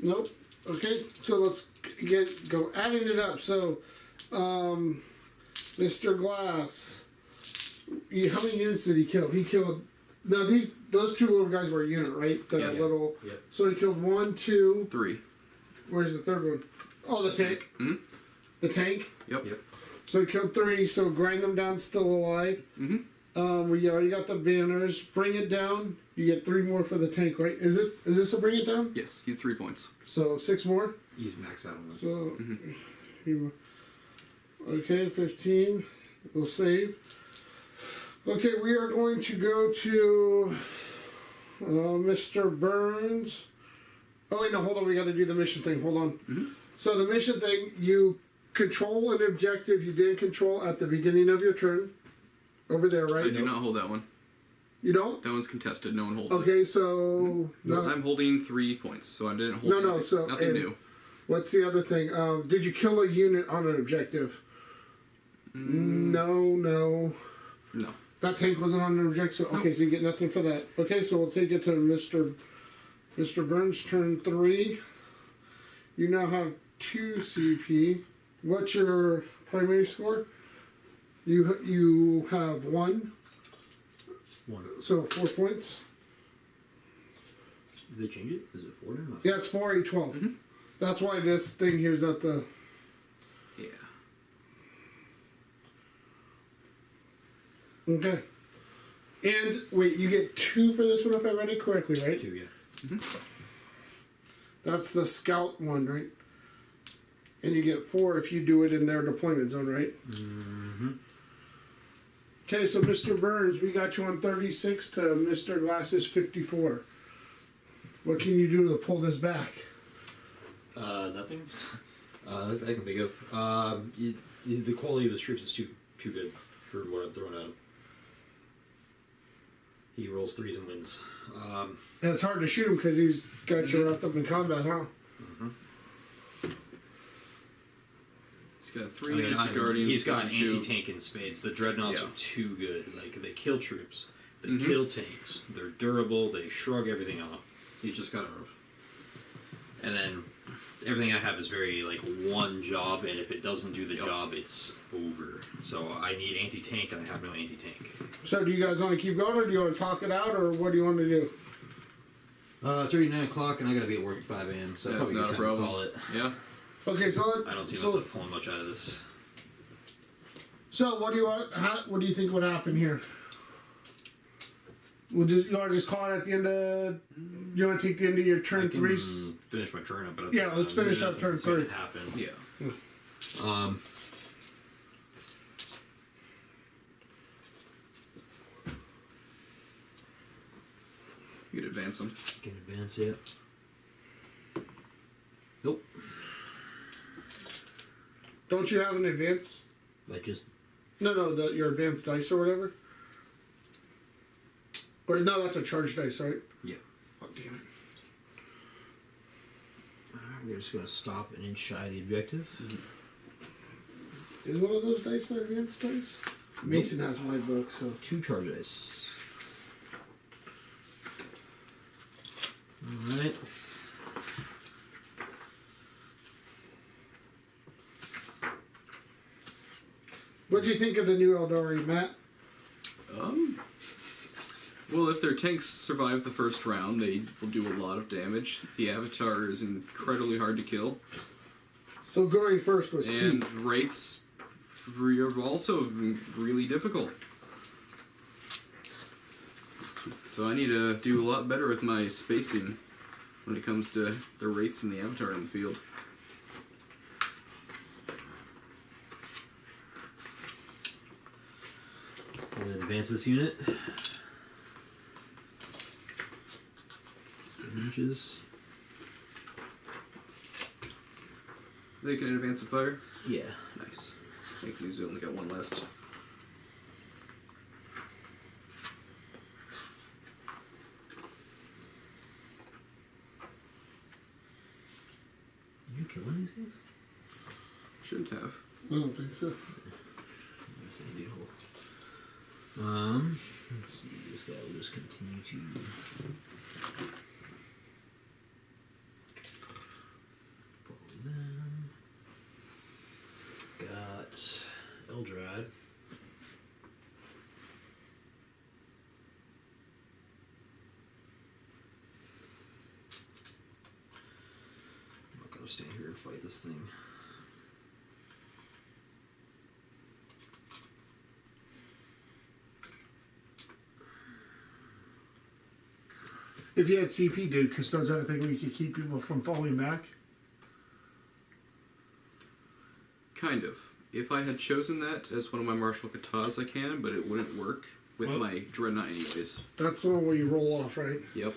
Nope. Okay, so let's go adding it up. So, Mr. Glass, how many units did he kill? He killed. Now those 2 little guys were a unit, right? The Yes. little. Yep. So he killed 1, 2. 3. Where's the 3rd one? Oh, the tank. Mhm. The tank. Yep. Yep. So he killed 3. So grind them down, still alive. Mhm. We already got the banners. Bring it down. You get 3 more for the tank, right? Is this a bring it down? Yes, he's 3 points. So 6 more. He's maxed out on that. So, okay, 15. We'll save. Okay, we are going to go to Mr. Burns. Oh wait, no, hold on. We got to do the mission thing. Hold on. So the mission thing, you control an objective you didn't control at the beginning of your turn. Over there, right? I do not hold that one. You don't? That one's contested. No one holds it. Okay, so I'm holding 3 points, so I didn't hold. No, anything. so nothing new. What's the other thing? Did you kill a unit on an objective? No. No. That tank wasn't on an objective. So, okay, so you get nothing for that. Okay, so we'll take it to Mr. Burns, turn 3. You now have 2 CP. What's your primary score? You have 1. 1. So 4 points. Did they change it? Is it 4 now? Yeah, it's 4, 8, 12. That's why this thing here's at the. Yeah. Okay. And wait, you get 2 for this one if I read it correctly, right? 2, yeah. That's the scout one, right? And you get 4 if you do it in their deployment zone, right? Okay, so Mr. Burns, we got you on 36 to Mr. Glass's 54. What can you do to pull this back? Nothing. I can think of. The quality of his troops is too good for what I'm throwing at him. He rolls 3s and wins. And it's hard to shoot him because he's got you wrapped up in combat, huh? He's got 3 anti-guardians. He's got that can shoot. anti-tank in spades. The dreadnoughts Yeah. are too good. Like, they kill troops. They kill tanks. They're durable. They shrug everything off. He's just got to... And then everything I have is very, like, one job, and if it doesn't do the job, it's over. So I need anti-tank, and I have no anti-tank. So do you guys want to keep going, or do you want to talk it out, or what do you want to do? It's already 9 o'clock, and I got to be at work at 5 a.m., so That's probably not good a time problem. to call it. Yeah. Okay, so I don't see myself pulling much out of this. So what do you want? What do you think would happen here? You want to just call it at the end of? You want to take the end of your turn 3? Finish my turn up, but Yeah, let's finish up turn 3. Happen. Yeah. You could advance them. Can advance it. Nope. Don't you have an advance? I just... No, your advanced dice or whatever. Or no, that's a charged dice, right? Yeah. Oh, damn it. We're just going to stop an inch shy of the objective. Is one of those dice an advanced dice? Mason has my book, so. 2 charge dice. Alright. What do you think of the new Aeldari, Matt? Well, if their tanks survive the first round, they will do a lot of damage. The Avatar is incredibly hard to kill. So going first was key. And Wraiths are also really difficult. So I need to do a lot better with my spacing when it comes to the Wraiths and the Avatar in the field. I'm going to advance this unit. 7 inches. They can advance a fire? Yeah. Nice. I think he's only got 1 left. Did you kill one of these guys? Shouldn't have. I don't think so. That's a deal. Let's see. This guy will just continue to. Follow them. Got Aeldari. I'm not gonna stand here and fight this thing. If you had CP, dude, Custodes had a thing where you could keep people from falling back. Kind of. If I had chosen that as one of my martial katas, I can, but it wouldn't work with Well- my Dreadnought anyways. That's the one where you roll off, right? Yep.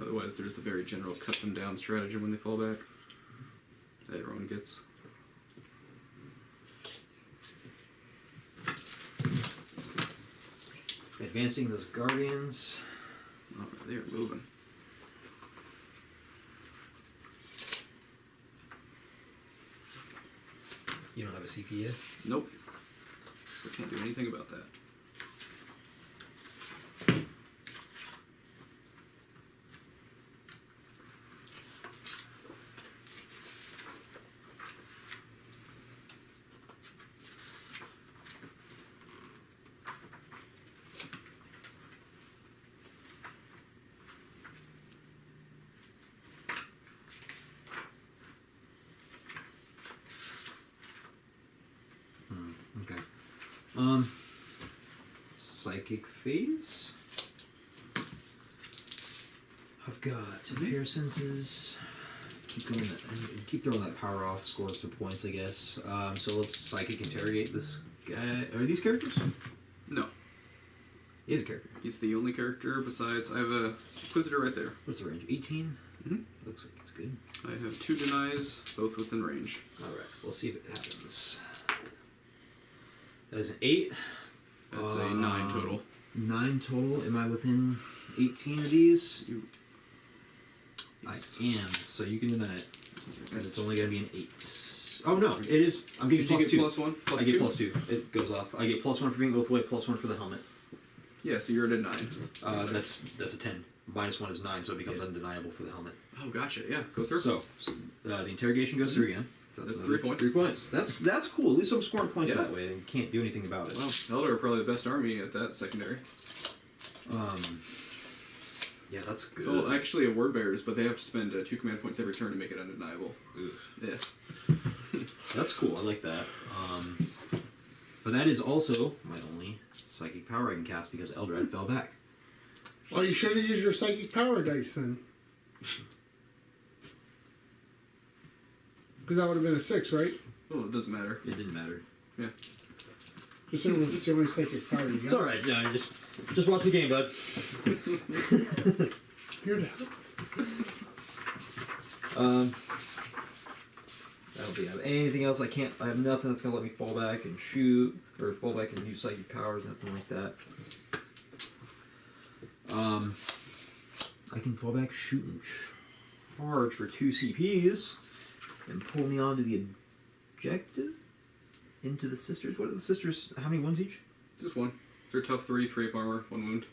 Otherwise, there's the very general cut them down strategy when they fall back that everyone gets. Advancing those guardians. Oh, they're moving. You don't have a CP yet? Nope. We can't do anything about that. Okay. Psychic phase. I've got pair senses. Keep throwing that power off. Scores some points, I guess. So let's psychic interrogate this guy. Are these characters? No. He is a character. He's the only character besides... I have a Inquisitor right there. What's the range? 18. Mhm. Looks like it's good. I have 2 denies, both within range. All right. We'll see if it happens. That is an 8. That's a 9 total. 9 total. Am I within 18 of these? Yes. I am. So you can deny it. And it's only going to be an 8. Oh, no. It is. I'm getting Did you plus get 2. plus 1? Plus I get 2? plus 2. It goes off. I get plus 1 for being both way, plus 1 for the helmet. Yeah, so you're at a 9. That's a 10. Minus 1 is 9, so it becomes undeniable for the helmet. Oh, gotcha. Yeah, goes through. So, the interrogation goes through again. So That's another 3 points. 3 points. That's cool. At least I'm scoring points Yeah. that way and can't do anything about it. Well, Eldar are probably the best army at that secondary. Yeah, that's good. Well, actually, a Word Bearers, but they have to spend 2 command points every turn to make it undeniable. Ugh. Yeah. That's cool. I like that. But that is also my only psychic power I can cast because Eldred fell back. Well, you should have used your psychic power dice then. Because that would have been a 6, right? Well, it doesn't matter. It didn't matter. Yeah. Just so it's the only psychic power you got. It's all right. Yeah, just watch the game, bud. Here to That'll be it. Anything else? I have nothing that's gonna let me fall back and shoot or fall back and use psychic powers. Nothing like that. I can fall back, shoot, and charge for 2 CPs, and pull me onto the objective. Into the sisters. What are the sisters? How many wounds each? Just 1. They're tough 3, 3 up armor, 1 wound.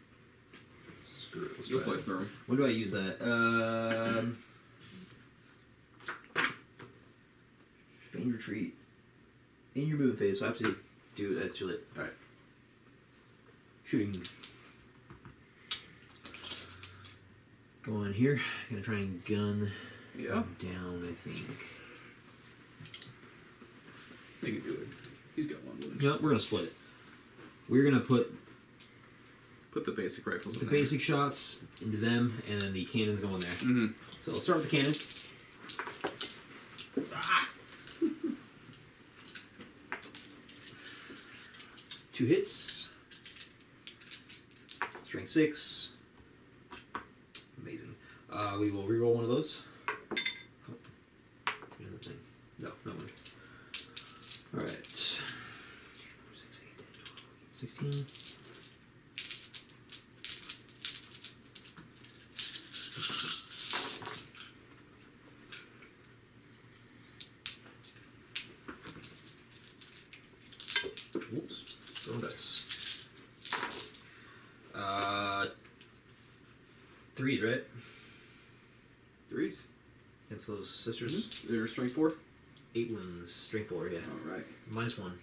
Screw it. Let's Just try slice it. through them. When do I use that? Feign retreat. In your movement phase, so I have to do that's too late. Alright. Shooting. Go on here. Gonna try and gun Yeah. down, I think. They can do it. He's got 1 wound. No, we're gonna split it. We're gonna put Put the basic rifles the in there. basic shots into them, and then the cannons go in there. Mm-hmm. So let's start with the cannon. Ah! 2 hits. Strength 6. Amazing. We will reroll one of those. Where's that thing? No one. Alright. 6, 8, 10, 12, 16. Oops. Roll dice. 3, right? 3s. Against those sisters. Mm-hmm. They're strength 4. 8 wounds. Strength 4, yeah. Alright. Minus 1.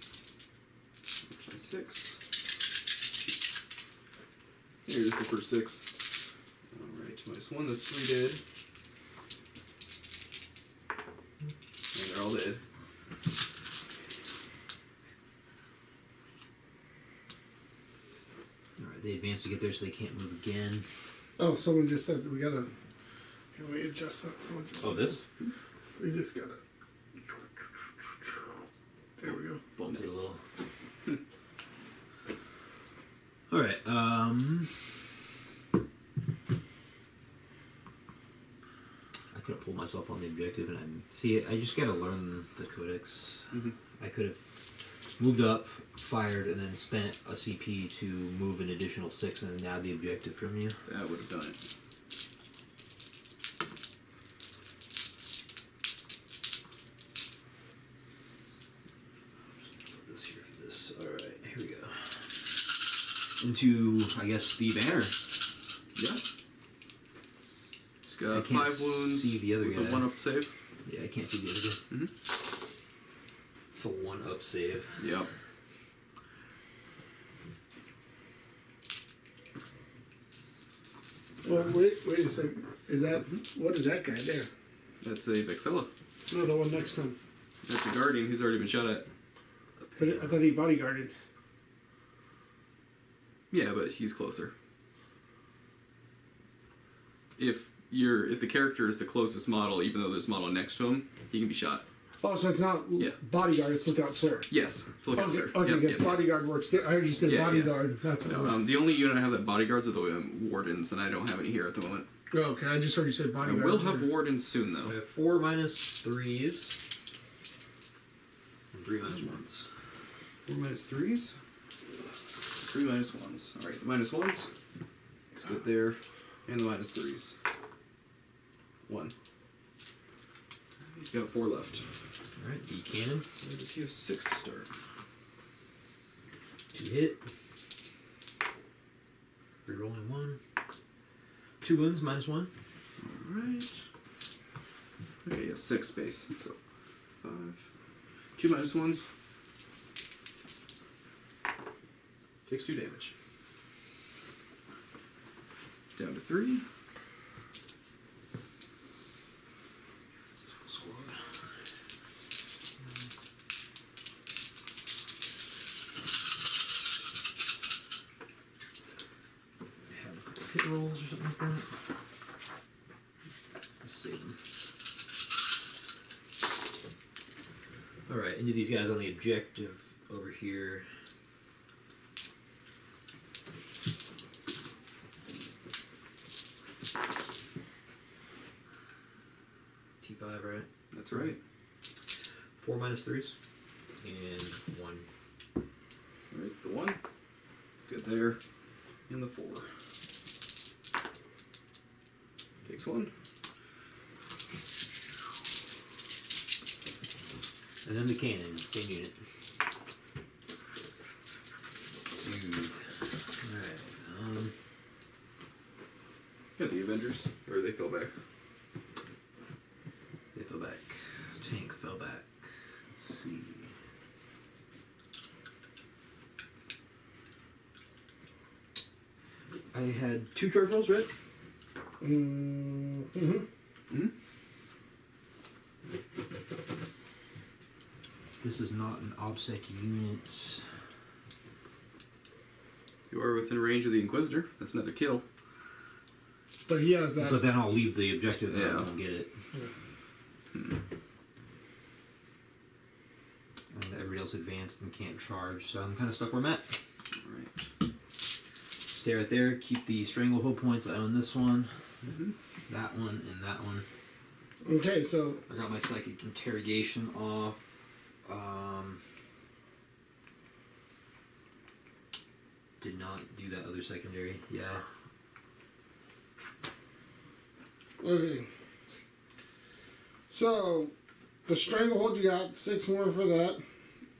6. Here's the first 6. Alright, minus 1, that's 3 dead. And they're all dead. Alright, they advance to get there so they can't move again. Oh, someone just said we gotta. Can we adjust that? Someone just Oh, this? We just gotta. There we go. Bumped it a Nice. little. Alright, I could have pulled myself on the objective and I just gotta learn the Codex. I could have moved up, fired, and then spent a CP to move an additional 6 and then nab the objective from you. That would have done it. Put this here for this. Alright, here we go. Into, I guess, the banner. Yeah. He's I got can't 5 wounds see the other with guy. a 1-up save. Yeah, I can't see the other guy. It's a 1-up save. Yep. Well, wait a second. Is that what is that guy there? That's a Vexilla. No, the one next to him. That's a Guardian. He's already been shot at. But I thought he bodyguarded. Yeah, but he's closer. If the character is the closest model, even though there's a model next to him, he can be shot. Oh, so it's not Yeah. bodyguard, it's lookout sir. Yes. So look Okay, at sir. okay, Yep, good. yep. Bodyguard works there. I heard you say Yeah, bodyguard. That's what No, the only unit I have that bodyguards are the wardens, and I don't have any here at the moment. oh, okay, I just heard you say I bodyguard. will have wardens soon, So I though. have 4 -3s. And 3 -1s. 4 -3s. 3 -1s. All right, the -1s. Let's get there, and the -3s. 1. He's got 4 left. Alright, the cannon. Where does he have 6 to start? 2 hit. Rerolling 1. 2 wounds, -1. Alright. Okay, yeah, 6 space. So 5. 2 -1s. Takes 2 damage. Down to 3. This is full squad. Have a couple hit rolls or something like that. Let's save them. Alright, into these guys on the objective over here. T5, right? That's right. 4 -3s. And 1. Alright, the 1. Good there. And the 4. Takes 1. And then the cannon, same unit. 2. Alright, Got the Avengers. Or they fell back. they fell back. Tank fell back. Let's see. I had 2 charge rolls, right? This is not an OBSEC unit. You are within range of the Inquisitor. That's another kill. But he has that. But then I'll leave the objective and I Yeah. won't get it. And everybody else advanced and can't charge, so I'm kind of stuck where I'm at. Alright. Stay right there, keep the stranglehold points. I own this one, that one, and that one. Okay, so I got my psychic interrogation off. Did not do that other secondary. Yeah. okay. So the stranglehold you got 6 more for that.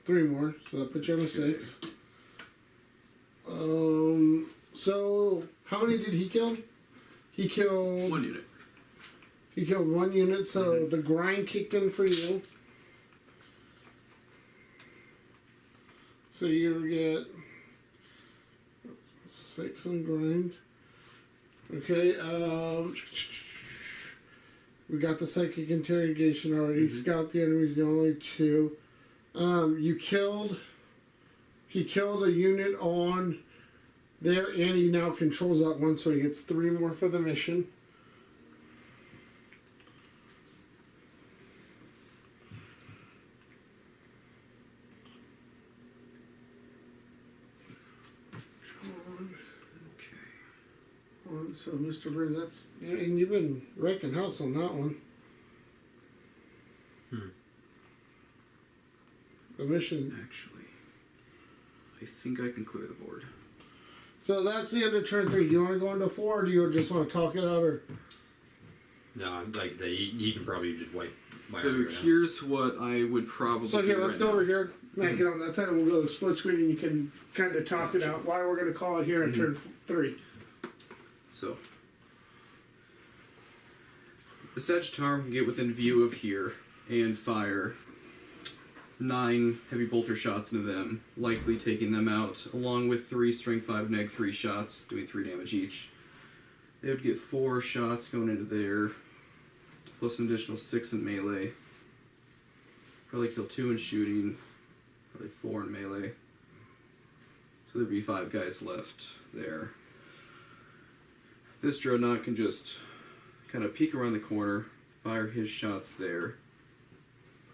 3 more, so that puts you on a 6. So how many did he kill? He killed 1 unit. He killed 1 unit, so the grind kicked in for you. So you get 6 on grind. Okay, We got the psychic interrogation already. Scout the enemies, the only two. He killed a unit on there, and he now controls that one, so he gets 3 more for the mission. So, Mr. Burns, that's... And you've been wrecking house on that one. The mission... Actually, I think I can clear the board. So that's the end of turn 3. Do you want to go into 4, or do you just want to talk it out, or... No, like I say, you can probably just wipe my So army right now. here's what I would probably So, here, do let's right go now. over here. Matt, get on that side, and we'll go to the split screen, and you can kind of talk it out. Why we're going to call it here in turn 3. So, the Sagittarium can get within view of here and fire 9 heavy bolter shots into them, likely taking them out, along with 3 strength 5 neg 3 shots, doing 3 damage each. They would get 4 shots going into there, plus an additional 6 in melee. Probably kill 2 in shooting, probably 4 in melee. So there'd be 5 guys left there. This Dreadnought can just kind of peek around the corner, fire his shots there,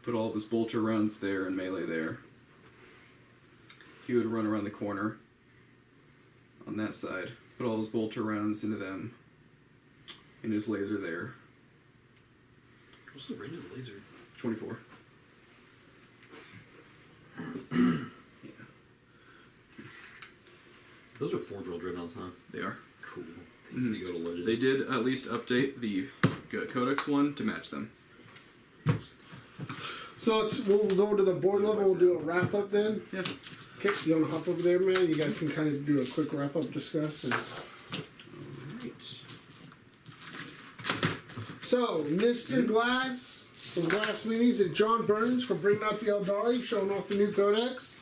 put all of his bolter rounds there and melee there. He would run around the corner on that side, put all his bolter rounds into them, and his laser there. What's the range of the laser? 24. Yeah, Those are 4 drill dreadnoughts, huh? they are. Cool. You go to Legends. They did at least update the Codex one to match them. So we'll go to the board level. We'll do a wrap up then. Yeah. Okay, you want to hop over there, man? You guys can kind of do a quick wrap up, discuss. And... Alright. So, Mr. Glass from Glass Minis and John Burns for bringing out the Aeldari, showing off the new Codex.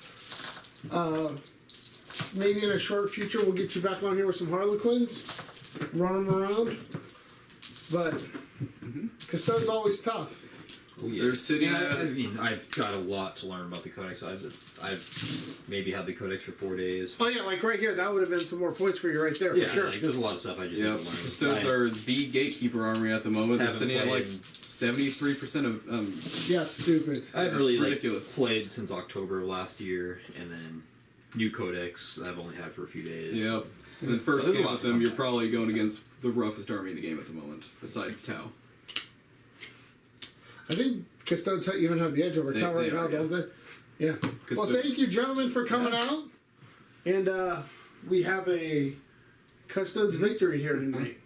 Maybe in a short future we'll get you back on here with some Harlequins, run them around. But Custodes always tough. Oh, yeah. They're sitting Yeah, at- I mean, I've got a lot to learn about the Codex. I've maybe had the Codex for 4 days. Oh yeah, like right here, that would have been some more points for you right there, for Yeah, sure. like, there's a lot of stuff I just Yeah, need to learn. Custodes I are the gatekeeper army at the moment. They're haven't sitting at like played- 73% of. Yeah, stupid. I haven't It's really ridiculous. played since October of last year, and then new Codex I've only had for a few days. Yep. And the first There's a game lot with to them, come you're back. probably going against the roughest army in the game at the moment, besides Tau. I think Custodes even have the edge over They- Tau right they now, are, yeah. don't they? Yeah. Well, Custodes- thank you, gentlemen, for coming out. And we have a Custodes victory here tonight.